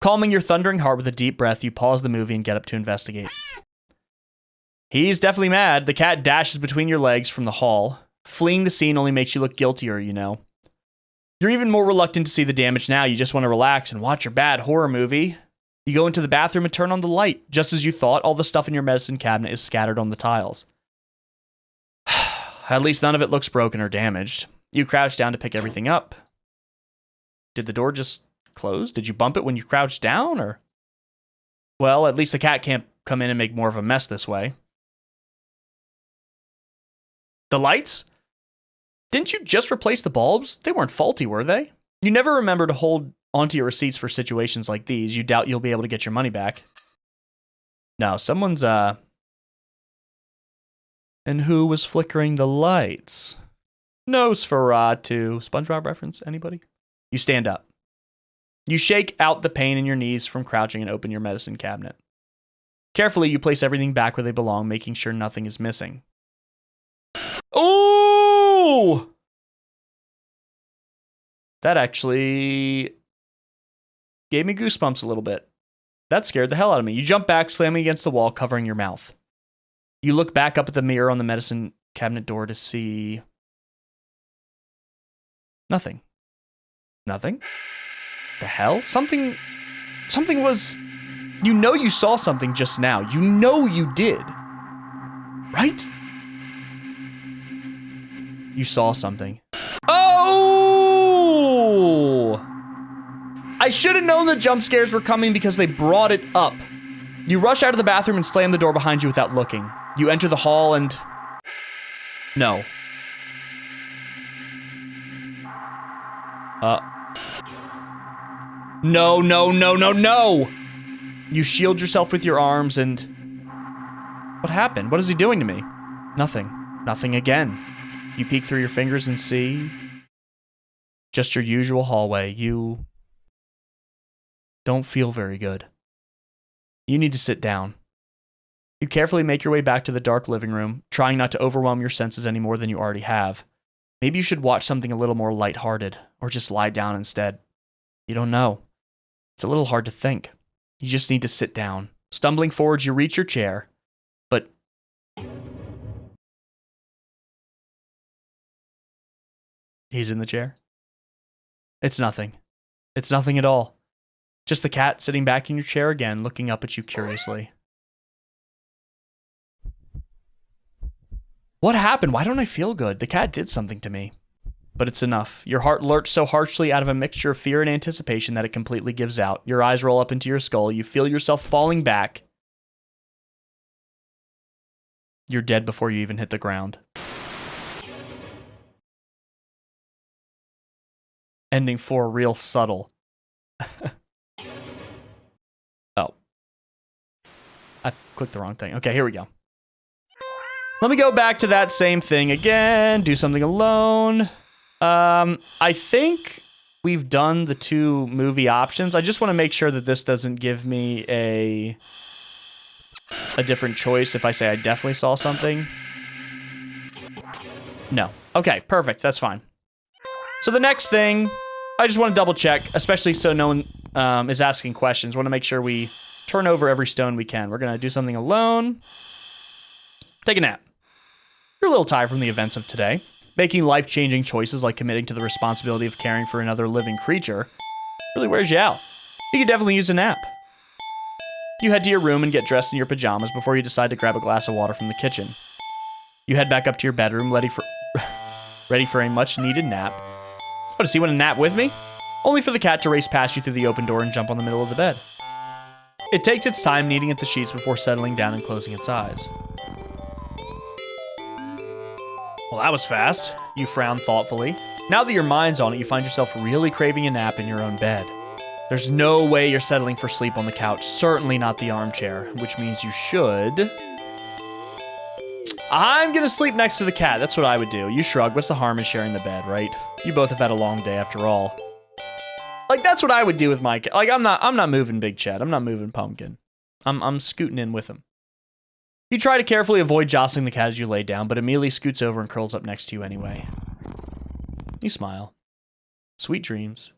Calming your thundering heart with a deep breath, you pause the movie and get up to investigate. He's definitely mad. The cat dashes between your legs from the hall. Fleeing the scene only makes you look guiltier, you know. You're even more reluctant to see the damage now. You just want to relax and watch your bad horror movie. You go into the bathroom and turn on the light. Just as you thought, all the stuff in your medicine cabinet is scattered on the tiles. At least none of it looks broken or damaged. You crouch down to pick everything up. Did the door just close? Did you bump it when you crouched down, or? Well, at least the cat can't come in and make more of a mess this way. The lights? Didn't you just replace the bulbs? They weren't faulty, were they? You never remember to hold onto your receipts for situations like these. You doubt you'll be able to get your money back. No, someone's, And who was flickering the lights? Nosferatu. SpongeBob reference, anybody? You stand up. You shake out the pain in your knees from crouching and open your medicine cabinet. Carefully, you place everything back where they belong, making sure nothing is missing. Oh! That actually gave me goosebumps a little bit. That scared the hell out of me. You jump back, slamming against the wall, covering your mouth. You look back up at the mirror on the medicine cabinet door to see nothing. Nothing? The hell? Something was... You know you saw something just now. You know you did. Right? You saw something. Oh! Oh! I should have known the jump scares were coming because they brought it up. You rush out of the bathroom and slam the door behind you without looking. You enter the hall and... No. No, no, no, no, no! You shield yourself with your arms and... What happened? What is he doing to me? Nothing. Nothing again. You peek through your fingers and see... just your usual hallway. You... don't feel very good. You need to sit down. You carefully make your way back to the dark living room, trying not to overwhelm your senses any more than you already have. Maybe you should watch something a little more lighthearted, or just lie down instead. You don't know. It's a little hard to think. You just need to sit down. Stumbling forwards, you reach your chair, but... He's in the chair? It's nothing. It's nothing at all. Just the cat sitting back in your chair again, looking up at you curiously. What happened? Why don't I feel good? The cat did something to me. But it's enough. Your heart lurches so harshly out of a mixture of fear and anticipation that it completely gives out. Your eyes roll up into your skull. You feel yourself falling back. You're dead before you even hit the ground. Ending 4, real subtle. Oh. I clicked the wrong thing. Okay, here we go. Let me go back to that same thing again. Do something alone. I think we've done the 2 movie options. I just want to make sure that this doesn't give me a different choice if I say I definitely saw something. No. Okay, perfect. That's fine. So the next thing, I just want to double check, especially so no one is asking questions. Want to make sure we turn over every stone we can. We're going to do something alone. Take a nap. You're a little tired from the events of today. Making life-changing choices like committing to the responsibility of caring for another living creature really wears you out. You could definitely use a nap. You head to your room and get dressed in your pajamas before you decide to grab a glass of water from the kitchen. You head back up to your bedroom, ready for a much-needed nap. Oh, does he want to nap with me? Only for the cat to race past you through the open door and jump on the middle of the bed. It takes its time kneading at the sheets before settling down and closing its eyes. Well, that was fast. You frown thoughtfully. Now that your mind's on it, you find yourself really craving a nap in your own bed. There's no way you're settling for sleep on the couch, certainly not the armchair, which means you should... I'm gonna sleep next to the cat, that's what I would do. You shrug, what's the harm in sharing the bed, right? You both have had a long day after all. Like, that's what I would do with my cat. Like, I'm not moving Big Chet, I'm not moving Pumpkin. I'm scooting in with him. You try to carefully avoid jostling the cat as you lay down, but immediately scoots over and curls up next to you anyway. You smile. Sweet dreams.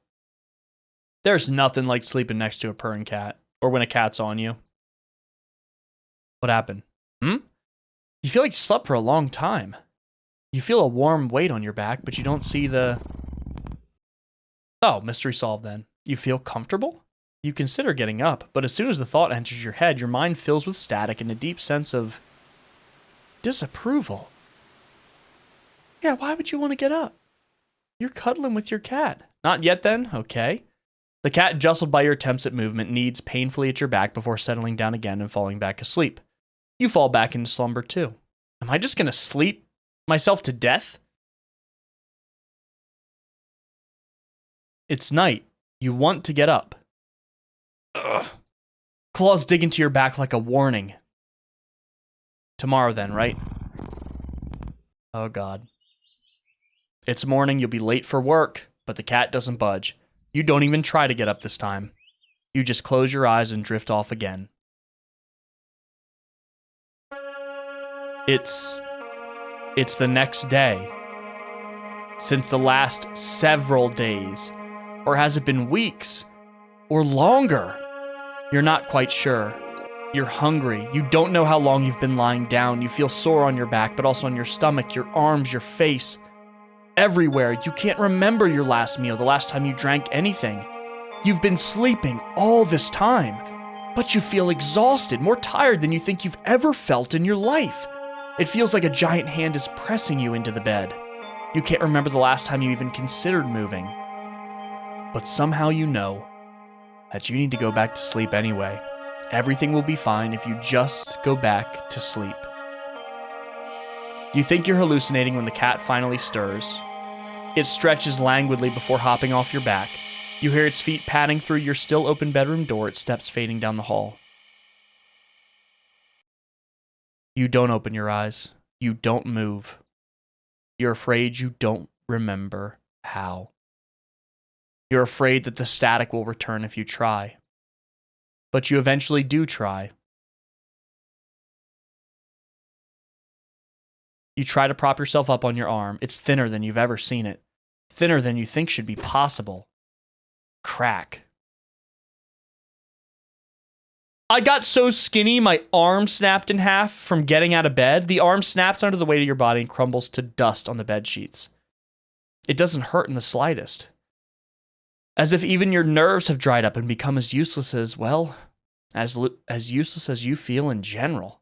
There's nothing like sleeping next to a purring cat, or when a cat's on you. What happened? You feel like you slept for a long time. You feel a warm weight on your back, but you don't see the... Oh, mystery solved then. You feel comfortable? You consider getting up, but as soon as the thought enters your head, your mind fills with static and a deep sense of disapproval. Yeah, why would you want to get up? You're cuddling with your cat. Not yet then? Okay. The cat, jostled by your attempts at movement, kneads painfully at your back before settling down again and falling back asleep. You fall back into slumber too. Am I just gonna sleep myself to death? It's night. You want to get up. Ugh. Claws dig into your back like a warning. Tomorrow then, right? Oh God. It's morning, you'll be late for work, but the cat doesn't budge. You don't even try to get up this time. You just close your eyes and drift off again. It's the next day. Since the last several days. Or has it been weeks? Or longer? You're not quite sure. You're hungry. You don't know how long you've been lying down. You feel sore on your back, but also on your stomach, your arms, your face. Everywhere. You can't remember your last meal, the last time you drank anything. You've been sleeping all this time, but you feel exhausted, more tired than you think you've ever felt in your life. It feels like a giant hand is pressing you into the bed. You can't remember the last time you even considered moving. But somehow you know that you need to go back to sleep anyway. Everything will be fine if you just go back to sleep. You think you're hallucinating when the cat finally stirs. It stretches languidly before hopping off your back. You hear its feet padding through your still open bedroom door, its steps fading down the hall. You don't open your eyes. You don't move. You're afraid you don't remember how. You're afraid that the static will return if you try. But you eventually do try. You try to prop yourself up on your arm. It's thinner than you've ever seen it. Thinner than you think should be possible. Crack. I got so skinny, my arm snapped in half from getting out of bed. The arm snaps under the weight of your body and crumbles to dust on the bed sheets. It doesn't hurt in the slightest. As if even your nerves have dried up and become as useless as, well, as useless as you feel in general.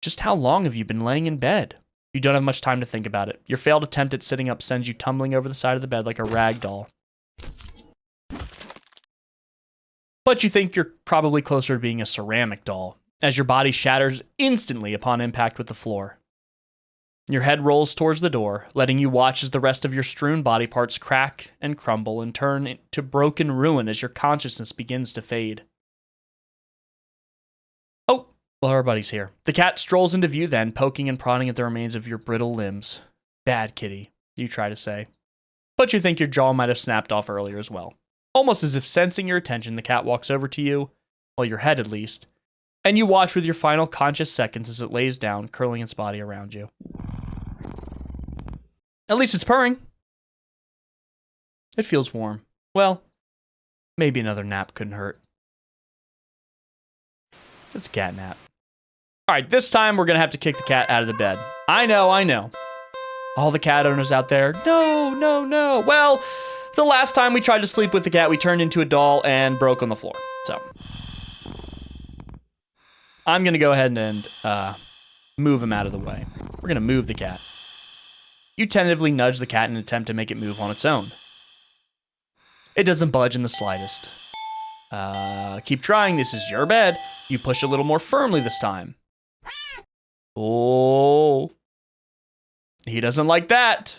Just how long have you been laying in bed? You don't have much time to think about it. Your failed attempt at sitting up sends you tumbling over the side of the bed like a rag doll. But you think you're probably closer to being a ceramic doll, as your body shatters instantly upon impact with the floor. Your head rolls towards the door, letting you watch as the rest of your strewn body parts crack and crumble and turn to broken ruin as your consciousness begins to fade. Oh, well, our buddy's here. The cat strolls into view then, poking and prodding at the remains of your brittle limbs. Bad kitty, you try to say. But you think your jaw might have snapped off earlier as well. Almost as if sensing your attention, the cat walks over to you, well, your head at least, and you watch with your final conscious seconds as it lays down, curling its body around you. At least it's purring. It feels warm. Well, maybe another nap couldn't hurt. It's a cat nap. All right, this time we're going to have to kick the cat out of the bed. I know. All the cat owners out there, no. Well, the last time we tried to sleep with the cat, we turned into a doll and broke on the floor. So, I'm going to go ahead and move him out of the way. We're going to move the cat. You tentatively nudge the cat in an attempt to make it move on its own. It doesn't budge in the slightest. Keep trying, this is your bed. You push a little more firmly this time. Oh. He doesn't like that.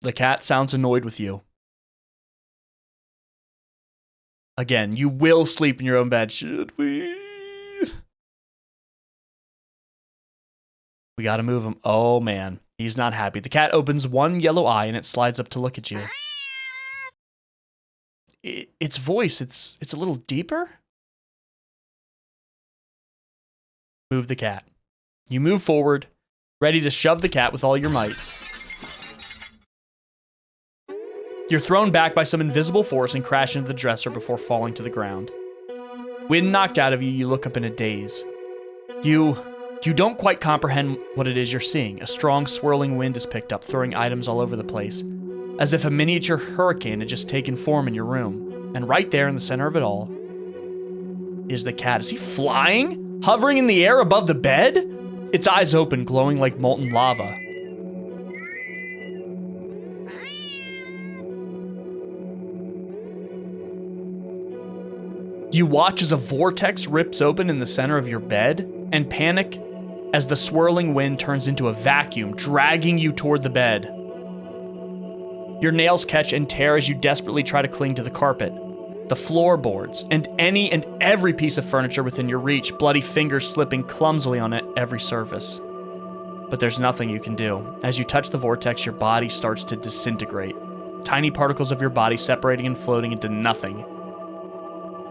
The cat sounds annoyed with you. Again, you will sleep in your own bed. Should we? We gotta move him. Oh, man. He's not happy. The cat opens one yellow eye and it slides up to look at you. Its voice, it's a little deeper. Move the cat. You move forward, ready to shove the cat with all your might. You're thrown back by some invisible force and crash into the dresser before falling to the ground. Wind knocked out of you, you look up in a daze. You don't quite comprehend what it is you're seeing. A strong swirling wind is picked up, throwing items all over the place, as if a miniature hurricane had just taken form in your room. And right there in the center of it all is the cat. Is he flying? Hovering in the air above the bed? Its eyes open, glowing like molten lava. You watch as a vortex rips open in the center of your bed and panic as the swirling wind turns into a vacuum, dragging you toward the bed. Your nails catch and tear as you desperately try to cling to the carpet, the floorboards, and any and every piece of furniture within your reach, bloody fingers slipping clumsily on every surface. But there's nothing you can do. As you touch the vortex, your body starts to disintegrate, tiny particles of your body separating and floating into nothing.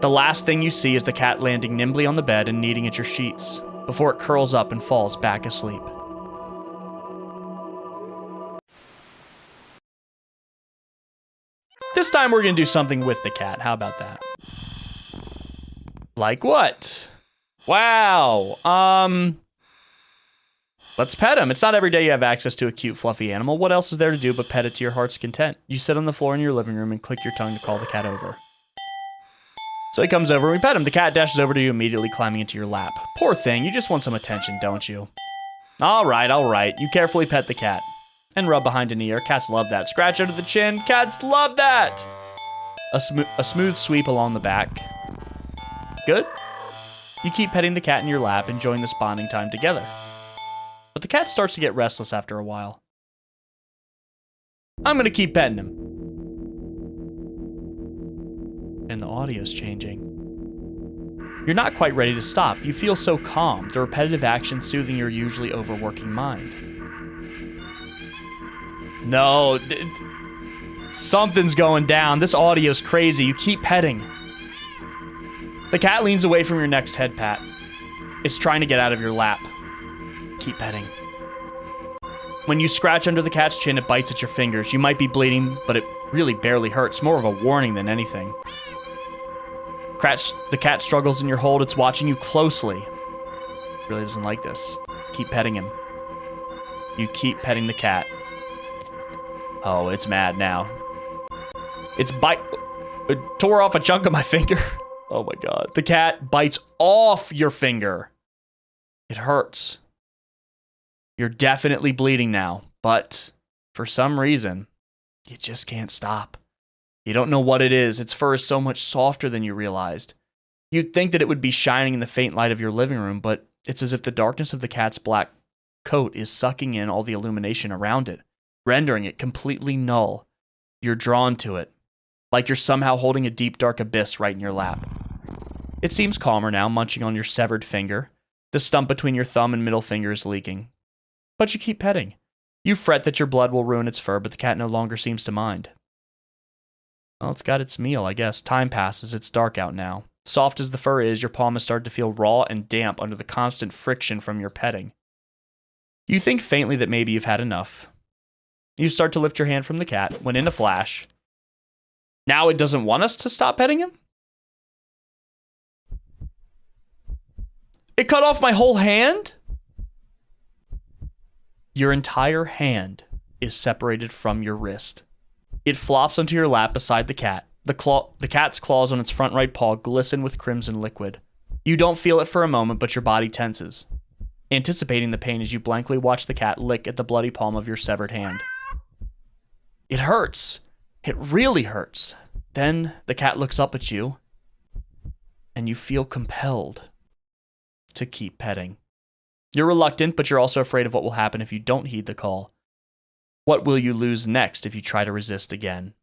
The last thing you see is the cat landing nimbly on the bed and kneading at your sheets, before it curls up and falls back asleep. This time we're going to do something with the cat. How about that? Like what? Wow. Let's pet him. It's not every day you have access to a cute, fluffy animal. What else is there to do but pet it to your heart's content? You sit on the floor in your living room and click your tongue to call the cat over. So he comes over and we pet him. The cat dashes over to you, immediately climbing into your lap. Poor thing, you just want some attention, don't you? All right. You carefully pet the cat and rub behind an ear. Cats love that. Scratch under the chin. Cats love that. A smooth sweep along the back. Good. You keep petting the cat in your lap, enjoying this bonding time together. But the cat starts to get restless after a while. I'm gonna keep petting him. And the audio's changing. You're not quite ready to stop. You feel so calm, the repetitive action soothing your usually overworking mind. No, something's going down. This audio's crazy. You keep petting. The cat leans away from your next head pat. It's trying to get out of your lap. Keep petting. When you scratch under the cat's chin, it bites at your fingers. You might be bleeding, but it really barely hurts. More of a warning than anything. The cat struggles in your hold. It's watching you closely. It really doesn't like this. Keep petting him. You keep petting the cat. Oh, it's mad now. It tore off a chunk of my finger. Oh my god. The cat bites off your finger. It hurts. You're definitely bleeding now, but for some reason, you just can't stop. You don't know what it is. Its fur is so much softer than you realized. You'd think that it would be shining in the faint light of your living room, but it's as if the darkness of the cat's black coat is sucking in all the illumination around it, rendering it completely null. You're drawn to it, like you're somehow holding a deep, dark abyss right in your lap. It seems calmer now, munching on your severed finger. The stump between your thumb and middle finger is leaking. But you keep petting. You fret that your blood will ruin its fur, but the cat no longer seems to mind. Well, it's got its meal, I guess. Time passes. It's dark out now. Soft as the fur is, your palm has started to feel raw and damp under the constant friction from your petting. You think faintly that maybe you've had enough. You start to lift your hand from the cat, when in a flash, now it doesn't want us to stop petting him? It cut off my whole hand? Your entire hand is separated from your wrist. It flops onto your lap beside the cat. The cat's claws on its front right paw glisten with crimson liquid. You don't feel it for a moment, but your body tenses, anticipating the pain as you blankly watch the cat lick at the bloody palm of your severed hand. It hurts. It really hurts. Then the cat looks up at you, and you feel compelled to keep petting. You're reluctant, but you're also afraid of what will happen if you don't heed the call. What will you lose next if you try to resist again?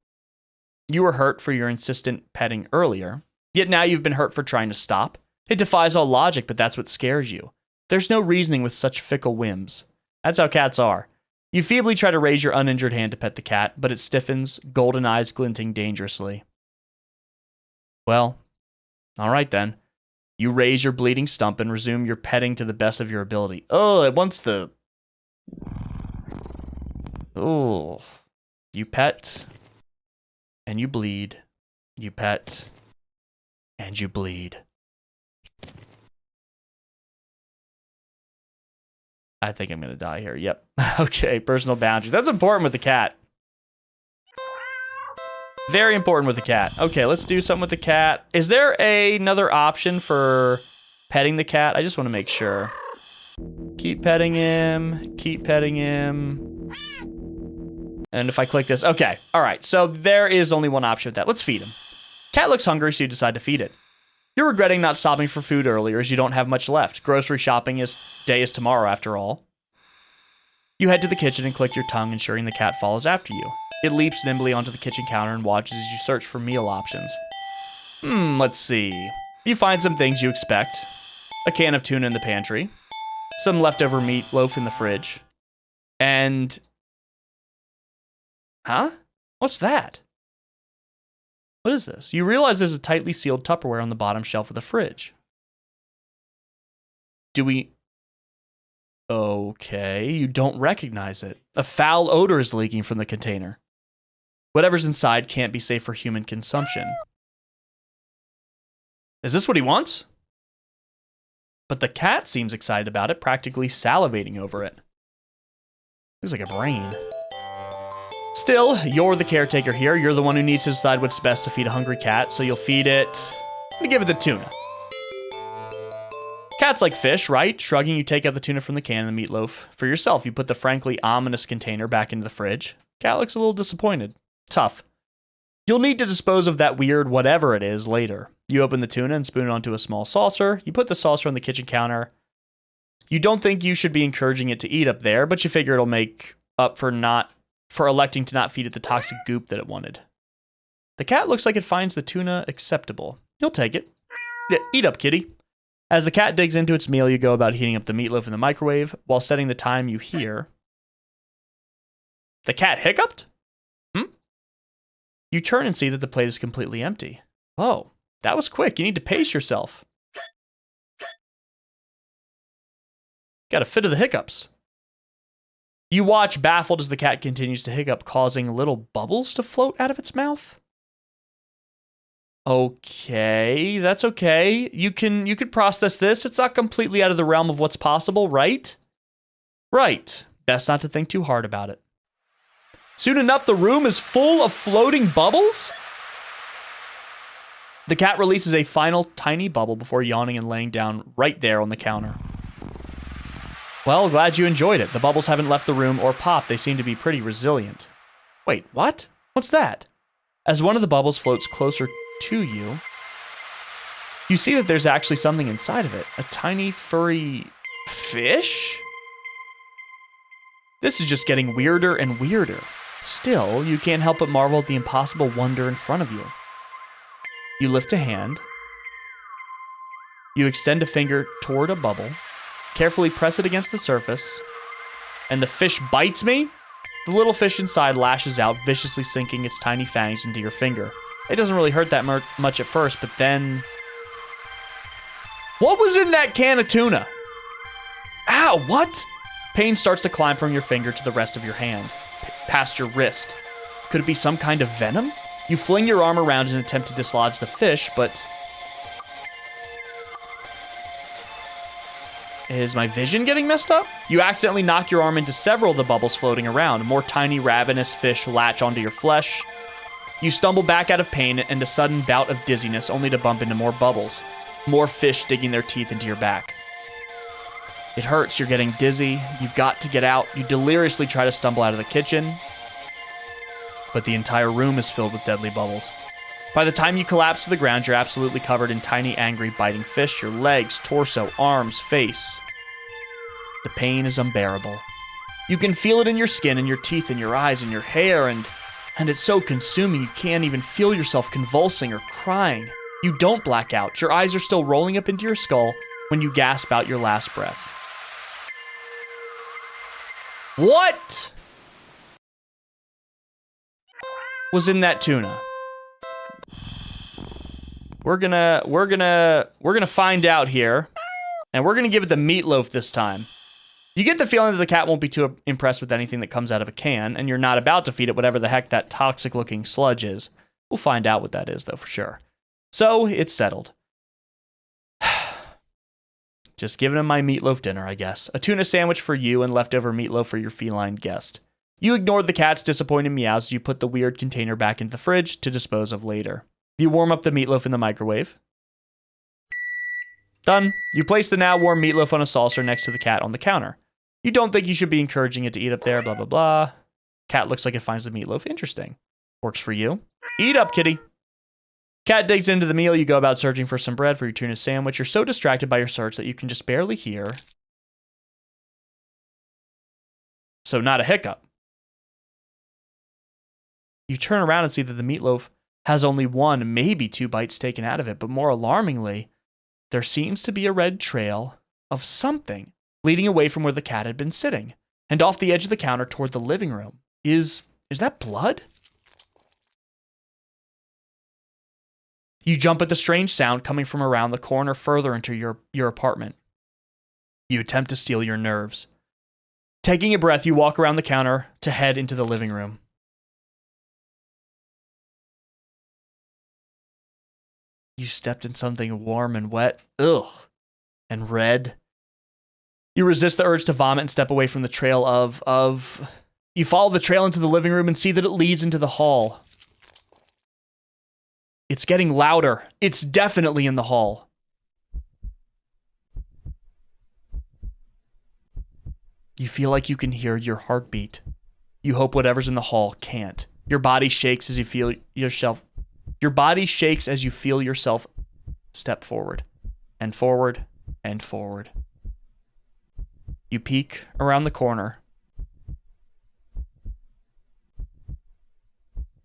You were hurt for your insistent petting earlier, yet now you've been hurt for trying to stop. It defies all logic, but that's what scares you. There's no reasoning with such fickle whims. That's how cats are. You feebly try to raise your uninjured hand to pet the cat, but it stiffens, golden eyes glinting dangerously. Well, all right then. You raise your bleeding stump and resume your petting to the best of your ability. Oh, it wants the... Oh. You pet, and you bleed. You pet, and you bleed. I think I'm going to die here. Yep. Okay, personal boundaries. That's important with the cat. Very important with the cat. Okay, let's do something with the cat. Is there another option for petting the cat? I just want to make sure. Keep petting him. Keep petting him. And if I click this, okay. All right, so there is only one option with that. Let's feed him. Cat looks hungry, so you decide to feed it. You're regretting not stopping for food earlier as you don't have much left. Grocery shopping day is tomorrow, after all. You head to the kitchen and click your tongue, ensuring the cat follows after you. It leaps nimbly onto the kitchen counter and watches as you search for meal options. Let's see. You find some things you expect. A can of tuna in the pantry. Some leftover meatloaf in the fridge. And... Huh? What's that? What is this? You realize there's a tightly sealed Tupperware on the bottom shelf of the fridge. Do we... Okay, you don't recognize it. A foul odor is leaking from the container. Whatever's inside can't be safe for human consumption. Is this what he wants? But the cat seems excited about it, practically salivating over it. Looks like a brain. Still, you're the caretaker here. You're the one who needs to decide what's best to feed a hungry cat, so you'll feed it... I'm gonna give it the tuna. Cat Cats like fish, right? Shrugging, you take out the tuna from the can and the meatloaf. For yourself, you put the frankly ominous container back into the fridge. Cat looks a little disappointed. Tough. You'll need to dispose of that weird whatever it is later. You open the tuna and spoon it onto a small saucer. You put the saucer on the kitchen counter. You don't think you should be encouraging it to eat up there, but you figure it'll make up for electing to not feed it the toxic goop that it wanted. The cat looks like it finds the tuna acceptable. You'll take it. Yeah, eat up, kitty. As the cat digs into its meal, you go about heating up the meatloaf in the microwave. While setting the time, you hear... The cat hiccuped? You turn and see that the plate is completely empty. Oh, that was quick. You need to pace yourself. Got a fit of the hiccups. You watch, baffled, as the cat continues to hiccup, causing little bubbles to float out of its mouth. Okay, that's okay. You could process this. It's not completely out of the realm of what's possible, right? Right. Best not to think too hard about it. Soon enough, the room is full of floating bubbles. The cat releases a final tiny bubble before yawning and laying down right there on the counter. Well, glad you enjoyed it. The bubbles haven't left the room or popped. They seem to be pretty resilient. Wait, what? What's that? As one of the bubbles floats closer to you, you see that there's actually something inside of it. A tiny, furry fish? This is just getting weirder and weirder. Still, you can't help but marvel at the impossible wonder in front of you. You lift a hand. You extend a finger toward a bubble. Carefully press it against the surface. And the fish bites me? The little fish inside lashes out, viciously sinking its tiny fangs into your finger. It doesn't really hurt that much at first, but then... What was in that can of tuna? Ow, what? Pain starts to climb from your finger to the rest of your hand, past your wrist. Could it be some kind of venom? You fling your arm around in an attempt to dislodge the fish, but... Is my vision getting messed up? You accidentally knock your arm into several of the bubbles floating around. More tiny, ravenous fish latch onto your flesh. You stumble back out of pain and a sudden bout of dizziness, only to bump into more bubbles. More fish digging their teeth into your back. It hurts, you're getting dizzy, you've got to get out. You deliriously try to stumble out of the kitchen, but the entire room is filled with deadly bubbles. By the time you collapse to the ground, you're absolutely covered in tiny, angry, biting fish. Your legs, torso, arms, face. The pain is unbearable. You can feel it in your skin, in your teeth, in your eyes, in your hair, and it's so consuming you can't even feel yourself convulsing or crying. You don't black out. Your eyes are still rolling up into your skull when you gasp out your last breath. What was in that tuna? We're gonna find out here, and we're gonna give it the meatloaf this time. You get the feeling that the cat won't be too impressed with anything that comes out of a can, and you're not about to feed it whatever the heck that toxic-looking sludge is. We'll find out what that is, though, for sure. So, it's settled. Just giving him my meatloaf dinner, I guess. A tuna sandwich for you and leftover meatloaf for your feline guest. You ignored the cat's disappointed meows as you put the weird container back into the fridge to dispose of later. You warm up the meatloaf in the microwave. Done. You place the now warm meatloaf on a saucer next to the cat on the counter. You don't think you should be encouraging it to eat up there, blah, blah, blah. Cat looks like it finds the meatloaf interesting. Works for you. Eat up, kitty. Cat digs into the meal. You go about searching for some bread for your tuna sandwich. You're so distracted by your search that you can just barely hear. So not a hiccup. You turn around and see that the meatloaf has only one, maybe two bites taken out of it, but more alarmingly, there seems to be a red trail of something leading away from where the cat had been sitting, and off the edge of the counter toward the living room. Is that blood? You jump at the strange sound coming from around the corner further into your apartment. You attempt to steel your nerves. Taking a breath, you walk around the counter to head into the living room. You stepped in something warm and wet. Ugh. And red. You resist the urge to vomit and step away from the trail of... You follow the trail into the living room and see that it leads into the hall. It's getting louder. It's definitely in the hall. You feel like you can hear your heartbeat. You hope whatever's in the hall can't. Your body shakes as you feel yourself. Your body shakes as you feel yourself step forward and forward and forward. You peek around the corner.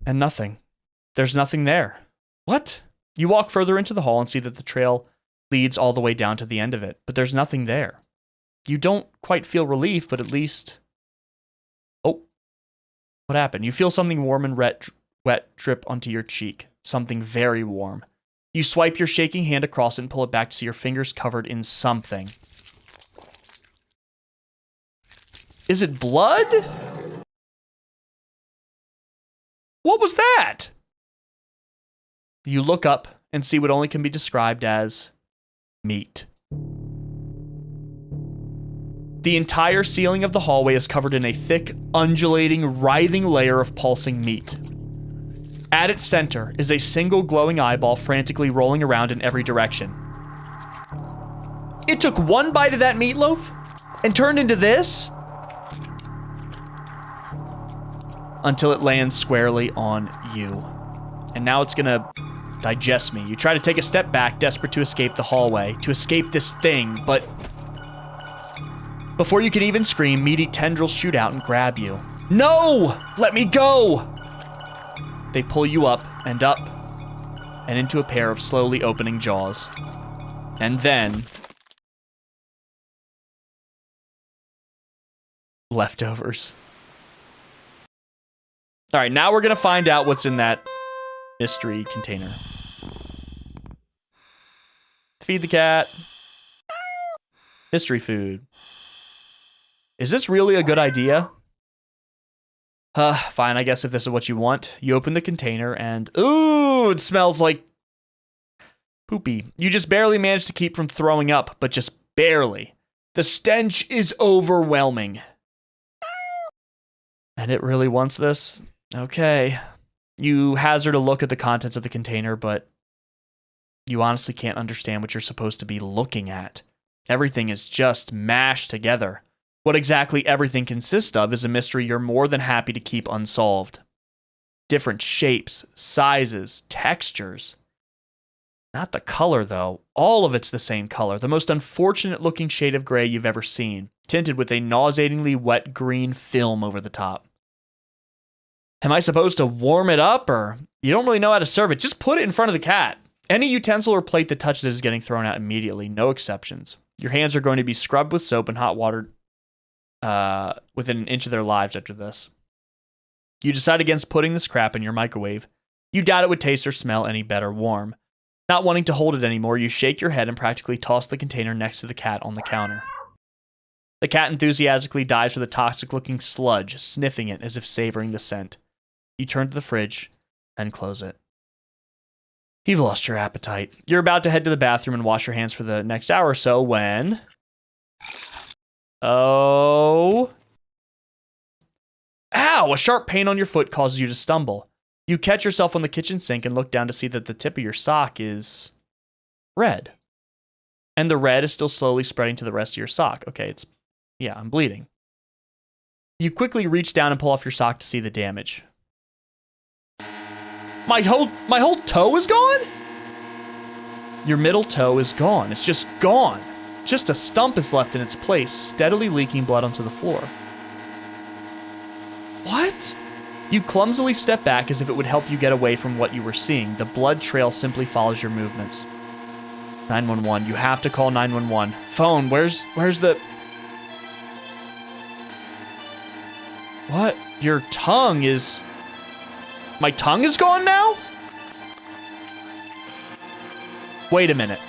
And nothing. There's nothing there. What? You walk further into the hall and see that the trail leads all the way down to the end of it, but there's nothing there. You don't quite feel relief, but at least... Oh. What happened? You feel something warm and wet drip onto your cheek. Something very warm. You swipe your shaking hand across it and pull it back to see your fingers covered in something. Is it blood? What was that? You look up and see what only can be described as meat. The entire ceiling of the hallway is covered in a thick, undulating, writhing layer of pulsing meat. At its center is a single glowing eyeball frantically rolling around in every direction. It took one bite of that meatloaf and turned into this? Until it lands squarely on you. And now it's gonna digest me. You try to take a step back, desperate to escape the hallway, to escape this thing, but before you can even scream, meaty tendrils shoot out and grab you. No! Let me go! They pull you up, and into a pair of slowly opening jaws. And then... leftovers. Alright, now we're gonna find out what's in that mystery container. Feed the cat. Mystery food. Is this really a good idea? Fine, I guess if this is what you want. You open the container and... Ooh, it smells like... poopy. You just barely manage to keep from throwing up, but just barely. The stench is overwhelming. And it really wants this? Okay. You hazard a look at the contents of the container, but you honestly can't understand what you're supposed to be looking at. Everything is just mashed together. What exactly everything consists of is a mystery you're more than happy to keep unsolved. Different shapes, sizes, textures. Not the color, though. All of it's the same color, the most unfortunate-looking shade of gray you've ever seen, tinted with a nauseatingly wet green film over the top. Am I supposed to warm it up, or you don't really know how to serve it? Just put it in front of the cat. Any utensil or plate that touches it is getting thrown out immediately, no exceptions. Your hands are going to be scrubbed with soap and hot water within an inch of their lives after this. You decide against putting this crap in your microwave. You doubt it would taste or smell any better warm. Not wanting to hold it anymore, you shake your head and practically toss the container next to the cat on the counter. The cat enthusiastically dives for the toxic-looking sludge, sniffing it as if savoring the scent. You turn to the fridge and close it. You've lost your appetite. You're about to head to the bathroom and wash your hands for the next hour or so when... Oh. Ow! A sharp pain on your foot causes you to stumble. You catch yourself on the kitchen sink and look down to see that the tip of your sock is red. And the red is still slowly spreading to the rest of your sock. Okay, I'm bleeding. You quickly reach down and pull off your sock to see the damage. My whole toe is gone? Your middle toe is gone. It's just gone. Just a stump is left in its place, steadily leaking blood onto the floor. What? You clumsily step back as if it would help you get away from what you were seeing. The blood trail simply follows your movements. 911. You have to call 911. Phone, where's the... What? Your tongue is... My tongue is gone now? Wait a minute.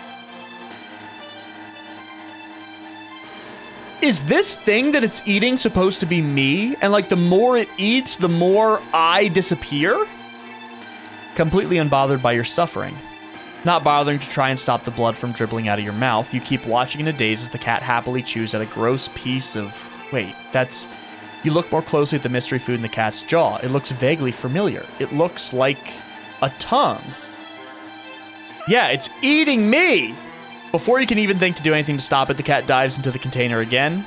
Is this thing that it's eating supposed to be me? And like the more it eats, the more I disappear? Completely unbothered by your suffering. Not bothering to try and stop the blood from dribbling out of your mouth, you keep watching in a daze as the cat happily chews at a gross piece of... Wait, that's... You look more closely at the mystery food in the cat's jaw. It looks vaguely familiar. It looks like a tongue. Yeah, it's eating me! Before you can even think to do anything to stop it, the cat dives into the container again.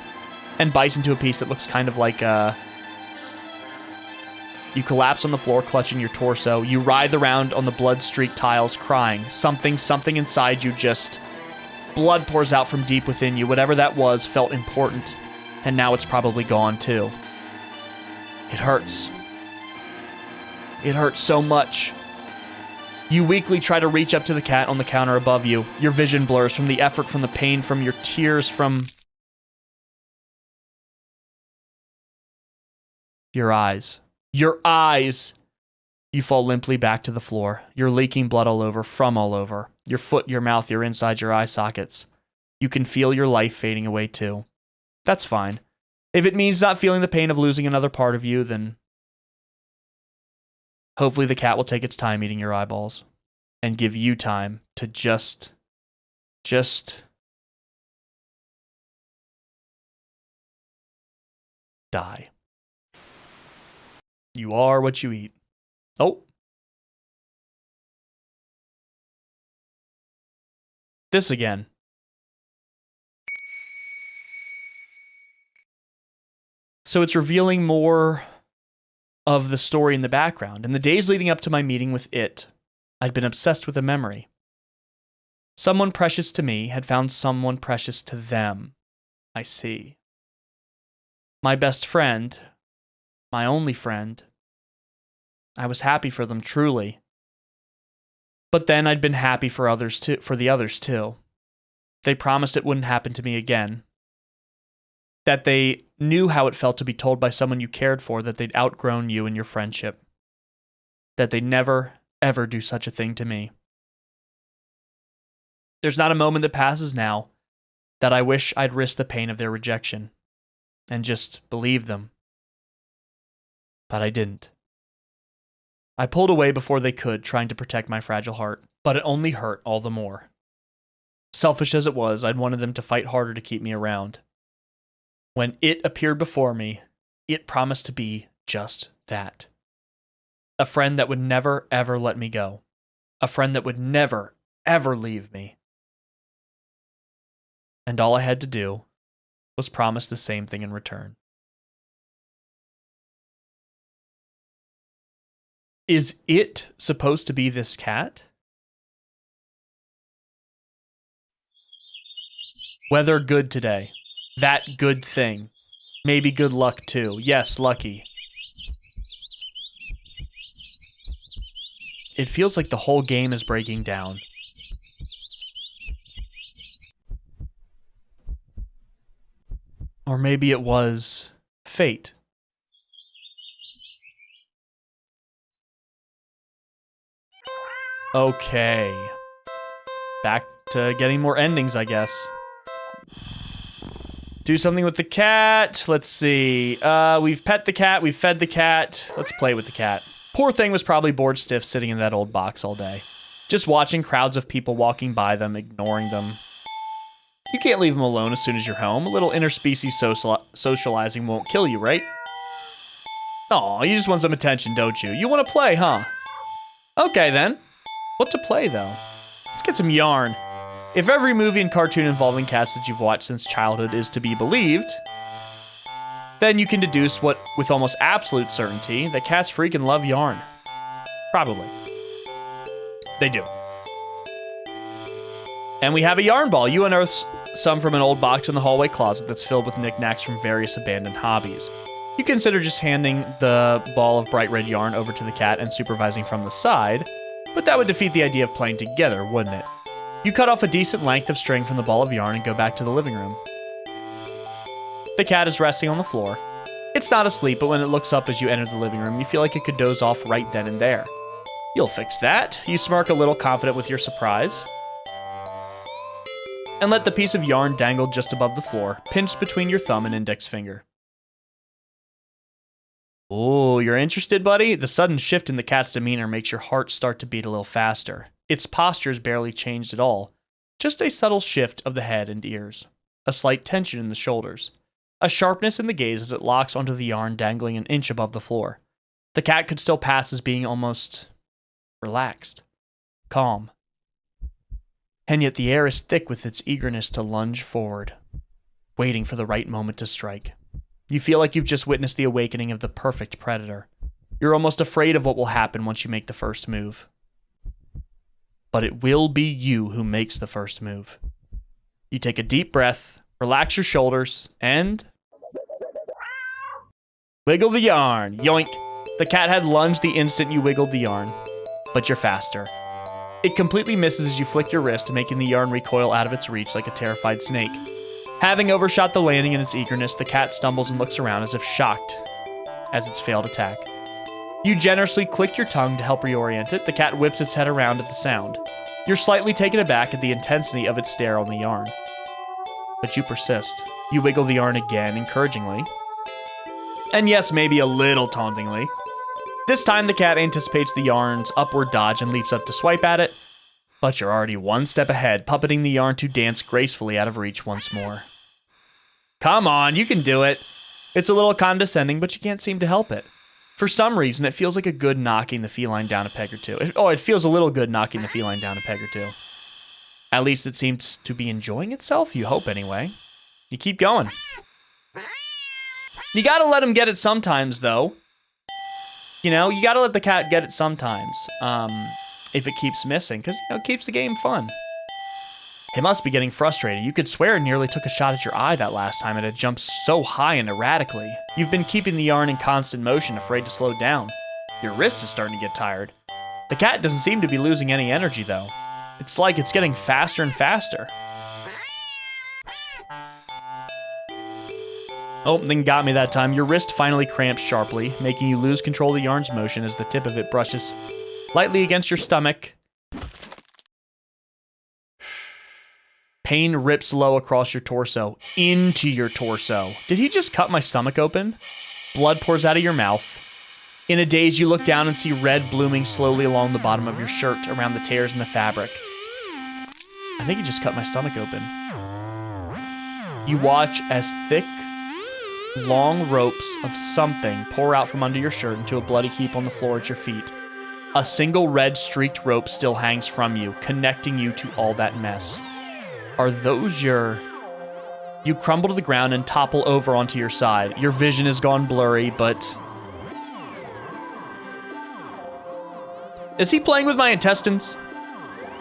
and bites into a piece that looks kind of like you collapse on the floor, clutching your torso. You writhe around on the blood-streaked tiles, crying. Something inside you just... Blood pours out from deep within you. Whatever that was felt important, and now it's probably gone too. It hurts. It hurts so much. You weakly try to reach up to the cat on the counter above you. Your vision blurs from the effort, from the pain, from your tears, from... your eyes. Your eyes! You fall limply back to the floor. You're leaking blood all over, from all over. Your foot, your mouth, your inside, your eye sockets. You can feel your life fading away too. That's fine. If it means not feeling the pain of losing another part of you, then... hopefully the cat will take its time eating your eyeballs. And give you time to just... die. You are what you eat. Oh. This again. So it's revealing more of the story in the background. In the days leading up to my meeting with it, I'd been obsessed with a memory. Someone precious to me had found someone precious to them. I see. My best friend, my only friend. I was happy for them, truly. But then I'd been happy for the others too. They promised it wouldn't happen to me again. That they knew how it felt to be told by someone you cared for that they'd outgrown you and your friendship. That they'd never, ever do such a thing to me. There's not a moment that passes now that I wish I'd risked the pain of their rejection and just believed them. But I didn't. I pulled away before they could, trying to protect my fragile heart, but it only hurt all the more. Selfish as it was, I'd wanted them to fight harder to keep me around. When it appeared before me, it promised to be just that. A friend that would never, ever let me go. A friend that would never, ever leave me. And all I had to do was promise the same thing in return. Is it supposed to be this cat? Weather good today. That good thing. Maybe good luck too. Yes, lucky. It feels like the whole game is breaking down. Or maybe it was fate. Okay. Back to getting more endings, I guess. Do something with the cat. Let's see. We've pet the cat. We've fed the cat. Let's play with the cat. Poor thing was probably bored stiff sitting in that old box all day. Just watching crowds of people walking by them, ignoring them. You can't leave them alone as soon as you're home. A little interspecies socializing won't kill you, right? Aw, you just want some attention, don't you? You want to play, huh? Okay, then. What to play, though? Let's get some yarn. If every movie and cartoon involving cats that you've watched since childhood is to be believed, then you can deduce with almost absolute certainty that cats freaking love yarn. Probably. They do. And we have a yarn ball. You unearth some from an old box in the hallway closet that's filled with knickknacks from various abandoned hobbies. You consider just handing the ball of bright red yarn over to the cat and supervising from the side, but that would defeat the idea of playing together, wouldn't it? You cut off a decent length of string from the ball of yarn and go back to the living room. The cat is resting on the floor. It's not asleep, but when it looks up as you enter the living room, you feel like it could doze off right then and there. You'll fix that. You smirk a little, confident with your surprise, and let the piece of yarn dangle just above the floor, pinched between your thumb and index finger. Oh, you're interested, buddy? The sudden shift in the cat's demeanor makes your heart start to beat a little faster. Its posture's barely changed at all. Just a subtle shift of the head and ears. A slight tension in the shoulders. A sharpness in the gaze as it locks onto the yarn dangling an inch above the floor. The cat could still pass as being almost relaxed. Calm. And yet the air is thick with its eagerness to lunge forward. waiting for the right moment to strike. You feel like you've just witnessed the awakening of the perfect predator. You're almost afraid of what will happen once you make the first move. But it will be you who makes the first move. You take a deep breath, relax your shoulders, and wiggle the yarn. Yoink. The cat had lunged the instant you wiggled the yarn, but you're faster. It completely misses as you flick your wrist, making the yarn recoil out of its reach like a terrified snake. Having overshot the landing in its eagerness, the cat stumbles and looks around as if shocked as its failed attack. You generously click your tongue to help reorient it. The cat whips its head around at the sound. You're slightly taken aback at the intensity of its stare on the yarn. But you persist. You wiggle the yarn again, encouragingly. And yes, maybe a little tauntingly. This time, the cat anticipates the yarn's upward dodge and leaps up to swipe at it. But you're already one step ahead, puppeting the yarn to dance gracefully out of reach once more. Come on, you can do it. It's a little condescending, but you can't seem to help it. For some reason, it feels like a good knocking the feline down a peg or two. It feels a little good knocking the feline down a peg or two. At least it seems to be enjoying itself, you hope anyway. You keep going. You gotta let him get it sometimes, though. You know, you gotta let the cat get it sometimes. If it keeps missing, because, it keeps the game fun. It must be getting frustrated. You could swear it nearly took a shot at your eye that last time. It had jumped so high and erratically. You've been keeping the yarn in constant motion, afraid to slow down. Your wrist is starting to get tired. The cat doesn't seem to be losing any energy, though. It's like it's getting faster and faster. Oh, then got me that time. Your wrist finally cramps sharply, making you lose control of the yarn's motion as the tip of it brushes lightly against your stomach. Pain rips low across your torso, into your torso. Did he just cut my stomach open? Blood pours out of your mouth. In a daze, you look down and see red blooming slowly along the bottom of your shirt, around the tears in the fabric. I think he just cut my stomach open. You watch as thick, long ropes of something pour out from under your shirt into a bloody heap on the floor at your feet. A single red streaked rope still hangs from you, connecting you to all that mess. Are those your... You crumble to the ground and topple over onto your side. Your vision has gone blurry, but... Is he playing with my intestines?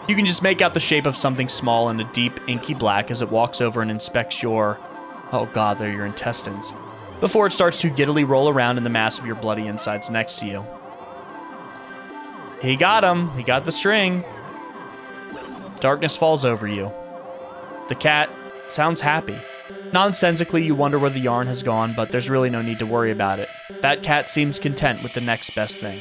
You can just make out the shape of something small and a deep, inky black as it walks over and inspects your... Oh god, they're your intestines. Before it starts to giddily roll around in the mass of your bloody insides next to you. He got him. He got the string. Darkness falls over you. The cat sounds happy. Nonsensically, you wonder where the yarn has gone, but there's really no need to worry about it. That cat seems content with the next best thing.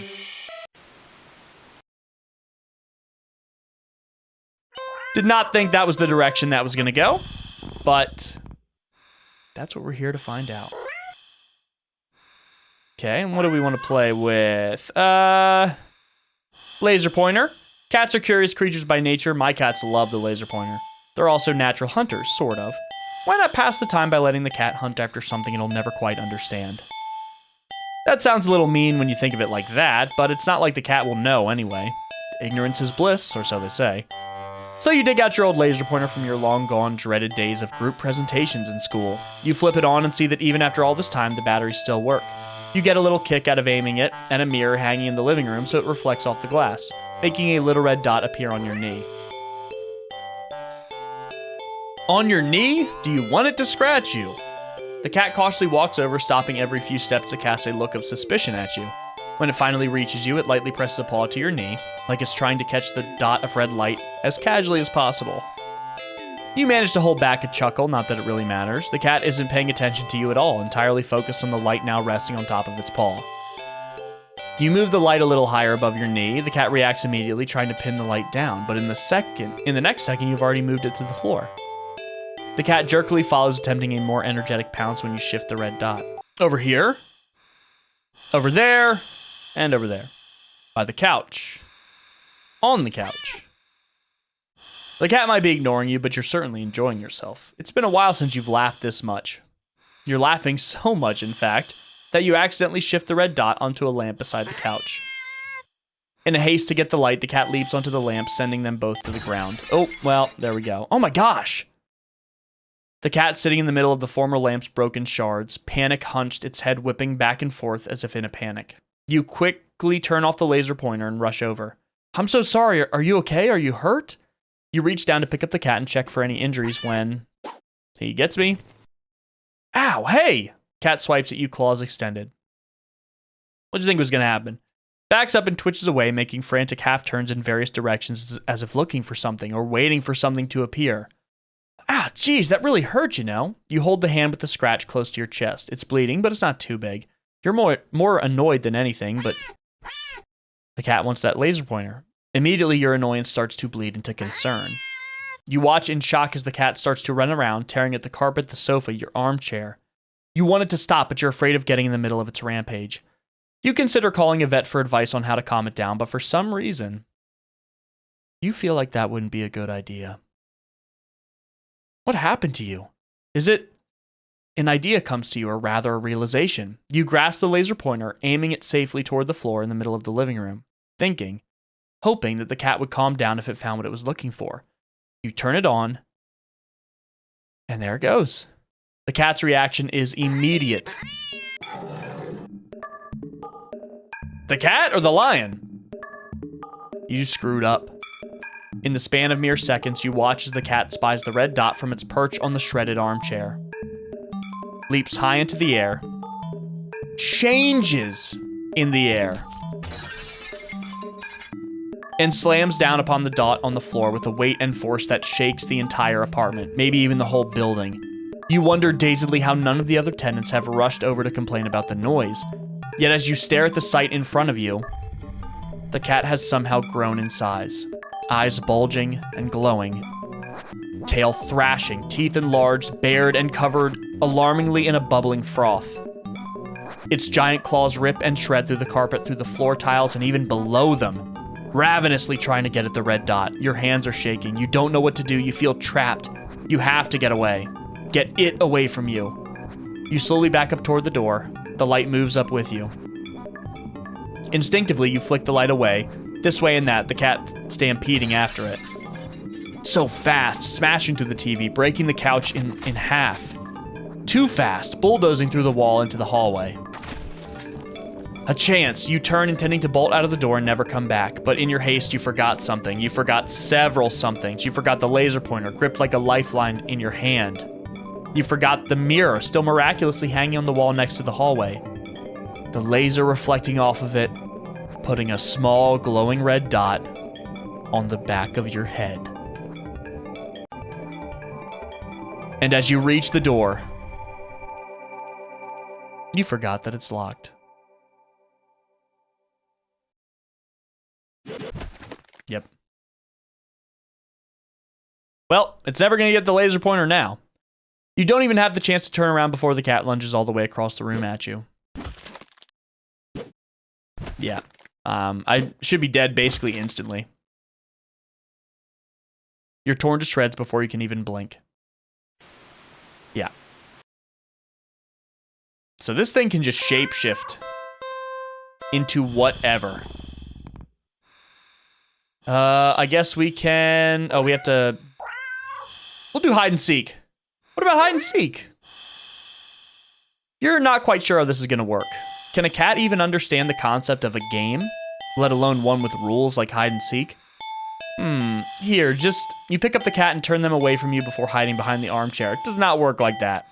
Did not think that was the direction that was going to go, but that's what we're here to find out. Okay, and what do we want to play with? Laser pointer. Cats are curious creatures by nature. My cats love the laser pointer. They're also natural hunters, sort of. Why not pass the time by letting the cat hunt after something it'll never quite understand? That sounds a little mean when you think of it like that, but it's not like the cat will know anyway. Ignorance is bliss, or so they say. So you dig out your old laser pointer from your long-gone, dreaded days of group presentations in school. You flip it on and see that even after all this time, the batteries still work. You get a little kick out of aiming it, and a mirror hanging in the living room so it reflects off the glass, making a little red dot appear on your knee. On your knee? Do you want it to scratch you? The cat cautiously walks over, stopping every few steps to cast a look of suspicion at you. When it finally reaches you, it lightly presses a paw to your knee, like it's trying to catch the dot of red light as casually as possible. You manage to hold back a chuckle, not that it really matters. The cat isn't paying attention to you at all, entirely focused on the light now resting on top of its paw. You move the light a little higher above your knee. The cat reacts immediately, trying to pin the light down, but in the next second, you've already moved it to the floor. The cat jerkily follows, attempting a more energetic pounce when you shift the red dot. Over here, over there, and over there. By the couch. On the couch. The cat might be ignoring you, but you're certainly enjoying yourself. It's been a while since you've laughed this much. You're laughing so much, in fact, that you accidentally shift the red dot onto a lamp beside the couch. In a haste to get the light, the cat leaps onto the lamp, sending them both to the ground. Oh, well, there we go. Oh my gosh! The cat sitting in the middle of the former lamp's broken shards, panic hunched, its head whipping back and forth as if in a panic. You quickly turn off the laser pointer and rush over. I'm so sorry, are you okay? Are you hurt? You reach down to pick up the cat and check for any injuries when he gets me. Ow, hey! Cat swipes at you, claws extended. What do you think was going to happen? Backs up and twitches away, making frantic half turns in various directions as if looking for something or waiting for something to appear. Ah, geez, that really hurt, you know? You hold the hand with the scratch close to your chest. It's bleeding, but it's not too big. You're more annoyed than anything, but the cat wants that laser pointer. Immediately, your annoyance starts to bleed into concern. You watch in shock as the cat starts to run around, tearing at the carpet, the sofa, your armchair. You want it to stop, but you're afraid of getting in the middle of its rampage. You consider calling a vet for advice on how to calm it down, but for some reason, you feel like that wouldn't be a good idea. What happened to you? Is it an idea comes to you, or rather a realization? You grasp the laser pointer, aiming it safely toward the floor in the middle of the living room, thinking, hoping that the cat would calm down if it found what it was looking for. You turn it on, and there it goes. The cat's reaction is immediate. The cat or the lion? You screwed up. In the span of mere seconds, you watch as the cat spies the red dot from its perch on the shredded armchair. Leaps high into the air. Changes in the air. And slams down upon the dot on the floor with a weight and force that shakes the entire apartment, maybe even the whole building. You wonder dazedly how none of the other tenants have rushed over to complain about the noise. Yet as you stare at the sight in front of you, the cat has somehow grown in size. Eyes bulging and glowing. Tail thrashing, teeth enlarged, bared and covered alarmingly in a bubbling froth. Its giant claws rip and shred through the carpet, through the floor tiles, and even below them, ravenously trying to get at the red dot. Your hands are shaking. You don't know what to do. You feel trapped. You have to get away. Get it away from you. You slowly back up toward the door. The light moves up with you. Instinctively, you flick the light away, this way and that, the cat stampeding after it. So fast, smashing through the TV, breaking the couch in half. Too fast, bulldozing through the wall into the hallway. A chance. You turn, intending to bolt out of the door and never come back, but in your haste, you forgot something. You forgot several somethings. You forgot the laser pointer, gripped like a lifeline in your hand. You forgot the mirror, still miraculously hanging on the wall next to the hallway. The laser reflecting off of it, putting a small glowing red dot on the back of your head. And as you reach the door, you forgot that it's locked. Yep. Well, it's never going to get the laser pointer now. You don't even have the chance to turn around before the cat lunges all the way across the room at you. Yeah. I should be dead basically instantly. You're torn to shreds before you can even blink. Yeah. So this thing can just shapeshift into whatever. I guess we can... Oh, we have to... We'll do hide and seek. What about hide and seek? You're not quite sure how this is going to work. Can a cat even understand the concept of a game, let alone one with rules like hide and seek? Here, just... You pick up the cat and turn them away from you before hiding behind the armchair. It does not work like that.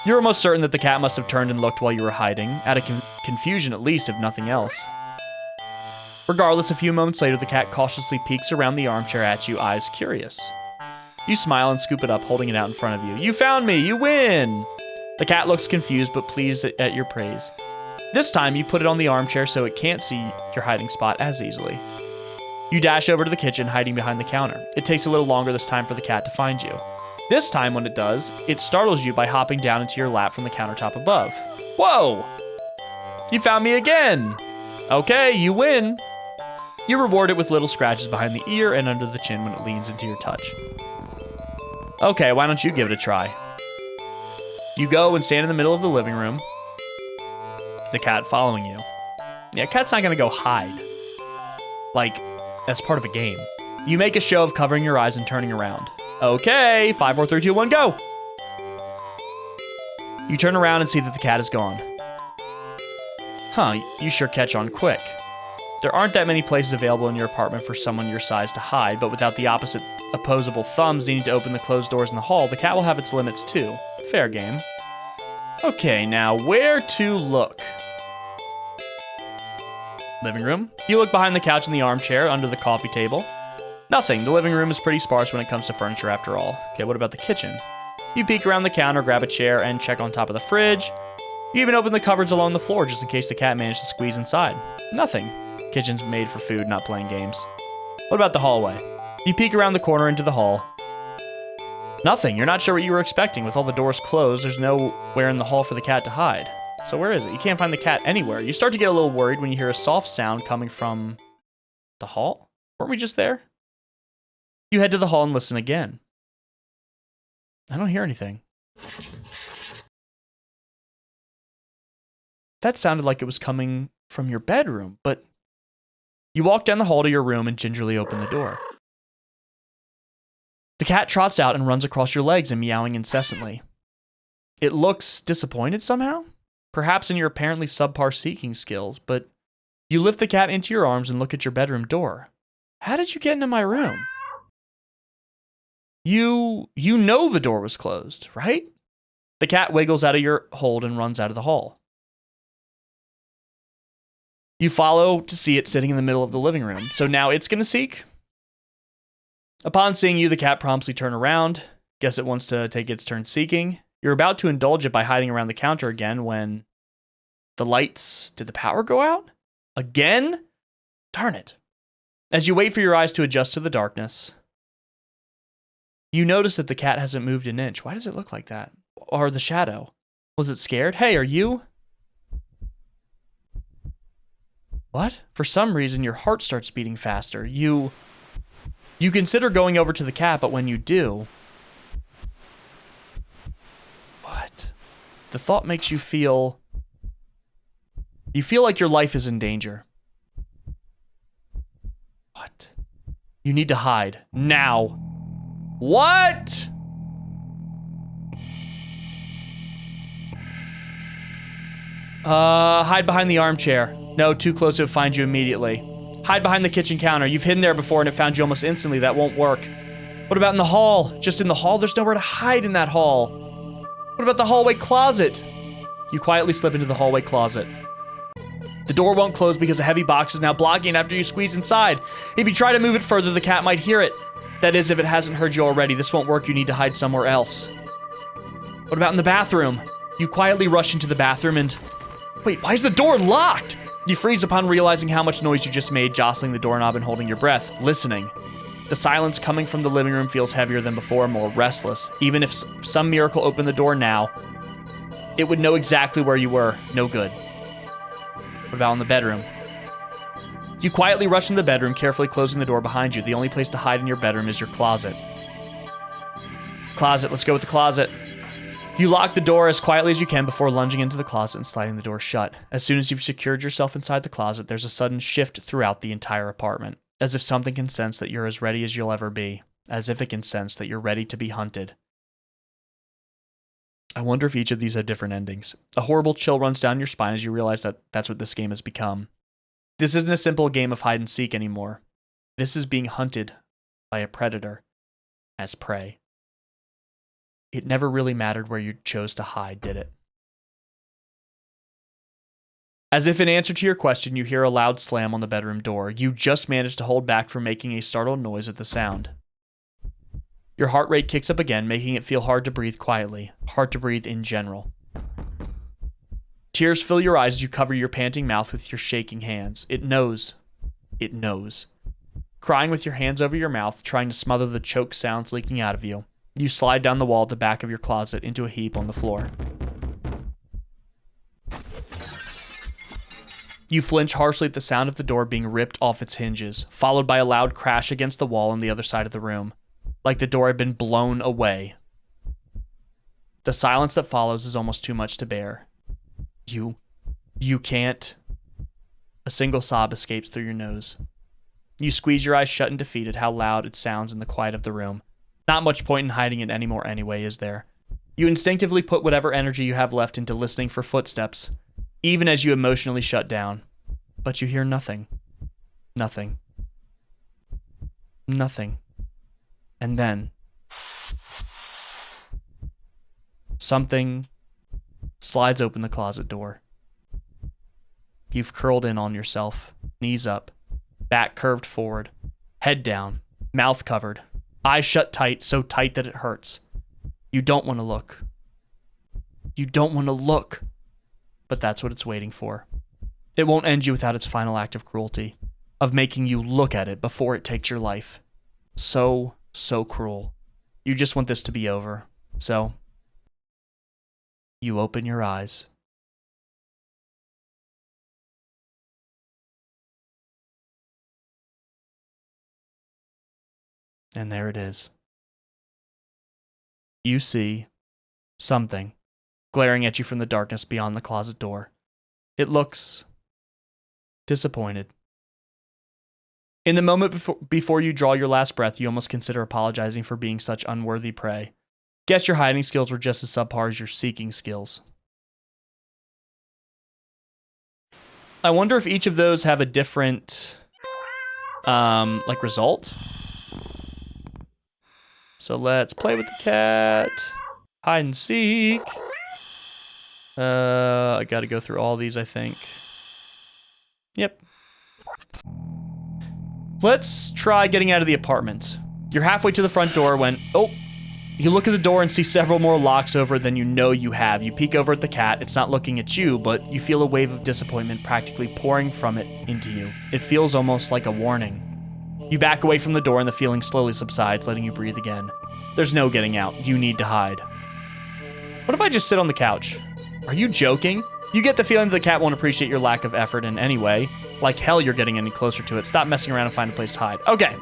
You're almost certain that the cat must have turned and looked while you were hiding, out of confusion at least, if nothing else. Regardless, a few moments later, the cat cautiously peeks around the armchair at you, eyes curious. You smile and scoop it up, holding it out in front of you. You found me! You win! The cat looks confused, but pleased at your praise. This time, you put it on the armchair so it can't see your hiding spot as easily. You dash over to the kitchen, hiding behind the counter. It takes a little longer this time for the cat to find you. This time, when it does, it startles you by hopping down into your lap from the countertop above. Whoa! You found me again! Okay, you win! You reward it with little scratches behind the ear and under the chin when it leans into your touch. Okay, why don't you give it a try? You go and stand in the middle of the living room. The cat following you. Yeah, cat's not gonna go hide. Like, as part of a game. You make a show of covering your eyes and turning around. Okay, 5, 4, 3, 2, 1, go. You turn around and see that the cat is gone. Huh, you sure catch on quick. There aren't that many places available in your apartment for someone your size to hide, but without the opposable thumbs needing to open the closed doors in the hall, the cat will have its limits too. Fair game. Okay, now where to look? Living room. You look behind the couch and the armchair, under the coffee table. Nothing. The living room is pretty sparse when it comes to furniture after all. Okay, what about the kitchen? You peek around the counter, grab a chair, and check on top of the fridge. You even open the cupboards along the floor just in case the cat managed to squeeze inside. Nothing. Kitchen's made for food, not playing games. What about the hallway? You peek around the corner into the hall. Nothing. You're not sure what you were expecting. With all the doors closed, there's nowhere in the hall for the cat to hide. So where is it? You can't find the cat anywhere. You start to get a little worried when you hear a soft sound coming from the hall. Weren't we just there? You head to the hall and listen again. I don't hear anything. That sounded like it was coming from your bedroom, but you walk down the hall to your room and gingerly open the door. The cat trots out and runs across your legs and meowing incessantly. It looks disappointed somehow, perhaps in your apparently subpar seeking skills, but you lift the cat into your arms and look at your bedroom door. How did you get into my room? You know the door was closed, right? The cat wiggles out of your hold and runs out of the hall. You follow to see it sitting in the middle of the living room, so now it's going to seek? Upon seeing you, the cat promptly turns around. Guess it wants to take its turn seeking. You're about to indulge it by hiding around the counter again when the lights... Did the power go out? Again? Darn it. As you wait for your eyes to adjust to the darkness, you notice that the cat hasn't moved an inch. Why does it look like that? Or the shadow? Was it scared? Hey, are you... What? For some reason, your heart starts beating faster. You consider going over to the cat, but when you do... What? The thought makes you feel... You feel like your life is in danger. What? You need to hide. Now. What? Hide behind the armchair. No, too close, it would find you immediately. Hide behind the kitchen counter. You've hidden there before and it found you almost instantly. That won't work. What about in the hall? Just in the hall? There's nowhere to hide in that hall. What about the hallway closet? You quietly slip into the hallway closet. The door won't close because a heavy box is now blocking it after you squeeze inside. If you try to move it further, the cat might hear it. That is, if it hasn't heard you already. This won't work. You need to hide somewhere else. What about in the bathroom? You quietly rush into the bathroom and... Wait, why is the door locked? You freeze upon realizing how much noise you just made, jostling the doorknob and holding your breath, listening. The silence coming from the living room feels heavier than before, more restless. Even if some miracle opened the door now, it would know exactly where you were. No good. What about in the bedroom? You quietly rush into the bedroom, carefully closing the door behind you. The only place to hide in your bedroom is your closet. Closet, let's go with the closet. You lock the door as quietly as you can before lunging into the closet and sliding the door shut. As soon as you've secured yourself inside the closet, there's a sudden shift throughout the entire apartment, as if something can sense that you're as ready as you'll ever be, as if it can sense that you're ready to be hunted. I wonder if each of these have different endings. A horrible chill runs down your spine as you realize that that's what this game has become. This isn't a simple game of hide and seek anymore. This is being hunted by a predator as prey. It never really mattered where you chose to hide, did it? As if in answer to your question, you hear a loud slam on the bedroom door. You just managed to hold back from making a startled noise at the sound. Your heart rate kicks up again, making it feel hard to breathe quietly, hard to breathe in general. Tears fill your eyes as you cover your panting mouth with your shaking hands. It knows. It knows. Crying with your hands over your mouth, trying to smother the choke sounds leaking out of you. You slide down the wall at the back of your closet into a heap on the floor. You flinch harshly at the sound of the door being ripped off its hinges, followed by a loud crash against the wall on the other side of the room, like the door had been blown away. The silence that follows is almost too much to bear. You can't. A single sob escapes through your nose. You squeeze your eyes shut in defeat at how loud it sounds in the quiet of the room. Not much point in hiding it anymore anyway, is there? You instinctively put whatever energy you have left into listening for footsteps, even as you emotionally shut down. But you hear nothing. Nothing. Nothing. And then something slides open the closet door. You've curled in on yourself, knees up, back curved forward, head down, mouth covered, eyes shut tight, so tight that it hurts. You don't want to look. You don't want to look. But that's what it's waiting for. It won't end you without its final act of cruelty, of making you look at it before it takes your life. So cruel. You just want this to be over. So, you open your eyes. And there it is. You see something glaring at you from the darkness beyond the closet door. It looks disappointed. In the moment before you draw your last breath, you almost consider apologizing for being such unworthy prey. Guess your hiding skills were just as subpar as your seeking skills. I wonder if each of those have a different, result. So let's play with the cat. Hide and seek. I gotta go through all these, I think. Yep. Let's try getting out of the apartment. You're halfway to the front door when, you look at the door and see several more locks over it than you know you have. You peek over at the cat. It's not looking at you, but you feel a wave of disappointment practically pouring from it into you. It feels almost like a warning. You back away from the door and the feeling slowly subsides, letting you breathe again. There's no getting out. You need to hide. What if I just sit on the couch? Are you joking? You get the feeling that the cat won't appreciate your lack of effort in any way. Like hell you're getting any closer to it. Stop messing around and find a place to hide. Okay.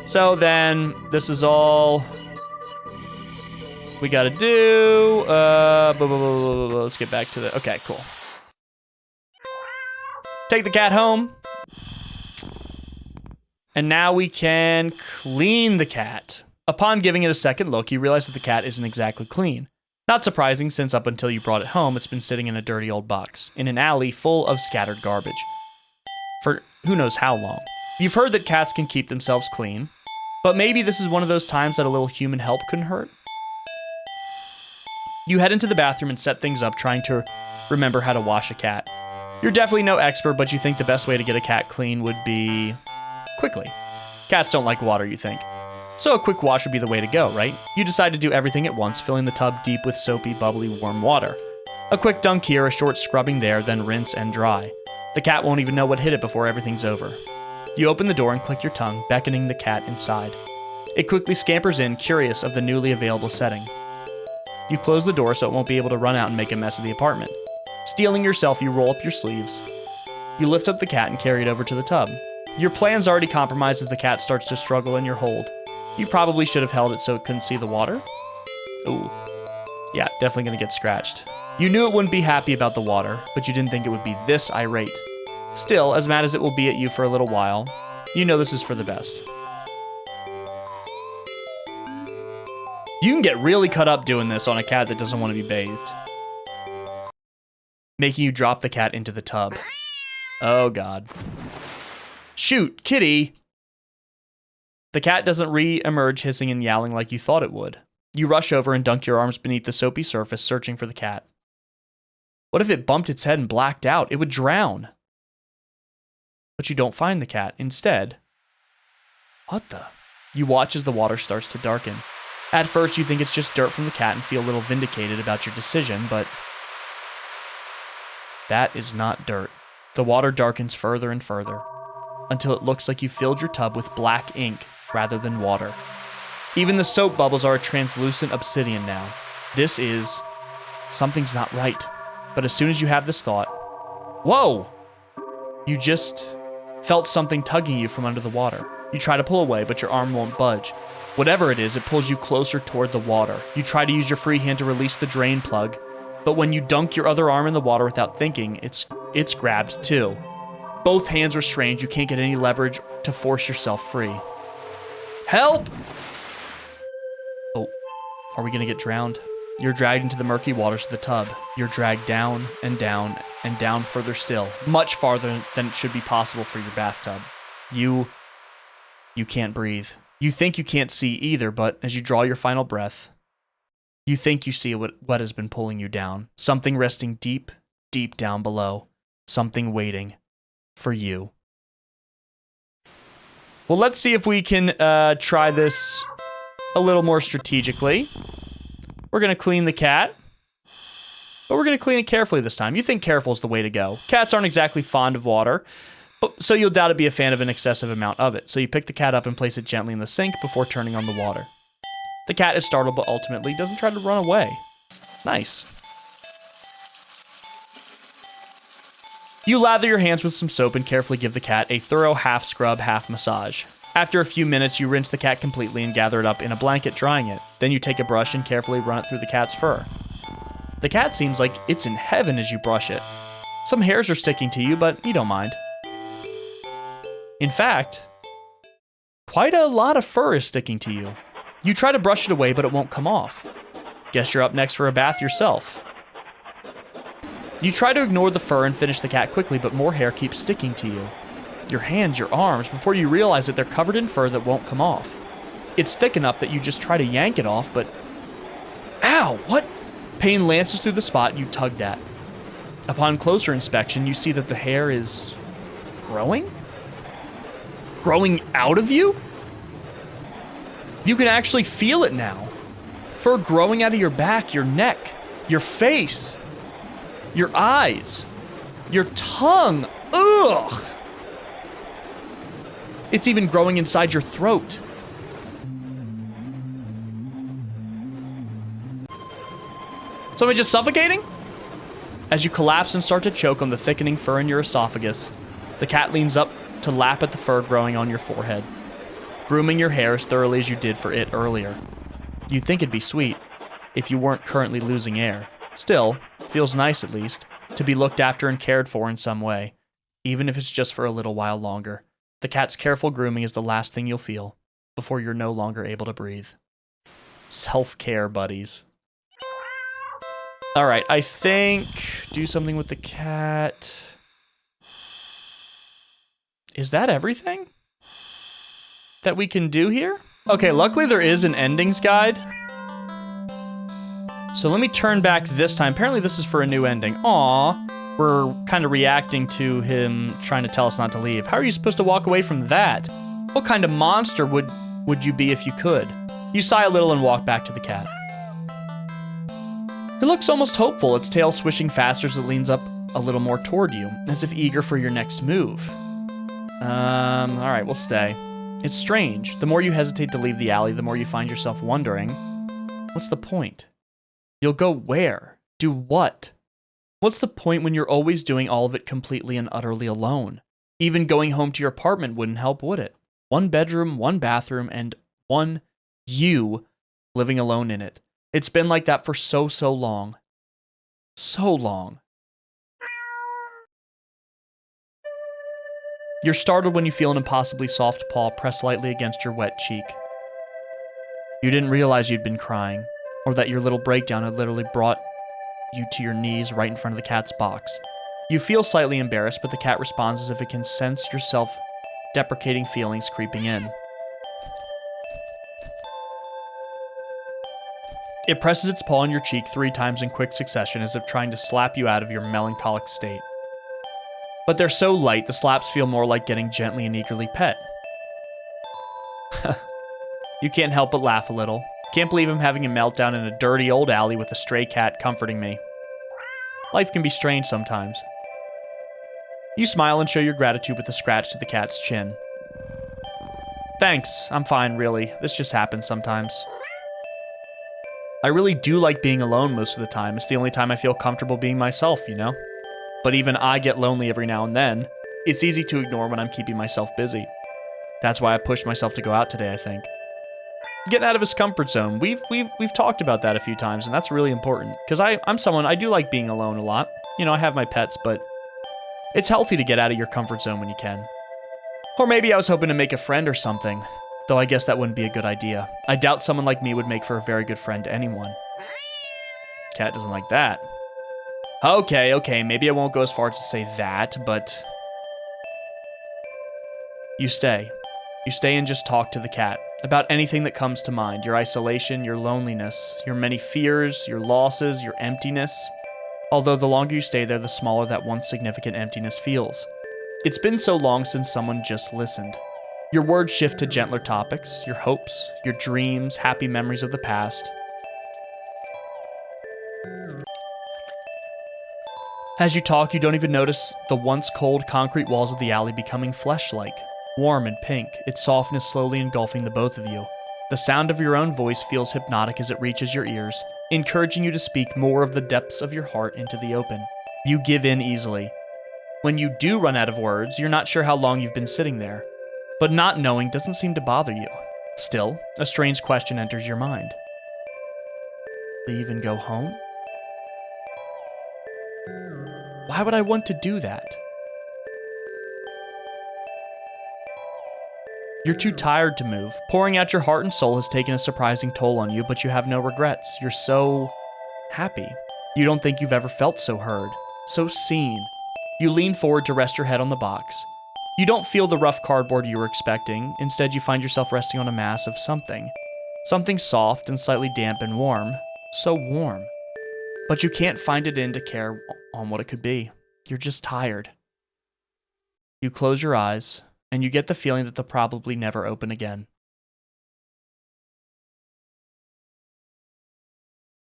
So then, this is all we gotta do. Let's get back to the... Okay, cool. Take the cat home. And now we can clean the cat. Upon giving it a second look, you realize that the cat isn't exactly clean. Not surprising, since up until you brought it home, it's been sitting in a dirty old box, in an alley full of scattered garbage. For who knows how long. You've heard that cats can keep themselves clean, but maybe this is one of those times that a little human help couldn't hurt? You head into the bathroom and set things up, trying to remember how to wash a cat. You're definitely no expert, but you think the best way to get a cat clean would be... quickly. Cats don't like water, you think. So a quick wash would be the way to go, right? You decide to do everything at once, filling the tub deep with soapy, bubbly, warm water. A quick dunk here, a short scrubbing there, then rinse and dry. The cat won't even know what hit it before everything's over. You open the door and click your tongue, beckoning the cat inside. It quickly scampers in, curious of the newly available setting. You close the door so it won't be able to run out and make a mess of the apartment. Steeling yourself, you roll up your sleeves. You lift up the cat and carry it over to the tub. Your plan's already compromised as the cat starts to struggle in your hold. You probably should have held it so it couldn't see the water. Ooh. Yeah, definitely gonna get scratched. You knew it wouldn't be happy about the water, but you didn't think it would be this irate. Still, as mad as it will be at you for a little while, you know this is for the best. You can get really cut up doing this on a cat that doesn't want to be bathed. Making you drop the cat into the tub. Oh god. Shoot, kitty! The cat doesn't re-emerge hissing and yowling like you thought it would. You rush over and dunk your arms beneath the soapy surface, searching for the cat. What if it bumped its head and blacked out? It would drown. But you don't find the cat. Instead, what the? You watch as the water starts to darken. At first, you think it's just dirt from the cat and feel a little vindicated about your decision, but that is not dirt. The water darkens further and further, until it looks like you filled your tub with black ink rather than water. Even the soap bubbles are a translucent obsidian now. Something's not right. But as soon as you have this thought, whoa! You just felt something tugging you from under the water. You try to pull away, but your arm won't budge. Whatever it is, it pulls you closer toward the water. You try to use your free hand to release the drain plug, but when you dunk your other arm in the water without thinking, it's grabbed too. Both hands are strained. You can't get any leverage to force yourself free. Help! Are we gonna get drowned? You're dragged into the murky waters of the tub. You're dragged down and down and down further still, much farther than it should be possible for your bathtub. You can't breathe. You think you can't see either, but as you draw your final breath, you think you see what has been pulling you down. Something resting deep, deep down below. Something waiting for you. Well, let's see if we can try this a little more strategically. We're going to clean the cat, but we're going to clean it carefully this time. You think careful is the way to go. Cats aren't exactly fond of water, so you'll doubt to be a fan of an excessive amount of it. So you pick the cat up and place it gently in the sink before turning on the water. The cat is startled, but ultimately doesn't try to run away. Nice. You lather your hands with some soap and carefully give the cat a thorough half scrub, half massage. After a few minutes, you rinse the cat completely and gather it up in a blanket, drying it. Then you take a brush and carefully run it through the cat's fur. The cat seems like it's in heaven as you brush it. Some hairs are sticking to you, but you don't mind. In fact, quite a lot of fur is sticking to you. You try to brush it away, but it won't come off. Guess you're up next for a bath yourself. You try to ignore the fur and finish the cat quickly, but more hair keeps sticking to you. Your hands, your arms, before you realize that they're covered in fur that won't come off. It's thick enough that you just try to yank it off, but... Ow! What? Pain lances through the spot you tugged at. Upon closer inspection, you see that the hair is... growing? Growing out of you? You can actually feel it now. Fur growing out of your back, your neck, your face, your eyes, your tongue. Ugh! It's even growing inside your throat. Somebody just suffocating? As you collapse and start to choke on the thickening fur in your esophagus, the cat leans up to lap at the fur growing on your forehead, grooming your hair as thoroughly as you did for it earlier. You'd think it'd be sweet if you weren't currently losing air. Still, feels nice at least, to be looked after and cared for in some way, even if it's just for a little while longer. The cat's careful grooming is the last thing you'll feel before you're no longer able to breathe. Self-care, buddies. All right, I think do something with the cat. Is that everything that we can do here? Okay, luckily there is an endings guide. So let me turn back this time. Apparently this is for a new ending. Aww. We're kind of reacting to him trying to tell us not to leave. How are you supposed to walk away from that? What kind of monster would you be if you could? You sigh a little and walk back to the cat. It looks almost hopeful, its tail swishing faster as it leans up a little more toward you, as if eager for your next move. Alright, we'll stay. It's strange. The more you hesitate to leave the alley, the more you find yourself wondering, what's the point? You'll go where? Do what? What's the point when you're always doing all of it completely and utterly alone? Even going home to your apartment wouldn't help, would it? One bedroom, one bathroom, and one you living alone in it. It's been like that for so long. So long. You're startled when you feel an impossibly soft paw press lightly against your wet cheek. You didn't realize you'd been crying, or that your little breakdown had literally brought you to your knees right in front of the cat's box. You feel slightly embarrassed, but the cat responds as if it can sense your self-deprecating feelings creeping in. It presses its paw on your cheek 3 times in quick succession as if trying to slap you out of your melancholic state. But they're so light, the slaps feel more like getting gently and eagerly pet. You can't help but laugh a little. Can't believe I'm having a meltdown in a dirty old alley with a stray cat comforting me. Life can be strange sometimes. You smile and show your gratitude with a scratch to the cat's chin. Thanks, I'm fine, really. This just happens sometimes. I really do like being alone most of the time. It's the only time I feel comfortable being myself, you know? But even I get lonely every now and then. It's easy to ignore when I'm keeping myself busy. That's why I pushed myself to go out today, I think. Getting out of his comfort zone. We've talked about that a few times, and that's really important. Because I'm someone, I do like being alone a lot. You know, I have my pets, but it's healthy to get out of your comfort zone when you can. Or maybe I was hoping to make a friend or something. Though I guess that wouldn't be a good idea. I doubt someone like me would make for a very good friend to anyone. Cat doesn't like that. Okay, maybe I won't go as far as to say that, but... You stay. You stay and just talk to the cat about anything that comes to mind. Your isolation, your loneliness, your many fears, your losses, your emptiness. Although the longer you stay there, the smaller that once significant emptiness feels. It's been so long since someone just listened. Your words shift to gentler topics, your hopes, your dreams, happy memories of the past. As you talk, you don't even notice the once cold concrete walls of the alley becoming flesh-like, warm and pink, its softness slowly engulfing the both of you. The sound of your own voice feels hypnotic as it reaches your ears, encouraging you to speak more of the depths of your heart into the open. You give in easily. When you do run out of words, you're not sure how long you've been sitting there. But not knowing doesn't seem to bother you. Still, a strange question enters your mind. Leave and go home? Why would I want to do that? You're too tired to move. Pouring out your heart and soul has taken a surprising toll on you, but you have no regrets. You're so happy. You don't think you've ever felt so heard, so seen. You lean forward to rest your head on the box. You don't feel the rough cardboard you were expecting. Instead, you find yourself resting on a mass of something. Something soft and slightly damp and warm. So warm. But you can't find it in to care on what it could be. You're just tired. You close your eyes, and you get the feeling that they'll probably never open again.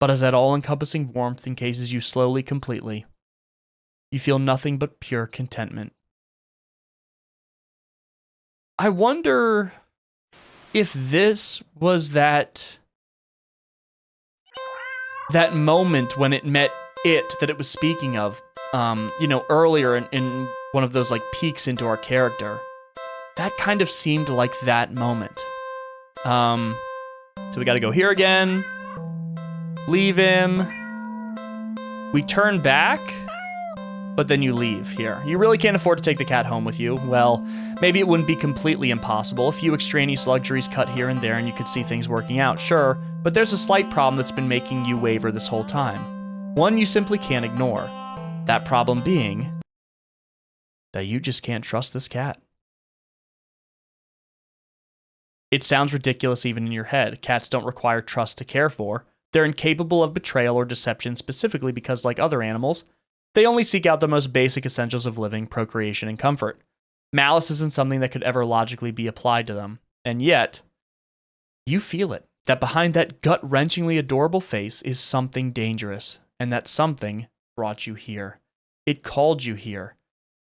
But as that all-encompassing warmth encases you slowly, completely, you feel nothing but pure contentment. I wonder if this was that moment when it met it that it was speaking of, earlier in one of those like peeks into our character. That kind of seemed like that moment. So we gotta go here again. Leave him. We turn back. But then you leave here. You really can't afford to take the cat home with you. Well, maybe it wouldn't be completely impossible. A few extraneous luxuries cut here and there and you could see things working out, sure. But there's a slight problem that's been making you waver this whole time. One you simply can't ignore. That problem being that you just can't trust this cat. It sounds ridiculous even in your head. Cats don't require trust to care for. They're incapable of betrayal or deception specifically because, like other animals, they only seek out the most basic essentials of living, procreation, and comfort. Malice isn't something that could ever logically be applied to them. And yet, you feel it, that behind that gut-wrenchingly adorable face is something dangerous, and that something brought you here. It called you here.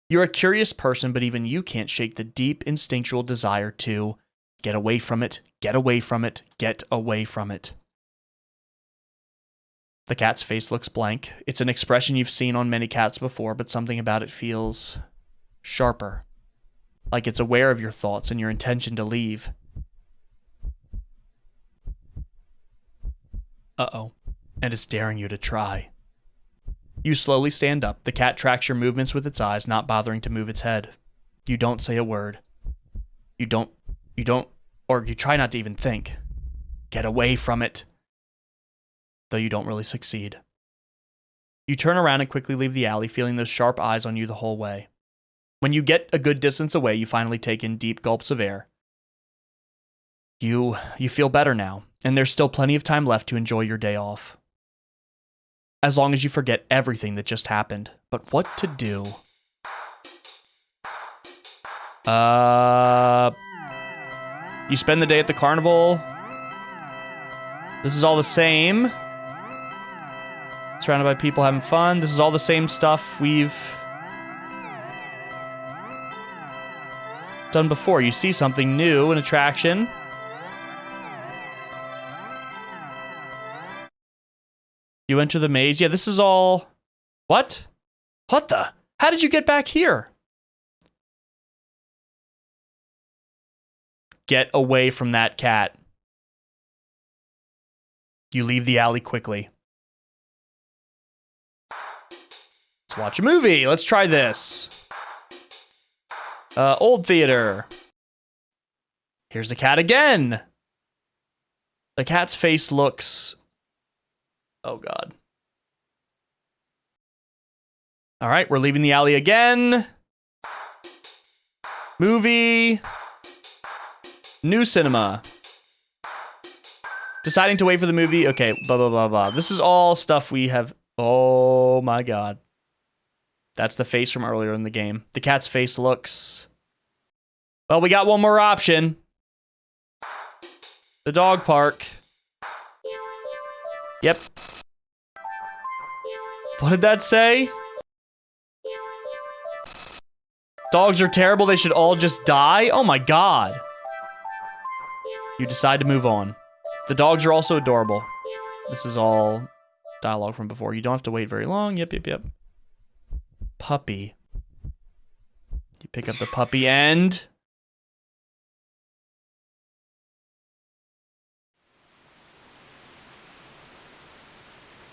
You're a curious person, but even you can't shake the deep instinctual desire to get away from it, get away from it, get away from it. The cat's face looks blank. It's an expression you've seen on many cats before, but something about it feels sharper. Like it's aware of your thoughts and your intention to leave. Uh-oh. And it's daring you to try. You slowly stand up. The cat tracks your movements with its eyes, not bothering to move its head. You don't say a word. You don't, or you try not to even think. Get away from it. Though you don't really succeed. You turn around and quickly leave the alley, feeling those sharp eyes on you the whole way. When you get a good distance away, you finally take in deep gulps of air. You feel better now, and there's still plenty of time left to enjoy your day off. As long as you forget everything that just happened. But what to do? You spend the day at the carnival. This is all the same. Surrounded by people having fun. This is all the same stuff we've done before. You see something new, an attraction. You enter the maze. Yeah, this is all... What? What the? How did you get back here? Get away from that cat. You leave the alley quickly. Let's watch a movie. Let's try this. Old theater. Here's the cat again. The cat's face looks... Oh, God. All right, we're leaving the alley again. Movie. New cinema. Deciding to wait for the movie. Okay, blah, blah, blah, blah. This is all stuff we have... Oh, my God. That's the face from earlier in the game. The cat's face looks... Well, we got one more option. The dog park. Yep. What did that say? Dogs are terrible. They should all just die? Oh my God. You decide to move on. The dogs are also adorable. This is all dialogue from before. You don't have to wait very long. Yep, yep, yep. Puppy. You pick up the puppy and...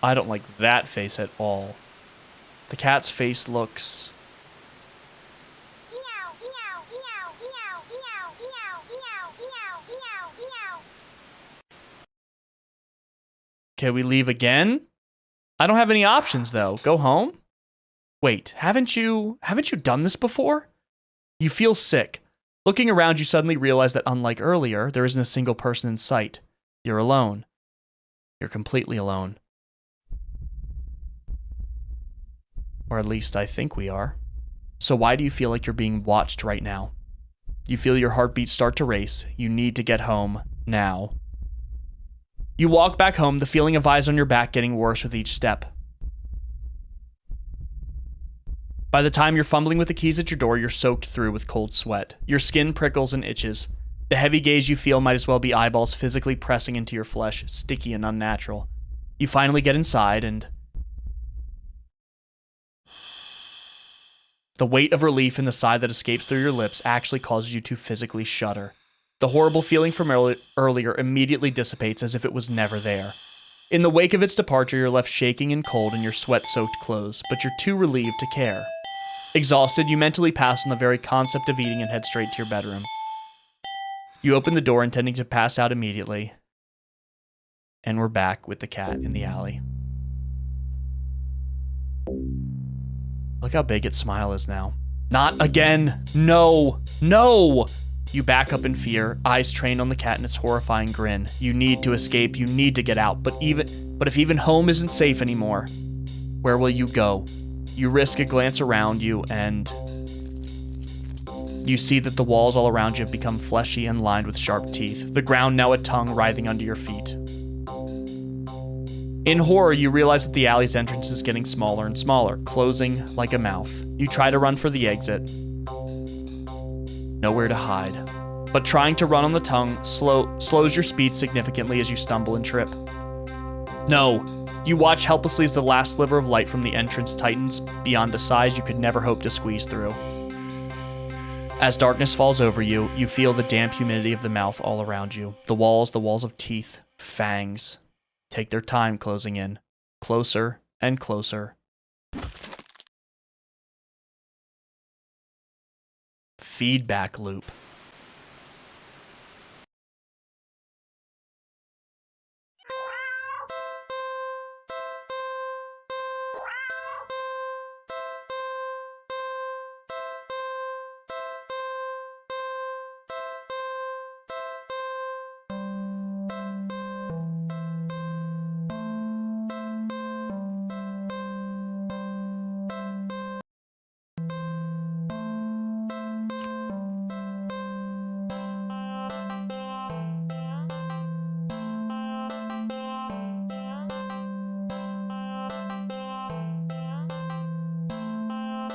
I don't like that face at all. The cat's face looks... Meow, meow, meow, meow, meow, meow, meow, meow, meow, meow. Okay, we leave again? I don't have any options though. Go home? Wait, haven't you done this before? You feel sick. Looking around, you suddenly realize that unlike earlier, there isn't a single person in sight. You're alone. You're completely alone. Or at least I think we are. So why do you feel like you're being watched right now? You feel your heartbeat start to race. You need to get home now. You walk back home, the feeling of eyes on your back getting worse with each step. By the time you're fumbling with the keys at your door, you're soaked through with cold sweat. Your skin prickles and itches. The heavy gaze you feel might as well be eyeballs physically pressing into your flesh, sticky and unnatural. You finally get inside and... The weight of relief in the sigh that escapes through your lips actually causes you to physically shudder. The horrible feeling from earlier immediately dissipates as if it was never there. In the wake of its departure, you're left shaking and cold in your sweat-soaked clothes, but you're too relieved to care. Exhausted, you mentally pass on the very concept of eating and head straight to your bedroom. You open the door intending to pass out immediately. And we're back with the cat in the alley. Look how big its smile is now. Not again! No! No! You back up in fear, eyes trained on the cat and its horrifying grin. You need to escape, you need to get out, but if even home isn't safe anymore, where will you go? You risk a glance around you and you see that the walls all around you have become fleshy and lined with sharp teeth, the ground now a tongue writhing under your feet. In horror, you realize that the alley's entrance is getting smaller and smaller, closing like a mouth. You try to run for the exit. Nowhere to hide. But trying to run on the tongue slows your speed significantly as you stumble and trip. No. You watch helplessly as the last sliver of light from the entrance tightens beyond a size you could never hope to squeeze through. As darkness falls over you, you feel the damp humidity of the mouth all around you. The walls of teeth, fangs, take their time closing in. Closer and closer. Feedback loop.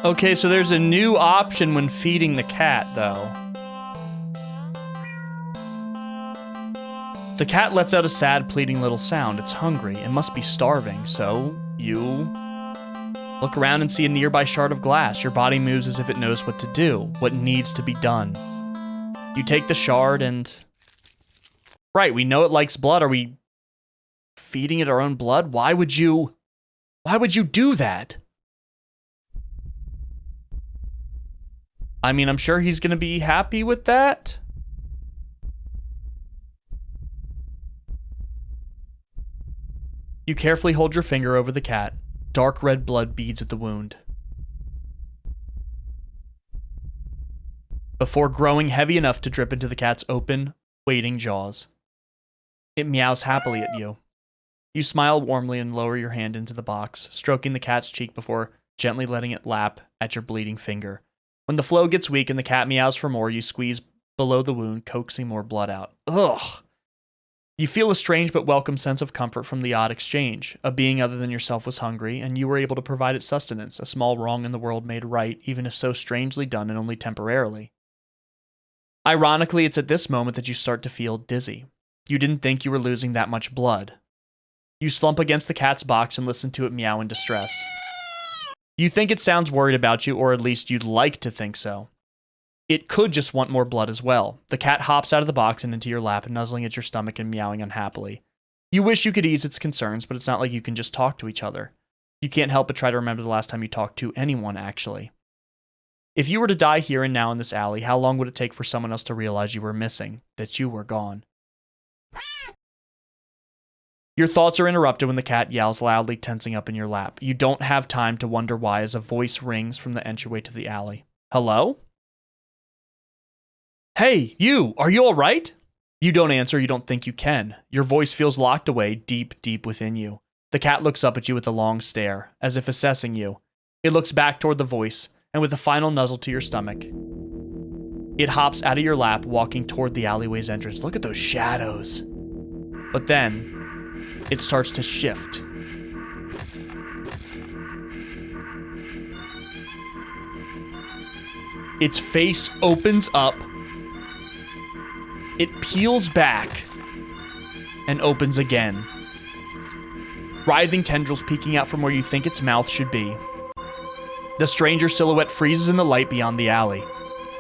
Okay, so there's a new option when feeding the cat, though. The cat lets out a sad, pleading little sound. It's hungry. It must be starving, so you look around and see a nearby shard of glass. Your body moves as if it knows what to do, what needs to be done. You take the shard and... Right, we know it likes blood. Are we feeding it our own blood? Why would you do that? I mean, I'm sure he's going to be happy with that. You carefully hold your finger over the cat. Dark red blood beads at the wound. Before growing heavy enough to drip into the cat's open, waiting jaws. It meows happily at you. You smile warmly and lower your hand into the box, stroking the cat's cheek before gently letting it lap at your bleeding finger. When the flow gets weak and the cat meows for more, you squeeze below the wound, coaxing more blood out. Ugh! You feel a strange but welcome sense of comfort from the odd exchange. A being other than yourself was hungry, and you were able to provide it sustenance, a small wrong in the world made right, even if so strangely done and only temporarily. Ironically, it's at this moment that you start to feel dizzy. You didn't think you were losing that much blood. You slump against the cat's box and listen to it meow in distress. You think it sounds worried about you, or at least you'd like to think so. It could just want more blood as well. The cat hops out of the box and into your lap, nuzzling at your stomach and meowing unhappily. You wish you could ease its concerns, but it's not like you can just talk to each other. You can't help but try to remember the last time you talked to anyone, actually. If you were to die here and now in this alley, how long would it take for someone else to realize you were missing, that you were gone? Your thoughts are interrupted when the cat yells loudly, tensing up in your lap. You don't have time to wonder why as a voice rings from the entryway to the alley. Hello? Hey, you! Are you alright? You don't answer, you don't think you can. Your voice feels locked away deep, deep within you. The cat looks up at you with a long stare, as if assessing you. It looks back toward the voice, and with a final nuzzle to your stomach, it hops out of your lap, walking toward the alleyway's entrance. Look at those shadows. But then, it starts to shift. Its face opens up. It peels back and opens again. Writhing tendrils peeking out from where you think its mouth should be. The stranger silhouette freezes in the light beyond the alley.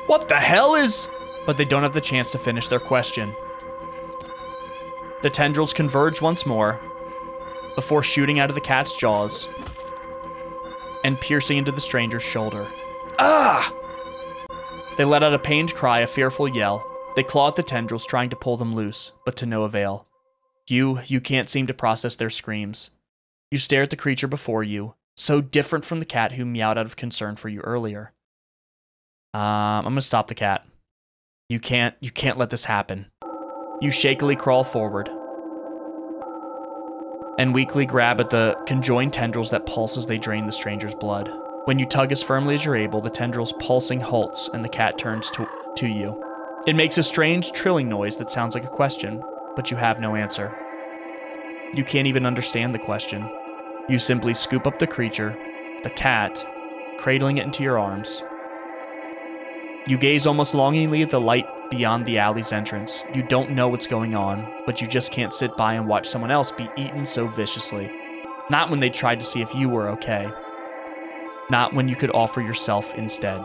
What the hell is... But they don't have the chance to finish their question. The tendrils converge once more, before shooting out of the cat's jaws and piercing into the stranger's shoulder. Ah! They let out a pained cry, a fearful yell. They claw at the tendrils, trying to pull them loose, but to no avail. You can't seem to process their screams. You stare at the creature before you, so different from the cat who meowed out of concern for you earlier. I'm gonna stop the cat. You can't let this happen. You shakily crawl forward and weakly grab at the conjoined tendrils that pulse as they drain the stranger's blood. When you tug as firmly as you're able, the tendrils pulsing halts and the cat turns to you. It makes a strange trilling noise that sounds like a question, but you have no answer. You can't even understand the question. You simply scoop up the creature, the cat, cradling it into your arms. You gaze almost longingly at the light beyond the alley's entrance. You don't know what's going on, but you just can't sit by and watch someone else be eaten so viciously. Not when they tried to see if you were okay. Not when you could offer yourself instead.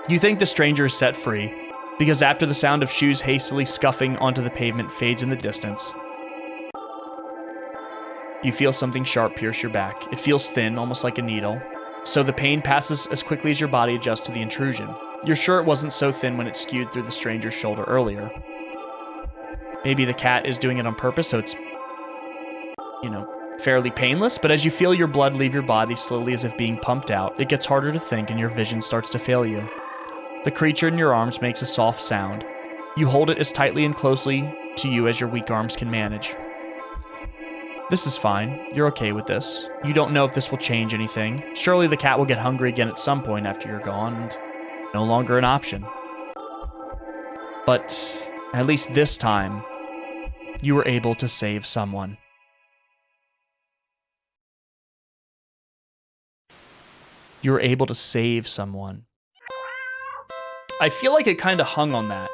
You think the stranger is set free, because after the sound of shoes hastily scuffing onto the pavement fades in the distance, you feel something sharp pierce your back. It feels thin, almost like a needle, so the pain passes as quickly as your body adjusts to the intrusion. You're sure it wasn't so thin when it skewed through the stranger's shoulder earlier. Maybe the cat is doing it on purpose, so it's, fairly painless, but as you feel your blood leave your body slowly as if being pumped out, it gets harder to think and your vision starts to fail you. The creature in your arms makes a soft sound. You hold it as tightly and closely to you as your weak arms can manage. This is fine. You're okay with this. You don't know if this will change anything. Surely the cat will get hungry again at some point after you're gone, and no longer an option. But at least this time, you were able to save someone. You were able to save someone. I feel like it kind of hung on that.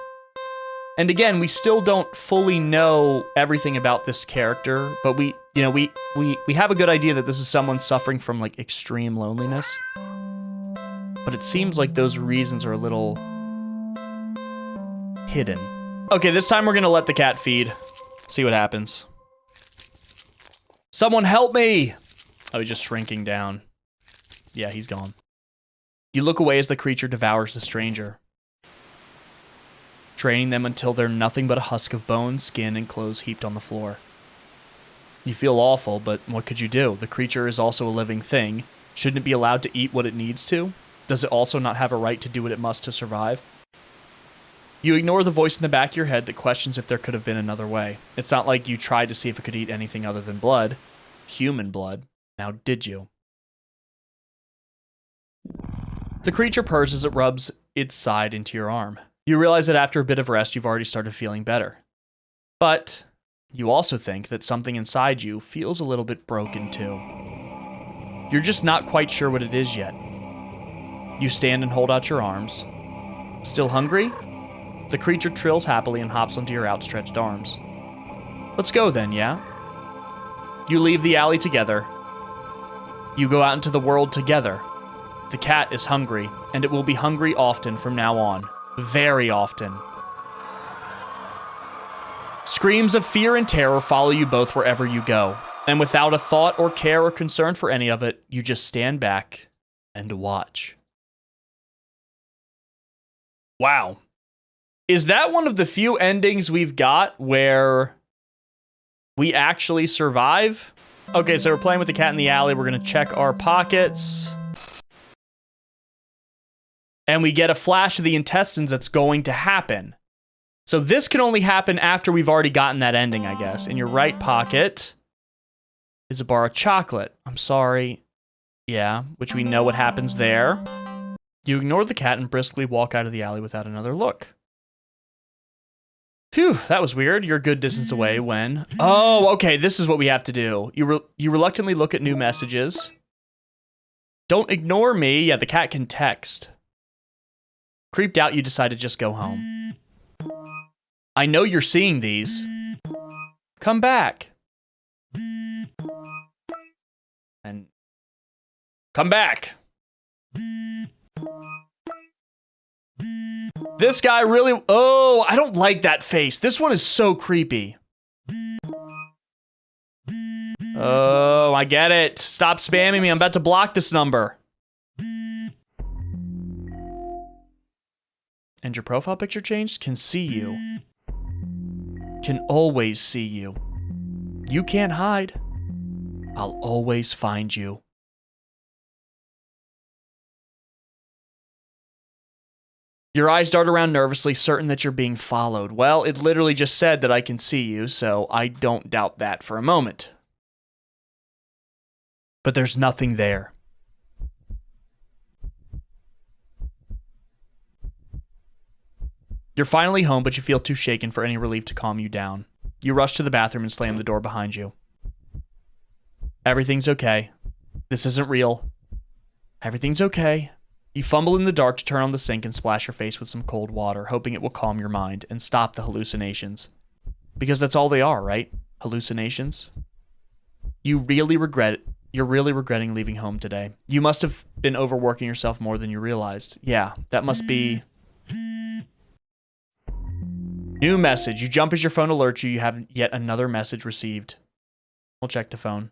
And again, we still don't fully know everything about this character, but we have a good idea that this is someone suffering from like extreme loneliness. But it seems like those reasons are a little hidden. Okay, this time we're gonna let the cat feed. See what happens. Someone help me! Oh, he's just shrinking down. Yeah, he's gone. You look away as the creature devours the stranger, draining them until they're nothing but a husk of bones, skin, and clothes heaped on the floor. You feel awful, but what could you do? The creature is also a living thing. Shouldn't it be allowed to eat what it needs to? Does it also not have a right to do what it must to survive? You ignore the voice in the back of your head that questions if there could have been another way. It's not like you tried to see if it could eat anything other than blood. Human blood. Now, did you? The creature purrs as it rubs its side into your arm. You realize that after a bit of rest, you've already started feeling better. But you also think that something inside you feels a little bit broken too. You're just not quite sure what it is yet. You stand and hold out your arms. Still hungry? The creature trills happily and hops onto your outstretched arms. Let's go then, yeah? You leave the alley together. You go out into the world together. The cat is hungry, and it will be hungry often from now on. Very often. Screams of fear and terror follow you both wherever you go, and without a thought or care or concern for any of it, you just stand back and watch. Wow. Is that one of the few endings we've got where we actually survive? Okay, so we're playing with the cat in the alley. We're going to check our pockets. And we get a flash of the intestines that's going to happen. So this can only happen after we've already gotten that ending, I guess. In your right pocket is a bar of chocolate. I'm sorry. Yeah, which we know what happens there. You ignore the cat and briskly walk out of the alley without another look. Phew, that was weird. You're a good distance away when... Oh, okay, this is what we have to do. You reluctantly look at new messages. Don't ignore me. Yeah, the cat can text. Creeped out, you decide to just go home. I know you're seeing these. Come back. And... Come back. This guy really... Oh, I don't like that face. This one is so creepy. Oh, I get it. Stop spamming me. I'm about to block this number. And your profile picture changed? Can see you. Can always see you. You can't hide. I'll always find you. Your eyes dart around nervously, certain that you're being followed. Well, it literally just said that I can see you, so I don't doubt that for a moment. But there's nothing there. You're finally home, but you feel too shaken for any relief to calm you down. You rush to the bathroom and slam the door behind you. Everything's okay. This isn't real. Everything's okay. You fumble in the dark to turn on the sink and splash your face with some cold water, hoping it will calm your mind and stop the hallucinations. Because that's all they are, right? Hallucinations? You're really regretting leaving home today. You must have been overworking yourself more than you realized. Yeah, that must be... New message. You jump as your phone alerts you. You have yet another message received. We'll check the phone.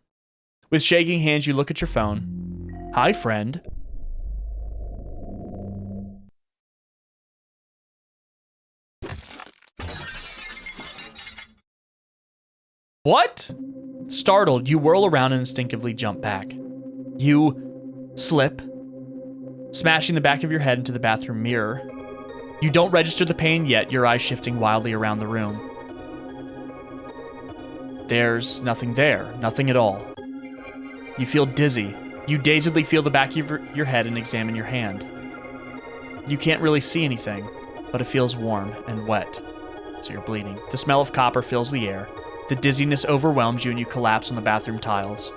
With shaking hands, you look at your phone. Hi, friend. What? Startled, you whirl around and instinctively jump back. You slip, smashing the back of your head into the bathroom mirror. You don't register the pain yet, your eyes shifting wildly around the room. There's nothing there, nothing at all. You feel dizzy. You dazedly feel the back of your head and examine your hand. You can't really see anything, but it feels warm and wet, so you're bleeding. The smell of copper fills the air. The dizziness overwhelms you and you collapse on the bathroom tiles.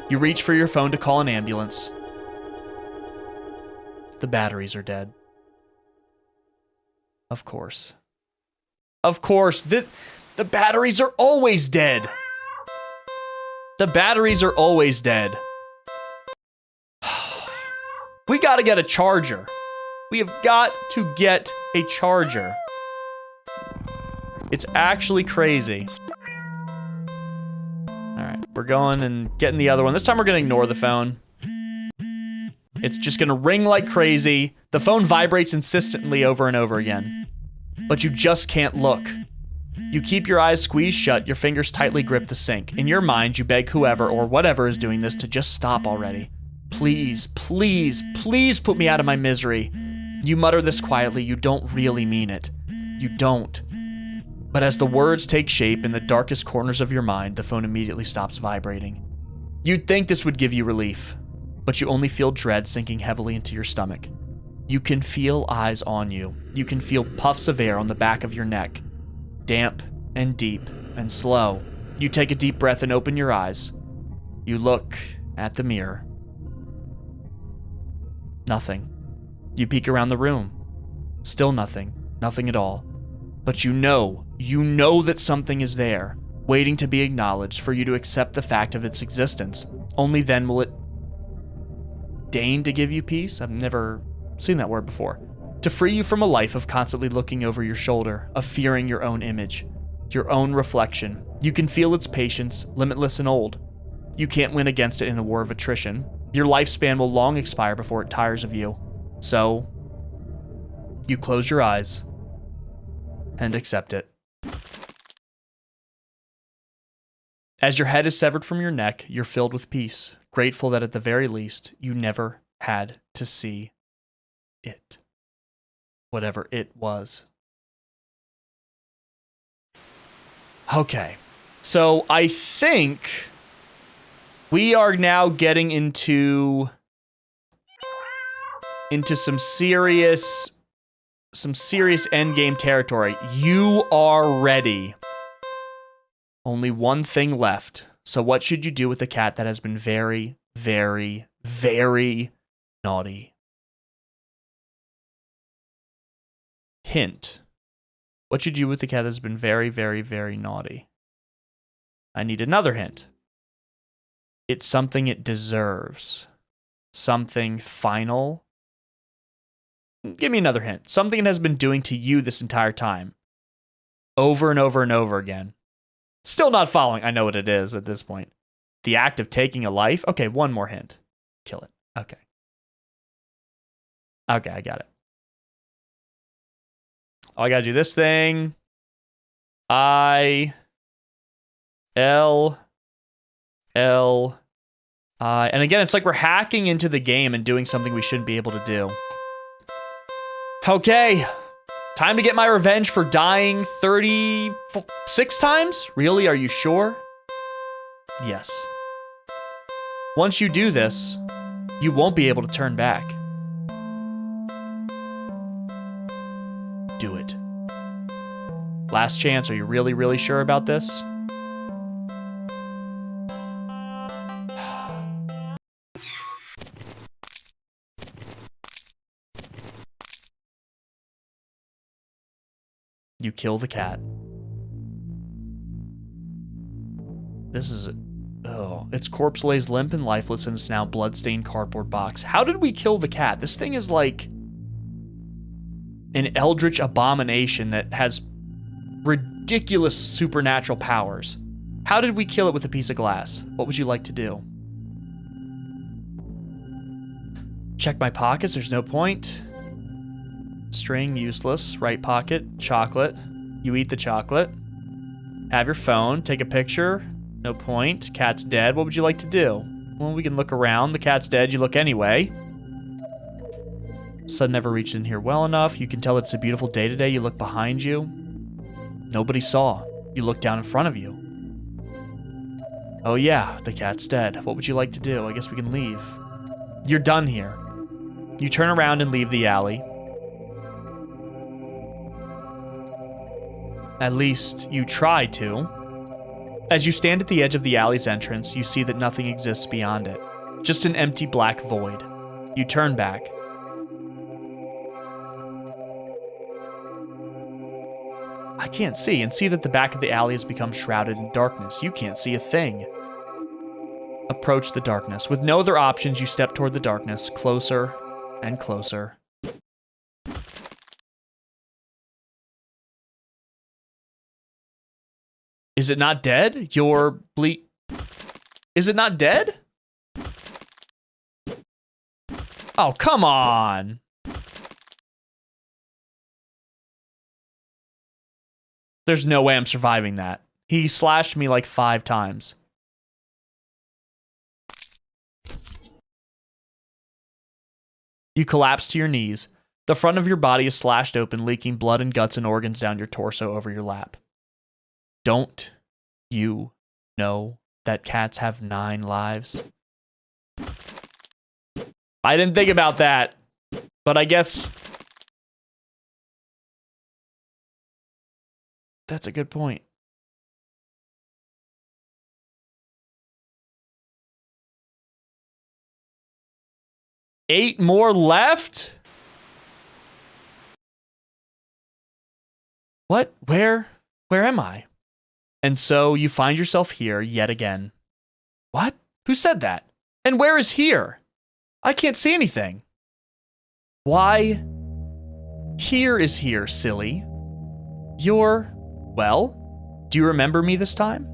You reach for your phone to call an ambulance. The batteries are dead. Of course. Of course, the batteries are always dead. The batteries are always dead. We gotta get a charger. We have got to get a charger. It's actually crazy. All right, we're going and getting the other one. This time we're gonna ignore the phone. It's just gonna ring like crazy. The phone vibrates insistently over and over again. But you just can't look. You keep your eyes squeezed shut, your fingers tightly grip the sink. In your mind, you beg whoever or whatever is doing this to just stop already. Please, please, please put me out of my misery. You mutter this quietly, you don't really mean it. You don't. But as the words take shape in the darkest corners of your mind, the phone immediately stops vibrating. You'd think this would give you relief, but you only feel dread sinking heavily into your stomach. You can feel eyes on you. You can feel puffs of air on the back of your neck. Damp and deep and slow. You take a deep breath and open your eyes. You look at the mirror. Nothing. You peek around the room. Still nothing. Nothing at all. But you know that something is there, waiting to be acknowledged for you to accept the fact of its existence. Only then will it deign to give you peace. I've never seen that word before. To free you from a life of constantly looking over your shoulder, of fearing your own image, your own reflection. You can feel its patience, limitless and old. You can't win against it in a war of attrition. Your lifespan will long expire before it tires of you. So, you close your eyes and accept it. As your head is severed from your neck, you're filled with peace, grateful that at the very least, you never had to see it. Whatever it was. Okay, so I think we are now getting into some serious endgame territory. You are ready. Only one thing left. So what should you do with a cat that has been very, very, very naughty? Hint. What should you do with the cat that's been very, very, very naughty? I need another hint. It's something it deserves. Something final. Give me another hint. Something it has been doing to you this entire time. Over and over and over again. Still not following. I know what it is at this point. The act of taking a life? Okay, one more hint. Kill it. Okay. Okay, I got it. Oh, I gotta do this thing. I, L, L, I. And again, it's like we're hacking into the game and doing something we shouldn't be able to do. Okay. Time to get my revenge for dying 36 times? Really? Are you sure? Yes. Once you do this, you won't be able to turn back. Do it. Last chance. Are you really, really sure about this? You kill the cat. This is... Oh, its corpse lays limp and lifeless in its now blood-stained cardboard box. How did we kill the cat? This thing is like an eldritch abomination that has ridiculous supernatural powers. How did we kill it with a piece of glass? What would you like to do? Check my pockets, there's no point. String, useless. Right pocket, chocolate. You eat the chocolate. Have your phone, take a picture. No point. Cat's dead. What would you like to do? Well, we can look around. The cat's dead. You look anyway. Sun never reached in here well enough. You can tell it's a beautiful day today. You look behind you. Nobody saw. You look down in front of you. Oh yeah, the cat's dead. What would you like to do? I guess we can leave. You're done here. You turn around and leave the alley. At least, you try to. As you stand at the edge of the alley's entrance, you see that nothing exists beyond it. Just an empty black void. You turn back. I can't see, and see that the back of the alley has become shrouded in darkness. You can't see a thing. Approach the darkness. With no other options, you step toward the darkness, closer and closer. Is it not dead? Your Is it not dead? Oh, come on. There's no way I'm surviving that. He slashed me like 5 times. You collapse to your knees. The front of your body is slashed open, leaking blood and guts and organs down your torso over your lap. Don't you know that cats have 9 lives? I didn't think about that, but I guess that's a good point. Eight more left? What? Where am I? And so you find yourself here yet again. What? Who said that? And where is here? I can't see anything. Why? Here is here, silly. Well, do you remember me this time?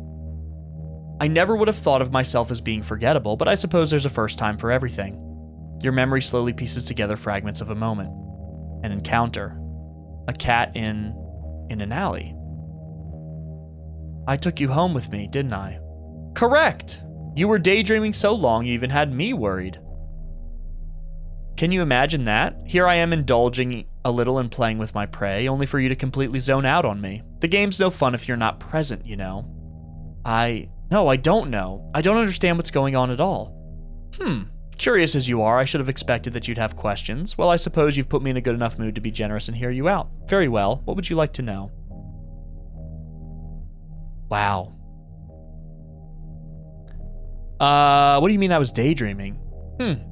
I never would have thought of myself as being forgettable, but I suppose there's a first time for everything. Your memory slowly pieces together fragments of a moment. An encounter. A cat in an alley. I took you home with me, didn't I? Correct! You were daydreaming so long you even had me worried. Can you imagine that? Here I am indulging a little and playing with my prey, only for you to completely zone out on me. The game's no fun if you're not present, you know. No, I don't know. I don't understand what's going on at all. Curious as you are, I should have expected that you'd have questions. Well, I suppose you've put me in a good enough mood to be generous and hear you out. Very well. What would you like to know? Wow. What do you mean I was daydreaming?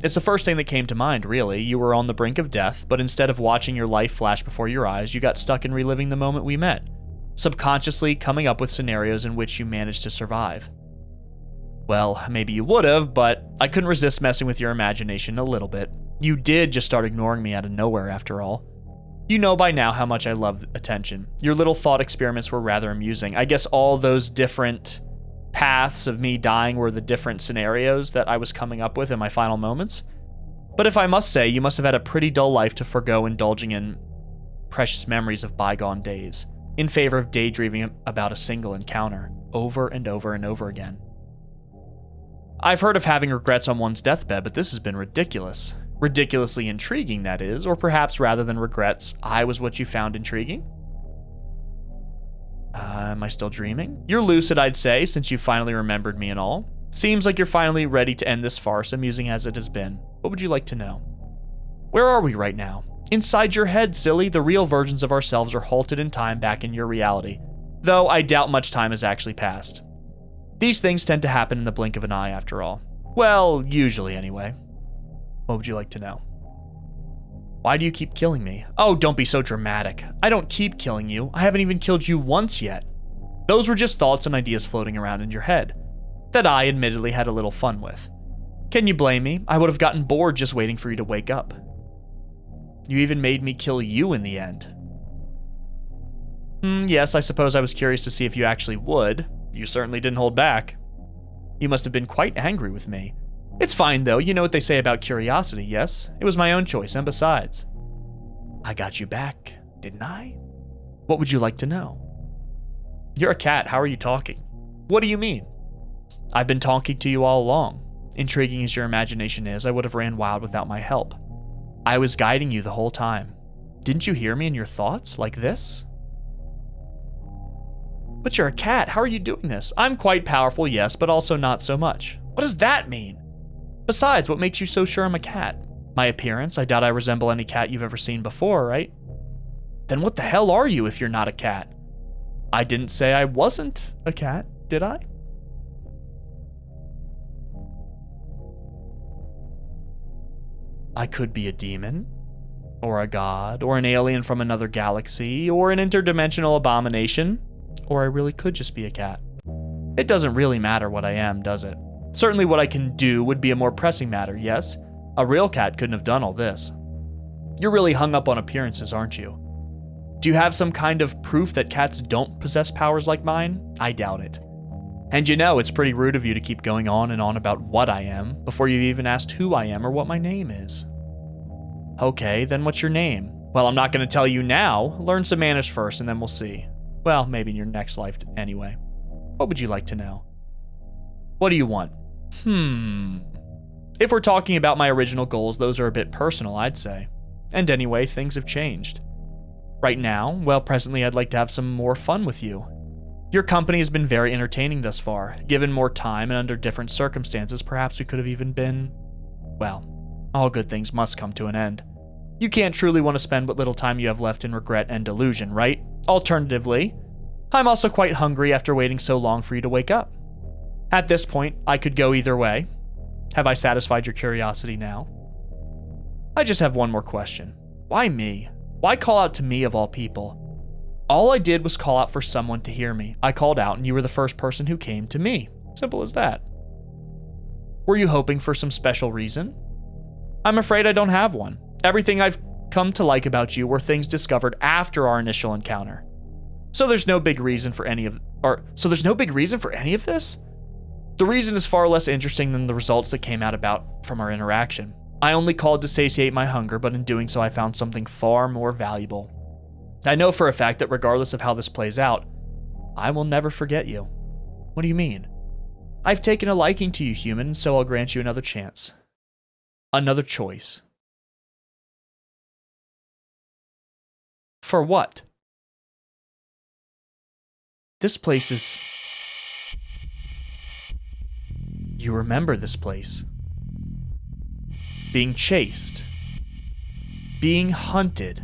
It's the first thing that came to mind, really. You were on the brink of death, but instead of watching your life flash before your eyes, you got stuck in reliving the moment we met, subconsciously coming up with scenarios in which you managed to survive. Well, maybe you would have, but I couldn't resist messing with your imagination a little bit. You did just start ignoring me out of nowhere, after all. You know by now how much I love attention. Your little thought experiments were rather amusing. I guess all those different paths of me dying were the different scenarios that I was coming up with in my final moments. But if I must say, you must have had a pretty dull life to forgo indulging in precious memories of bygone days, in favor of daydreaming about a single encounter, over and over and over again. I've heard of having regrets on one's deathbed, but this has been ridiculous. Ridiculously intriguing, that is, or perhaps rather than regrets, I was what you found intriguing? Am I still dreaming? You're lucid, I'd say, since you finally remembered me and all. Seems like you're finally ready to end this farce, amusing as it has been. What would you like to know? Where are we right now? Inside your head, silly. The real versions of ourselves are halted in time back in your reality, though I doubt much time has actually passed. These things tend to happen in the blink of an eye, after all. Well, usually anyway. What would you like to know? Why do you keep killing me? Oh, don't be so dramatic. I don't keep killing you. I haven't even killed you once yet. Those were just thoughts and ideas floating around in your head that I admittedly had a little fun with. Can you blame me? I would have gotten bored just waiting for you to wake up. You even made me kill you in the end. Yes, I suppose I was curious to see if you actually would. You certainly didn't hold back. You must have been quite angry with me. It's fine, though. You know what they say about curiosity, yes? It was my own choice, and besides, I got you back, didn't I? What would you like to know? You're a cat. How are you talking? What do you mean? I've been talking to you all along. Intriguing as your imagination is, I would have ran wild without my help. I was guiding you the whole time. Didn't you hear me in your thoughts, like this? But you're a cat. How are you doing this? I'm quite powerful, yes, but also not so much. What does that mean? Besides, what makes you so sure I'm a cat? My appearance? I doubt I resemble any cat you've ever seen before, right? Then what the hell are you if you're not a cat? I didn't say I wasn't a cat, did I? I could be a demon, or a god, or an alien from another galaxy, or an interdimensional abomination, or I really could just be a cat. It doesn't really matter what I am, does it? Certainly what I can do would be a more pressing matter, yes? A real cat couldn't have done all this. You're really hung up on appearances, aren't you? Do you have some kind of proof that cats don't possess powers like mine? I doubt it. And you know, it's pretty rude of you to keep going on and on about what I am, before you've even asked who I am or what my name is. Okay, then what's your name? Well, I'm not going to tell you now. Learn some manners first, and then we'll see. Well, maybe in your next life anyway. What would you like to know? What do you want? If we're talking about my original goals, those are a bit personal, I'd say. And anyway, things have changed. Right now, well, presently I'd like to have some more fun with you. Your company has been very entertaining thus far. Given more time and under different circumstances, perhaps we could have even been... Well, all good things must come to an end. You can't truly want to spend what little time you have left in regret and delusion, right? Alternatively, I'm also quite hungry after waiting so long for you to wake up. At this point, I could go either way. Have I satisfied your curiosity now? I just have one more question. Why me? Why call out to me of all people? All I did was call out for someone to hear me. I called out and you were the first person who came to me. Simple as that. Were you hoping for some special reason? I'm afraid I don't have one. Everything I've come to like about you were things discovered after our initial encounter. So there's no big reason for any of this? The reason is far less interesting than the results that came out from our interaction. I only called to satiate my hunger, but in doing so I found something far more valuable. I know for a fact that regardless of how this plays out, I will never forget you. What do you mean? I've taken a liking to you, human, so I'll grant you another chance. Another choice. For what? This place is... You remember this place. Being chased. Being hunted.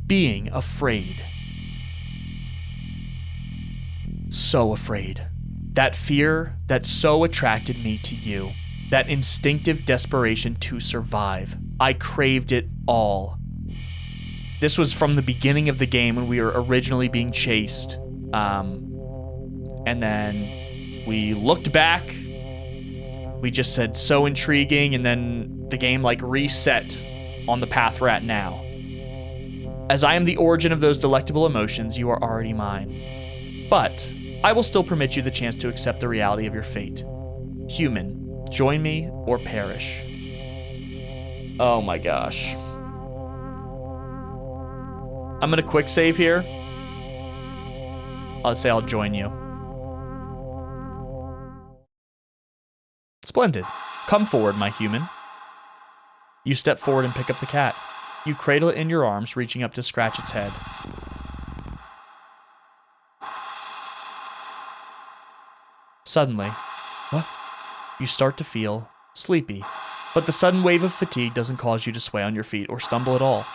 Being afraid. So afraid. That fear that so attracted me to you. That instinctive desperation to survive. I craved it all. This was from the beginning of the game when we were originally being chased. And then we looked back. We just said, so intriguing, and then the game like reset on the path we're at now. As I am the origin of those delectable emotions, you are already mine. But I will still permit you the chance to accept the reality of your fate. Human, join me or perish. Oh my gosh. I'm gonna quick save here. I'll say I'll join you. Splendid. Come forward, my human. You step forward and pick up the cat. You cradle it in your arms, reaching up to scratch its head. Suddenly, what? You start to feel sleepy, but the sudden wave of fatigue doesn't cause you to sway on your feet or stumble at all.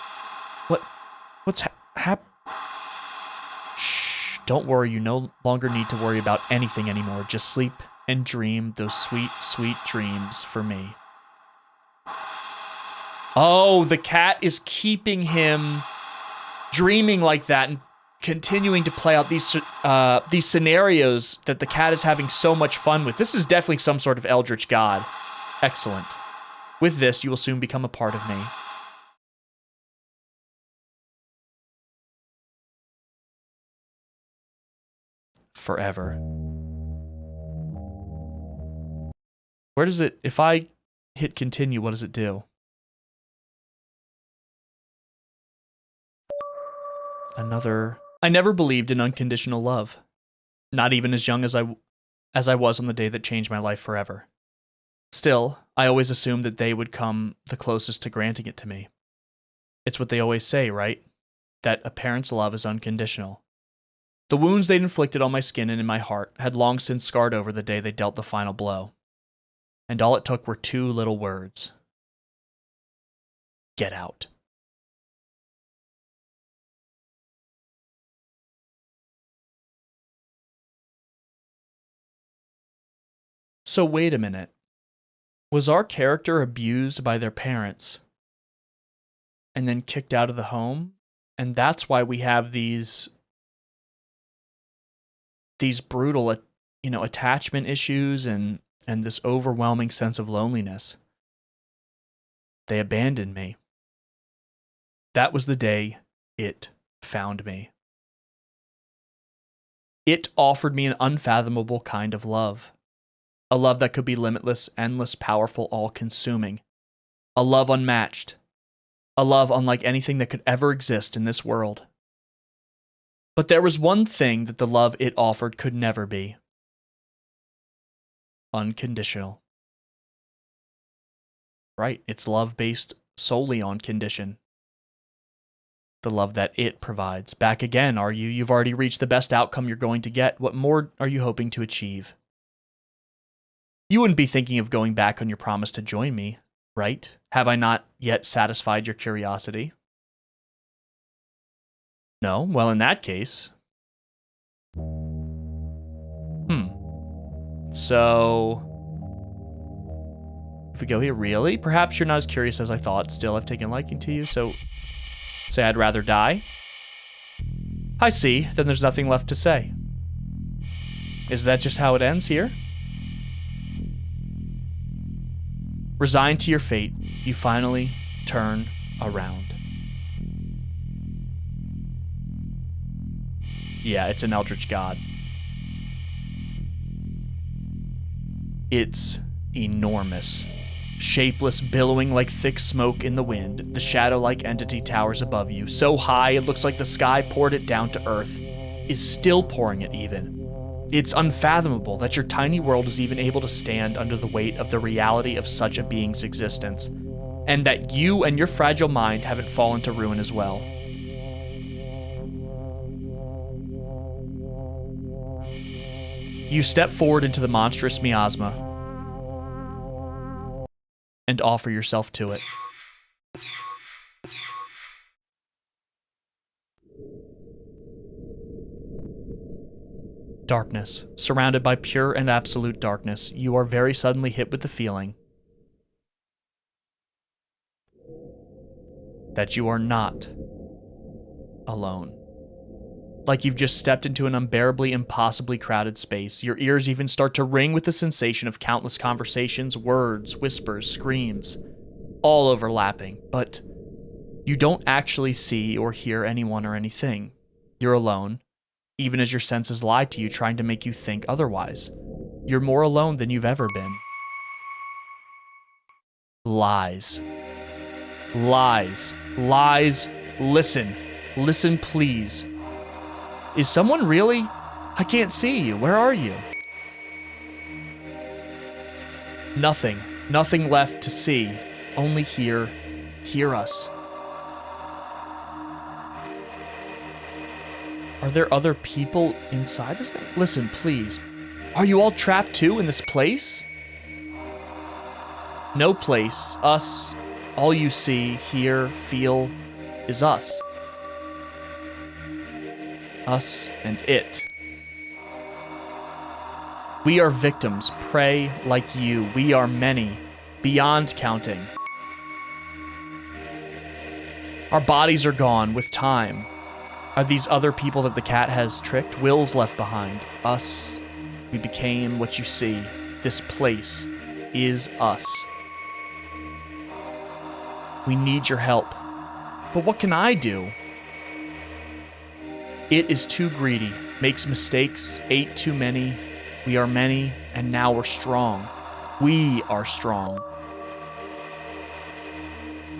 What's Shh, don't worry, you no longer need to worry about anything anymore. Just sleep and dream those sweet, sweet dreams for me. Oh, the cat is keeping him dreaming like that and continuing to play out these scenarios that the cat is having so much fun with. This is definitely some sort of eldritch god. Excellent. With this, you will soon become a part of me. Forever. Where does it, if I hit continue, what does it do? Another. I never believed in unconditional love. Not even as young as I was on the day that changed my life forever. Still, I always assumed that they would come the closest to granting it to me. It's what they always say, right? That a parent's love is unconditional. The wounds they'd inflicted on my skin and in my heart had long since scarred over the day they dealt the final blow. And all it took were 2 little words. Get out. So wait a minute. Was our character abused by their parents and then kicked out of the home? And that's why we have these brutal, attachment issues and this overwhelming sense of loneliness. They abandoned me. That was the day it found me. It offered me an unfathomable kind of love. A love that could be limitless, endless, powerful, all-consuming. A love unmatched. A love unlike anything that could ever exist in this world. But there was one thing that the love it offered could never be. Unconditional. Right, it's love based solely on condition. The love that it provides. Back again, are you? You've already reached the best outcome you're going to get. What more are you hoping to achieve? You wouldn't be thinking of going back on your promise to join me, right? Have I not yet satisfied your curiosity? No? Well, in that case... So... If we go here, really? Perhaps you're not as curious as I thought. Still, I've taken a liking to you, so... Say I'd rather die? I see. Then there's nothing left to say. Is that just how it ends here? Resigned to your fate, you finally turn around. Yeah, it's an eldritch god. It's enormous. Shapeless, billowing like thick smoke in the wind, the shadow-like entity towers above you, so high it looks like the sky poured it down to earth, is still pouring it even. It's unfathomable that your tiny world is even able to stand under the weight of the reality of such a being's existence, and that you and your fragile mind haven't fallen to ruin as well. You step forward into the monstrous miasma and offer yourself to it. Darkness. Surrounded by pure and absolute darkness, you are very suddenly hit with the feeling that you are not alone. Like you've just stepped into an unbearably, impossibly crowded space. Your ears even start to ring with the sensation of countless conversations, words, whispers, screams, all overlapping. But you don't actually see or hear anyone or anything. You're alone, even as your senses lie to you, trying to make you think otherwise. You're more alone than you've ever been. Lies. Lies. Lies. Listen. Listen, please. Is someone really? I can't see you. Where are you? Nothing. Nothing left to see. Only hear. Hear us. Are there other people inside this thing? Listen, please. Are you all trapped too in this place? No place. Us. All you see, hear, feel is us. Us and it. We are victims, prey like you. We are many, beyond counting. Our bodies are gone with time. Are these other people that the cat has tricked? Wills left behind. Us. We became what you see. This place is us. We need your help. But what can I do? It is too greedy, makes mistakes, ate too many. We are many, and now we're strong. We are strong.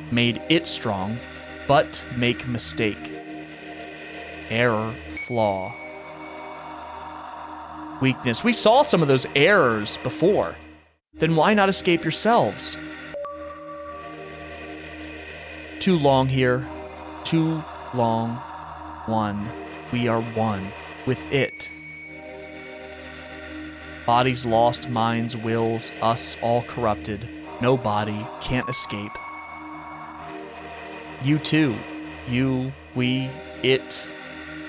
Made it strong, but make mistake. Error, flaw. Weakness. We saw some of those errors before. Then why not escape yourselves? Too long here. Too long. One. We are one with it. Bodies lost, minds, wills, us all corrupted. No body, can't escape. You too. You, we, it,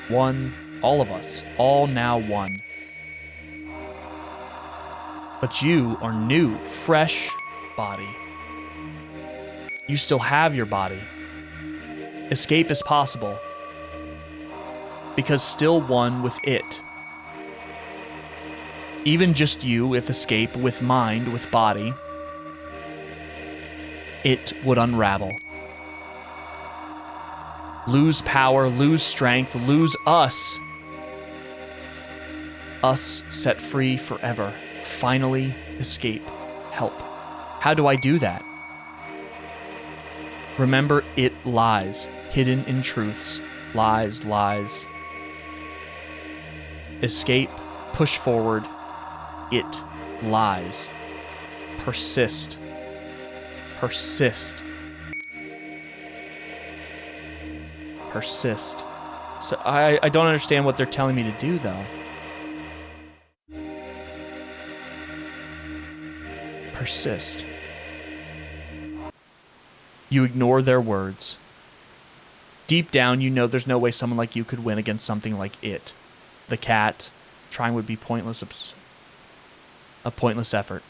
one, all of us, all now one. But you are new, fresh body. You still have your body. Escape is possible. Because still one with it. Even just you, if escape with mind, with body, it would unravel. Lose power, lose strength, lose us. Us set free forever. Finally escape. Help. How do I do that? Remember, it lies, hidden in truths. Lies, lies. Escape, push forward, it lies. Persist. Persist. Persist. So I don't understand what they're telling me to do, though. Persist. You ignore their words. Deep down, you know there's no way someone like you could win against something like it. The cat. Trying would be pointless. A pointless effort.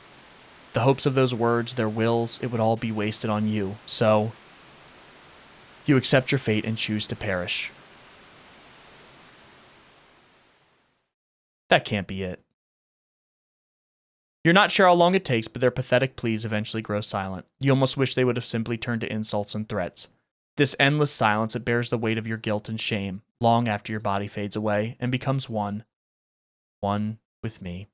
The hopes of those words, their wills, it would all be wasted on you. So, you accept your fate and choose to perish. That can't be it. You're not sure how long it takes, but their pathetic pleas eventually grow silent. You almost wish they would have simply turned to insults and threats. This endless silence, it bears the weight of your guilt and shame, long after your body fades away and becomes one with me.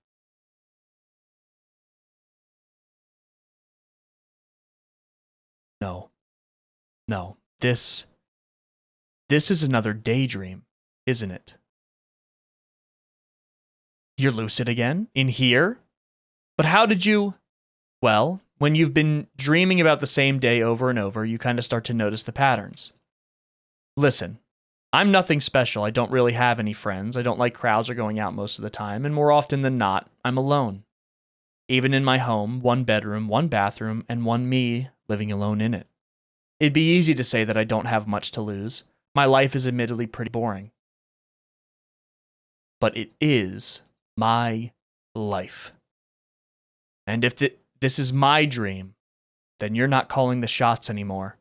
No, this is another daydream, isn't it? You're lucid again? In here? But how did you... Well, when you've been dreaming about the same day over and over, you kind of start to notice the patterns. Listen, I'm nothing special. I don't really have any friends. I don't like crowds or going out most of the time, and more often than not, I'm alone. Even in my home, one bedroom, one bathroom, and one me living alone in it. It'd be easy to say that I don't have much to lose. My life is admittedly pretty boring. But it is my life. And if this is my dream, then you're not calling the shots anymore.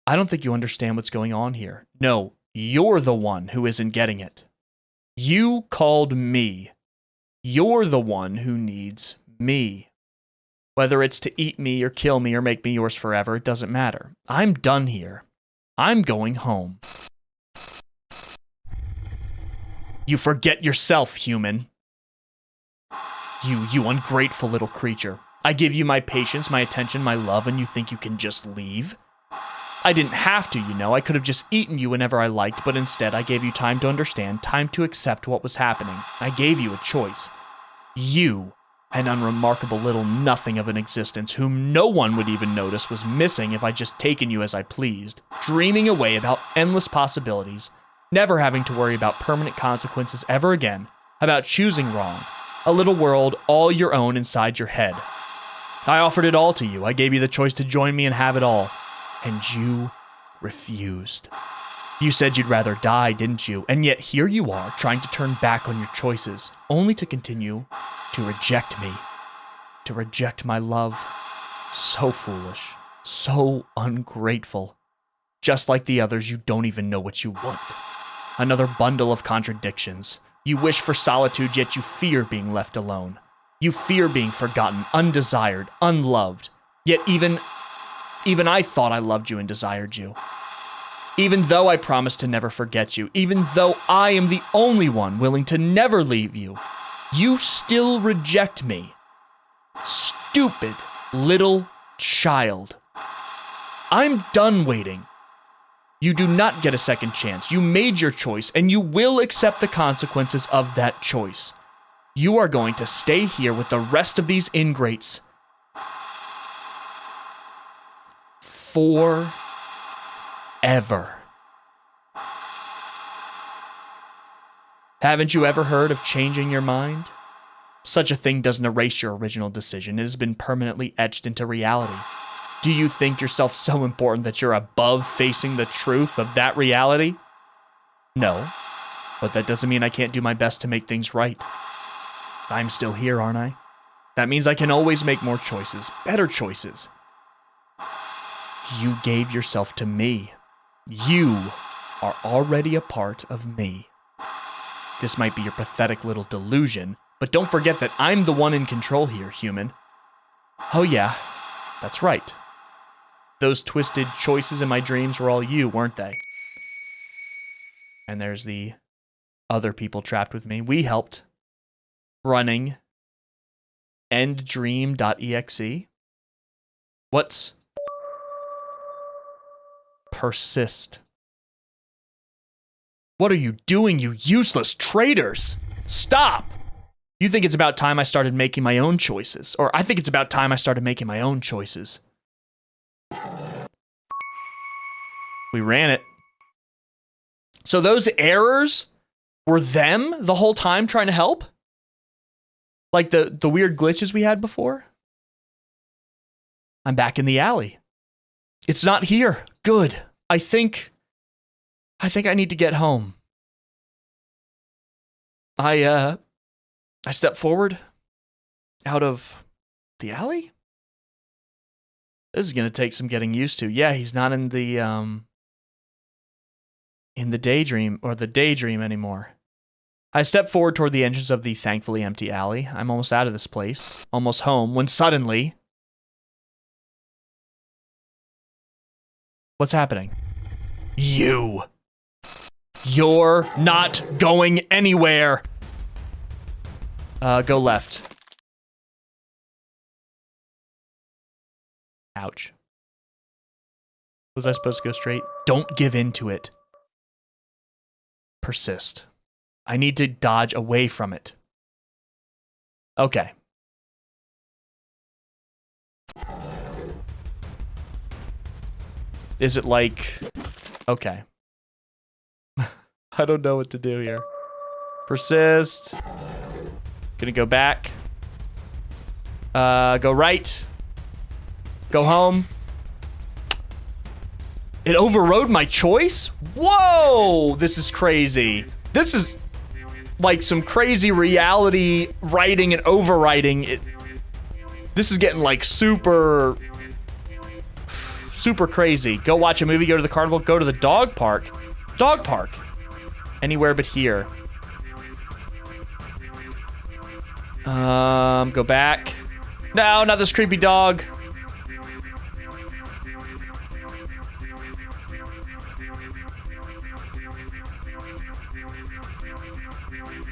I don't think you understand what's going on here. No, you're the one who isn't getting it. You called me. You're the one who needs me. Whether it's to eat me or kill me or make me yours forever, it doesn't matter. I'm done here. I'm going home. You forget yourself, human. You ungrateful little creature. I give you my patience, my attention, my love, and you think you can just leave? I didn't have to, you know. I could have just eaten you whenever I liked, but instead I gave you time to understand, time to accept what was happening. I gave you a choice. You, an unremarkable little nothing of an existence whom no one would even notice, was missing if I'd just taken you as I pleased, dreaming away about endless possibilities, never having to worry about permanent consequences ever again, about choosing wrong, a little world all your own inside your head. I offered it all to you. I gave you the choice to join me and have it all. And you refused. You said you'd rather die, didn't you? And yet here you are, trying to turn back on your choices, only to continue to reject me, to reject my love. So foolish, so ungrateful. Just like the others, you don't even know what you want. Another bundle of contradictions. You wish for solitude, yet you fear being left alone. You fear being forgotten, undesired, unloved. Yet even I thought I loved you and desired you. Even though I promised to never forget you, even though I am the only one willing to never leave you, you still reject me. Stupid little child. I'm done waiting. You do not get a second chance. You made your choice, and you will accept the consequences of that choice. You are going to stay here with the rest of these ingrates forever. Haven't you ever heard of changing your mind? Such a thing doesn't erase your original decision. It has been permanently etched into reality. Do you think yourself so important that you're above facing the truth of that reality? No, but that doesn't mean I can't do my best to make things right. I'm still here, aren't I? That means I can always make more choices, better choices. You gave yourself to me. You are already a part of me. This might be your pathetic little delusion, but don't forget that I'm the one in control here, human. Oh yeah, that's right. Those twisted choices in my dreams were all you, weren't they? And there's the other people trapped with me. We helped. Running. Enddream.exe. What's persist? What are you doing, you useless traitors? Stop! You think it's about time I started making my own choices. Or I think it's about time I started making my own choices. We ran it. So those errors were them the whole time trying to help? Like the weird glitches we had before? I'm back in the alley. It's not here. Good. I think I need to get home. I step forward out of the alley? This is going to take some getting used to. Yeah, he's not in the daydream anymore. I step forward toward the entrance of the thankfully empty alley. I'm almost out of this place, almost home, when suddenly... What's happening? You! You're not going anywhere! Go left. Ouch. Was I supposed to go straight? Don't give in to it. Persist. I need to dodge away from it. Okay. Is it like... Okay. I don't know what to do here. Persist. Gonna go back. Go right. Go home. It overrode my choice? Whoa! This is crazy. This is like some crazy reality writing and overwriting. This is getting like super crazy. Go watch a movie, go to the carnival, go to the dog park. Dog park. Anywhere but here. Go back. No, not this creepy dog.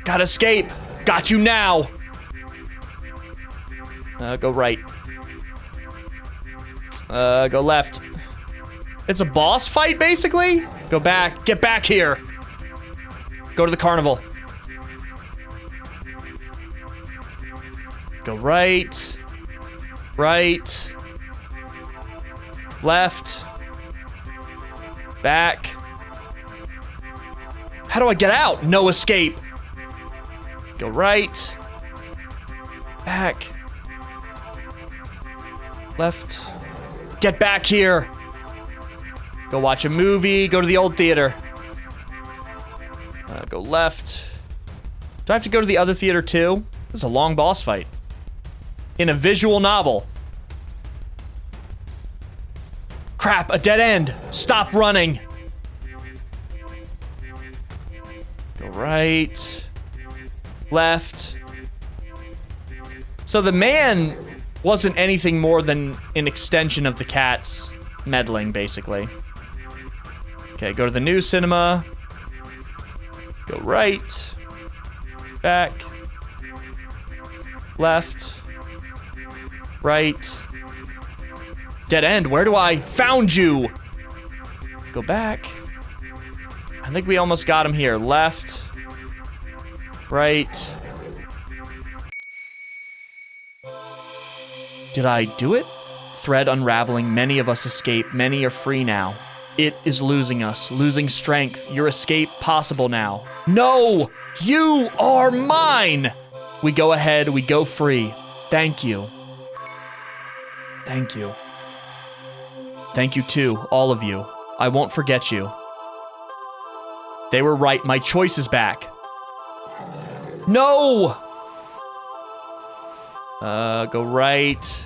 Gotta escape. Got you now. Go right. Go left. It's a boss fight, basically? Go back. Get back here. Go to the carnival. Go right. Right. Left. Back. How do I get out? No escape. Go right. Back. Left. Get back here. Go watch a movie. Go to the old theater. Go left. Do I have to go to the other theater too? This is a long boss fight. In a visual novel. Crap, a dead end. Stop running. Go right. Left. So the man wasn't anything more than an extension of the cat's meddling, basically. Okay, go to the new cinema. Go right. Back. Left. Right. Dead end. Where do I... Found you! Go back. I think we almost got him here. Left. Right. Did I do it? Thread unraveling. Many of us escape. Many are free now. It is losing us. Losing strength. Your escape possible now. No! You are mine! We go ahead. We go free. Thank you. Thank you. Thank you too, all of you. I won't forget you. They were right. My choice is back. No! Go right.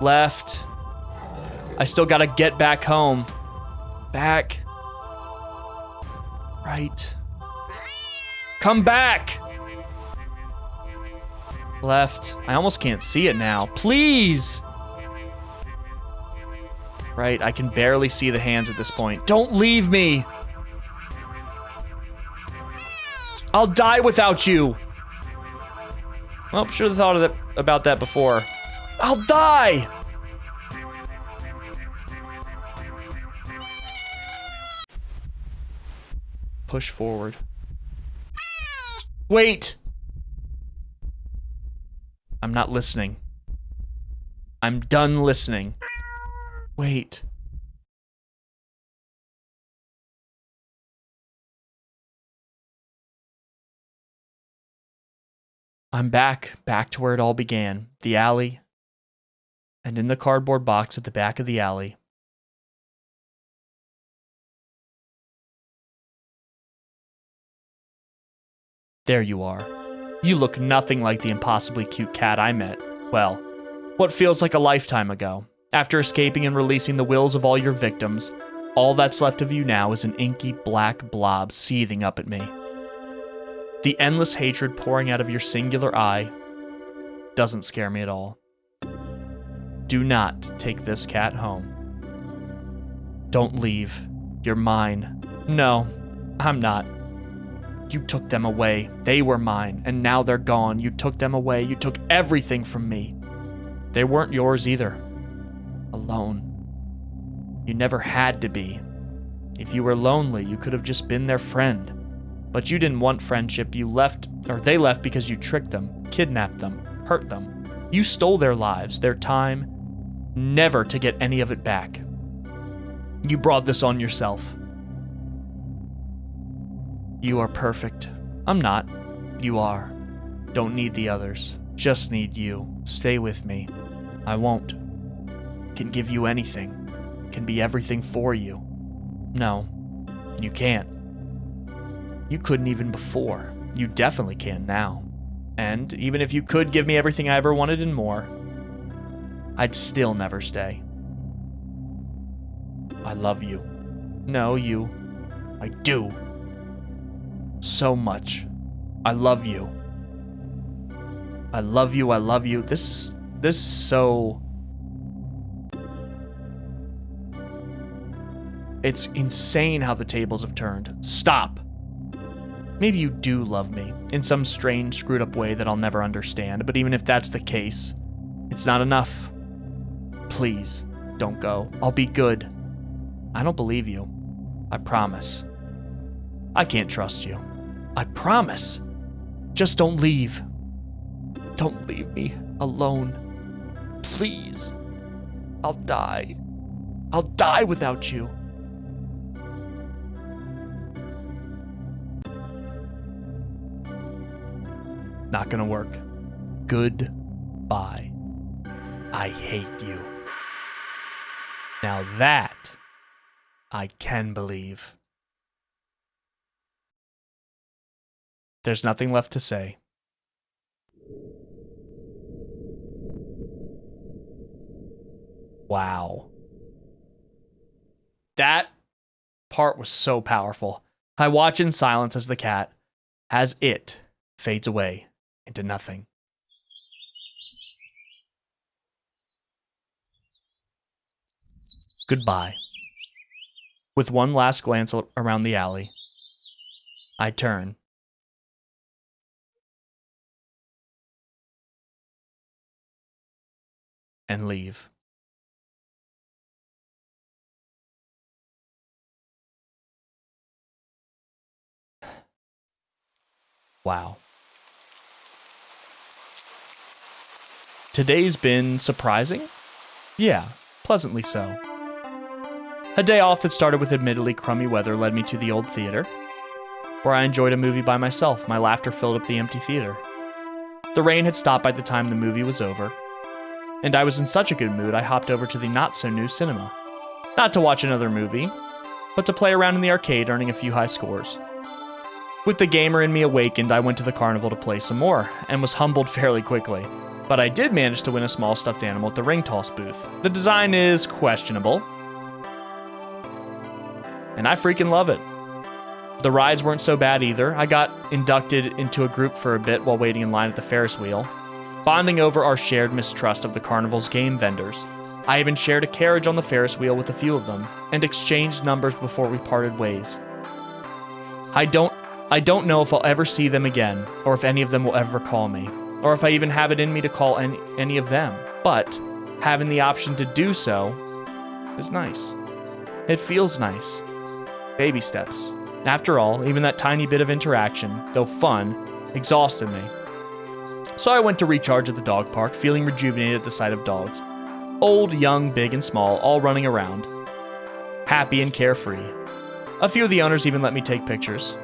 Left. I still gotta get back home. Back. Right. Come back! Left. I almost can't see it now. Please! Right, I can barely see the hands at this point. Don't leave me! I'll die without you! Well, should have thought of that, about that before. I'll die! push forward. Wait! I'm not listening. I'm done listening. Wait. I'm back to where it all began, the alley, and in the cardboard box at the back of the alley. There you are. You look nothing like the impossibly cute cat I met. Well, what feels like a lifetime ago. After escaping and releasing the wills of all your victims, all that's left of you now is an inky black blob seething up at me. The endless hatred pouring out of your singular eye doesn't scare me at all. Do not take this cat home. Don't leave. You're mine. No, I'm not. You took them away. They were mine, and now they're gone. You took them away. You took everything from me. They weren't yours either. Alone. You never had to be. If you were lonely, you could have just been their friend. But you didn't want friendship. You left, or they left because you tricked them, kidnapped them, hurt them. You stole their lives, their time, never to get any of it back. You brought this on yourself. You are perfect. I'm not. You are. Don't need the others. Just need you. Stay with me. I won't. Can give you anything. Can be everything for you. No, you can't. You couldn't even before. You definitely can now. And even if you could give me everything I ever wanted and more, I'd still never stay. I love you. No, you. I do. So much. I love you. I love you, I love you. This is so... It's insane how the tables have turned. Stop. Maybe you do love me, in some strange, screwed up way that I'll never understand, but even if that's the case, it's not enough. Please, don't go. I'll be good. I don't believe you. I promise. I can't trust you. I promise. Just don't leave. Don't leave me alone. Please. I'll die. I'll die without you. Not gonna work. Goodbye. I hate you. Now that I can believe. There's nothing left to say. Wow. That part was so powerful. I watch in silence as the cat, as it fades away into nothing. Goodbye. With one last glance around the alley, I turn and leave. Wow. Today's been surprising? Yeah, pleasantly so. A day off that started with admittedly crummy weather led me to the old theater, where I enjoyed a movie by myself. My laughter filled up the empty theater. The rain had stopped by the time the movie was over, and I was in such a good mood I hopped over to the not-so-new cinema. Not to watch another movie, but to play around in the arcade earning a few high scores. With the gamer in me awakened, I went to the carnival to play some more, and was humbled fairly quickly. But I did manage to win a small stuffed animal at the ring toss booth. The design is questionable, and I freaking love it. The rides weren't so bad either. I got inducted into a group for a bit while waiting in line at the Ferris wheel, bonding over our shared mistrust of the carnival's game vendors. I even shared a carriage on the Ferris wheel with a few of them, and exchanged numbers before we parted ways. I don't know if I'll ever see them again, or if any of them will ever call me, or if I even have it in me to call any of them. But having the option to do so is nice. It feels nice. Baby steps. After all, even that tiny bit of interaction, though fun, exhausted me. So I went to recharge at the dog park, feeling rejuvenated at the sight of dogs. Old, young, big, and small, all running around. Happy and carefree. A few of the owners even let me take pictures.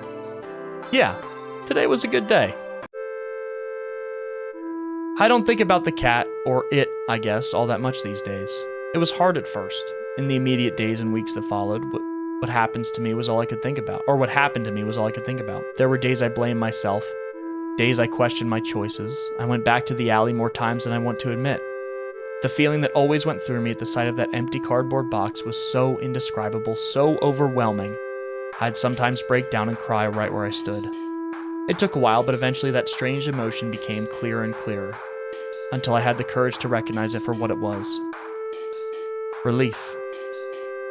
Yeah, today was a good day. I don't think about the cat, or it, I guess, all that much these days. It was hard at first. In the immediate days and weeks that followed, what happens to me was all I could think about. Or what happened to me was all I could think about. There were days I blamed myself. Days I questioned my choices. I went back to the alley more times than I want to admit. The feeling that always went through me at the sight of that empty cardboard box was so indescribable, so overwhelming. I'd sometimes break down and cry right where I stood. It took a while, but eventually that strange emotion became clearer and clearer, until I had the courage to recognize it for what it was. Relief.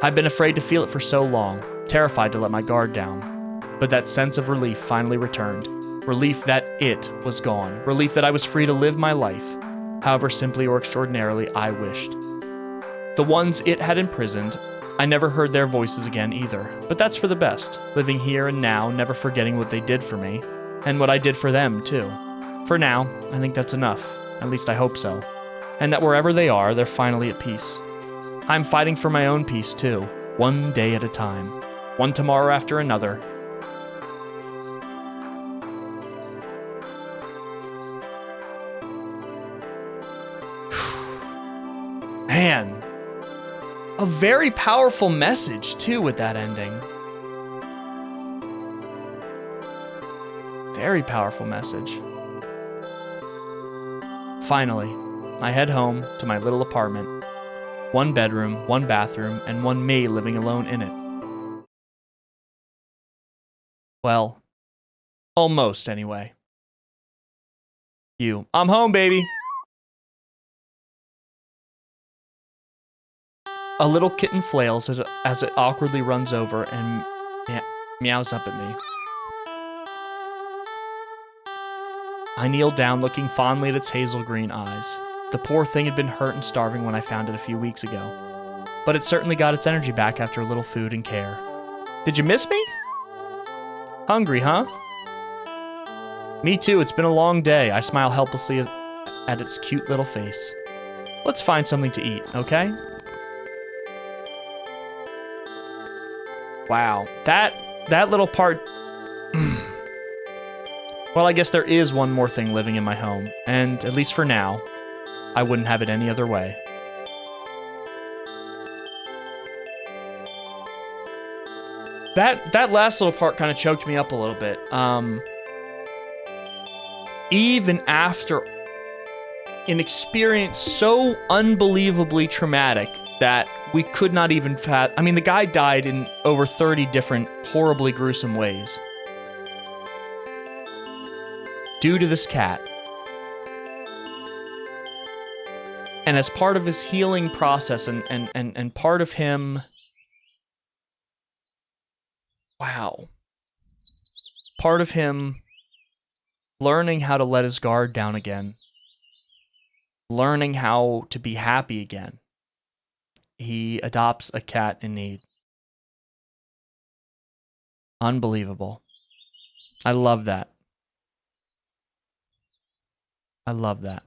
I'd been afraid to feel it for so long, terrified to let my guard down. But that sense of relief finally returned. Relief that it was gone. Relief that I was free to live my life, however simply or extraordinarily I wished. The ones it had imprisoned, I never heard their voices again either. But that's for the best, living here and now, never forgetting what they did for me, and what I did for them too. For now, I think that's enough. At least I hope so. And that wherever they are, they're finally at peace. I'm fighting for my own peace too, one day at a time, one tomorrow after another. Man, a very powerful message too with that ending. Very powerful message. Finally, I head home to my little apartment. One bedroom, one bathroom, and one me living alone in it. Well, almost anyway. I'm home, baby. A little kitten flails as it awkwardly runs over and meows up at me. I kneel down, looking fondly at its hazel green eyes. The poor thing had been hurt and starving when I found it a few weeks ago. But it certainly got its energy back after a little food and care. Did you miss me? Hungry, huh? Me too, it's been a long day. I smile helplessly at its cute little face. Let's find something to eat, okay? Wow, that little part... Well, I guess there is one more thing living in my home, and at least for now, I wouldn't have it any other way. That last little part kind of choked me up a little bit. Even after an experience so unbelievably traumatic that we could not even I mean, the guy died in over 30 different horribly gruesome ways due to this cat. And as part of his healing process and part of him... Wow. Part of him learning how to let his guard down again. Learning how to be happy again. He adopts a cat in need. Unbelievable. I love that. I love that.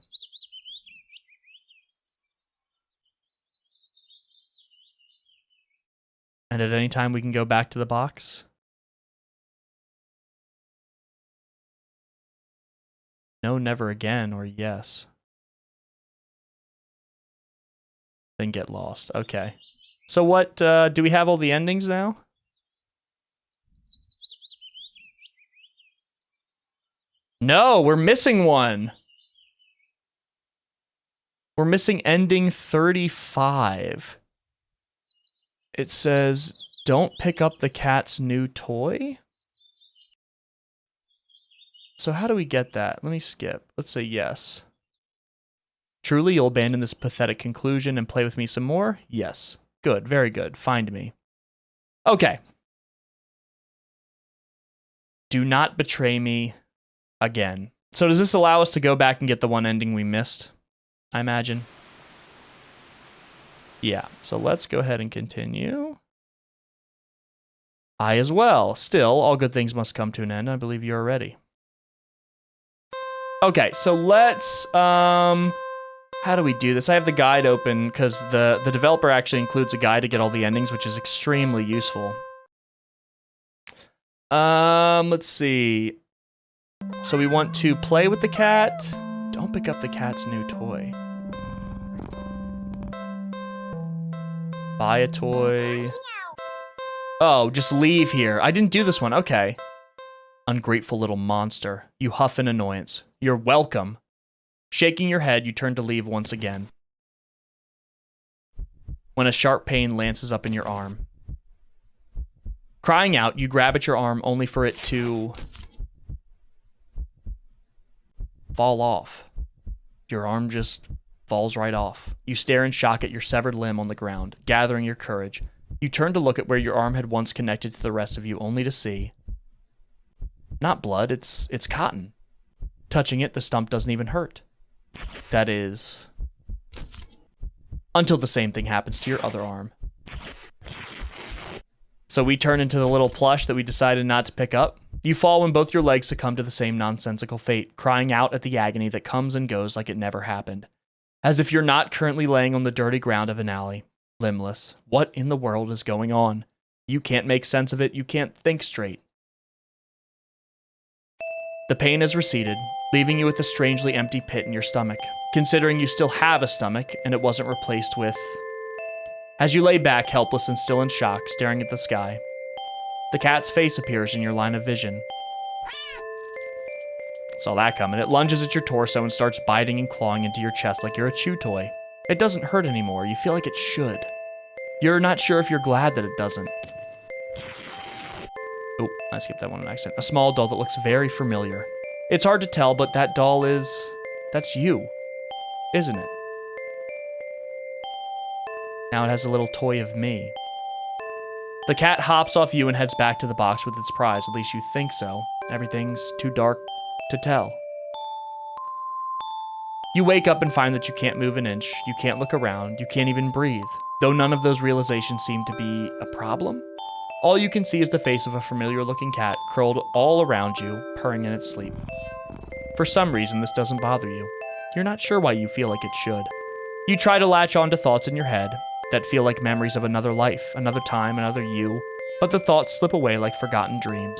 And at any time we can go back to the box. No, never again, or yes. Then get lost. Okay. So what, do we have all the endings now? No, we're missing one. We're missing ending 35. It says, don't pick up the cat's new toy? So how do we get that? Let me skip. Let's say yes. Truly, you'll abandon this pathetic conclusion and play with me some more? Yes. Good, very good. Find me. Okay. Do not betray me again. So does this allow us to go back and get the one ending we missed? I imagine. Yeah, so let's go ahead and continue. I as well. Still, all good things must come to an end. I believe you are ready. Okay, so let's, how do we do this? I have the guide open because the developer actually includes a guide to get all the endings, which is extremely useful. Let's see. So we want to play with the cat. Don't pick up the cat's new toy. Buy a toy. Oh, just leave here. I didn't do this one. Okay. Ungrateful little monster. You huff in annoyance. You're welcome. Shaking your head, you turn to leave once again. When a sharp pain lances up in your arm. Crying out, you grab at your arm only for it to fall off. Your arm just falls right off. You stare in shock at your severed limb on the ground, gathering your courage. You turn to look at where your arm had once connected to the rest of you, only to see... not blood, it's cotton. Touching it, the stump doesn't even hurt. That is... until the same thing happens to your other arm. So we turn into the little plush that we decided not to pick up. You fall when both your legs succumb to the same nonsensical fate, crying out at the agony that comes and goes like it never happened. As if you're not currently laying on the dirty ground of an alley, limbless. What in the world is going on? You can't make sense of it, you can't think straight. The pain has receded, leaving you with a strangely empty pit in your stomach, considering you still have a stomach and it wasn't replaced with... As you lay back, helpless and still in shock, staring at the sky, the cat's face appears in your line of vision. Saw that coming. It lunges at your torso and starts biting and clawing into your chest like you're a chew toy. It doesn't hurt anymore. You feel like it should. You're not sure if you're glad that it doesn't. Oh, I skipped that one on accident. A small doll that looks very familiar. It's hard to tell, but that doll is... that's you, isn't it? Now it has a little toy of me. The cat hops off you and heads back to the box with its prize. At least you think so. Everything's too dark to tell. You wake up and find that you can't move an inch. You can't look around. You can't even breathe. Though none of those realizations seem to be a problem. All you can see is the face of a familiar-looking cat curled all around you, purring in its sleep. For some reason, this doesn't bother you. You're not sure why you feel like it should. You try to latch on to thoughts in your head that feel like memories of another life, another time, another you, but the thoughts slip away like forgotten dreams.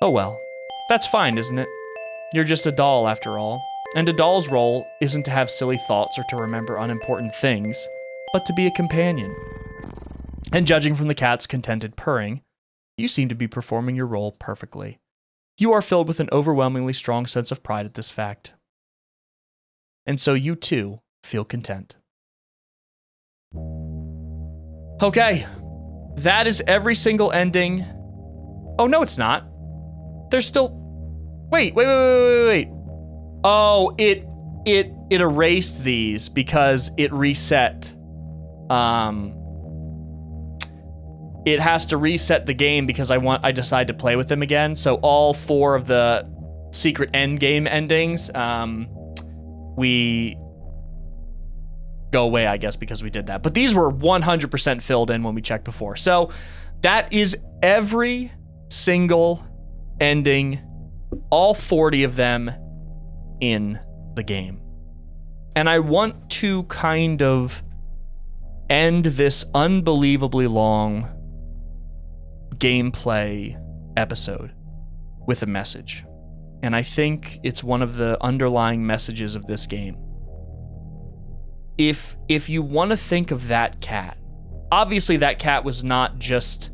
Oh well, that's fine, isn't it? You're just a doll after all, and a doll's role isn't to have silly thoughts or to remember unimportant things, but to be a companion. And judging from the cat's contented purring, you seem to be performing your role perfectly. You are filled with an overwhelmingly strong sense of pride at this fact. And so you too feel content. Okay, that is every single ending. Oh, no, it's not. There's still... Wait. Oh, it erased these because it reset. It has to reset the game because I decide to play with them again. So all 4 of the secret end game endings, we go away, I guess, because we did that. But these were 100% filled in when we checked before. So that is every single ending, all 40 of them in the game. And I want to kind of end this unbelievably long gameplay episode with a message. And I think it's one of the underlying messages of this game. If you want to think of that cat, obviously that cat was not just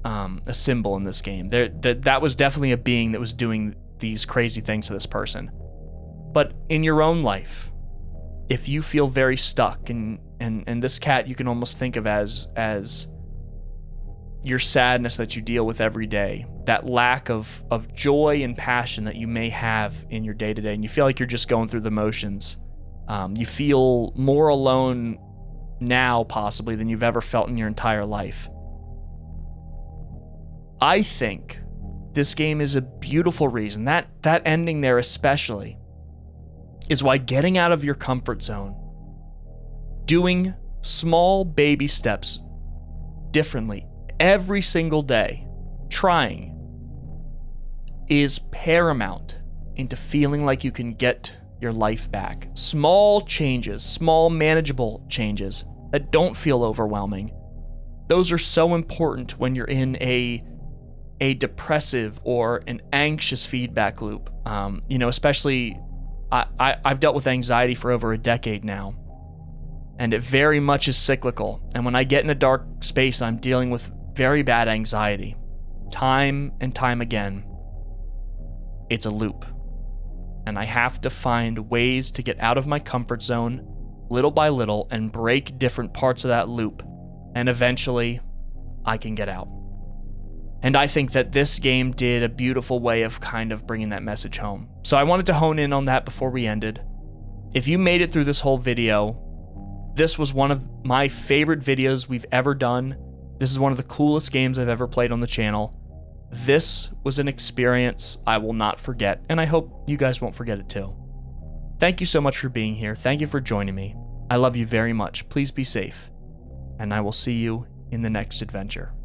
a symbol in this game. That was definitely a being that was doing these crazy things to this person. But in your own life, if you feel very stuck, and this cat you can almost think of as your sadness that you deal with every day, that lack of joy and passion that you may have in your day-to-day, and you feel like you're just going through the motions. You feel more alone now, possibly, than you've ever felt in your entire life. I think this game is a beautiful reason. That ending there especially is why getting out of your comfort zone, doing small baby steps differently every single day, trying, is paramount into feeling like you can get your life back. Small changes, small manageable changes that don't feel overwhelming. Those are so important when you're in a depressive or an anxious feedback loop. Especially I've dealt with anxiety for over a decade now, and it very much is cyclical. And when I get in a dark space, I'm dealing with very bad anxiety. Time and time again, it's a loop. And I have to find ways to get out of my comfort zone little by little and break different parts of that loop. And eventually, I can get out. And I think that this game did a beautiful way of kind of bringing that message home. So I wanted to hone in on that before we ended. If you made it through this whole video, this was one of my favorite videos we've ever done. This is one of the coolest games I've ever played on the channel. This was an experience I will not forget, and I hope you guys won't forget it too. Thank you so much for being here. Thank you for joining me. I love you very much. Please be safe, and I will see you in the next adventure.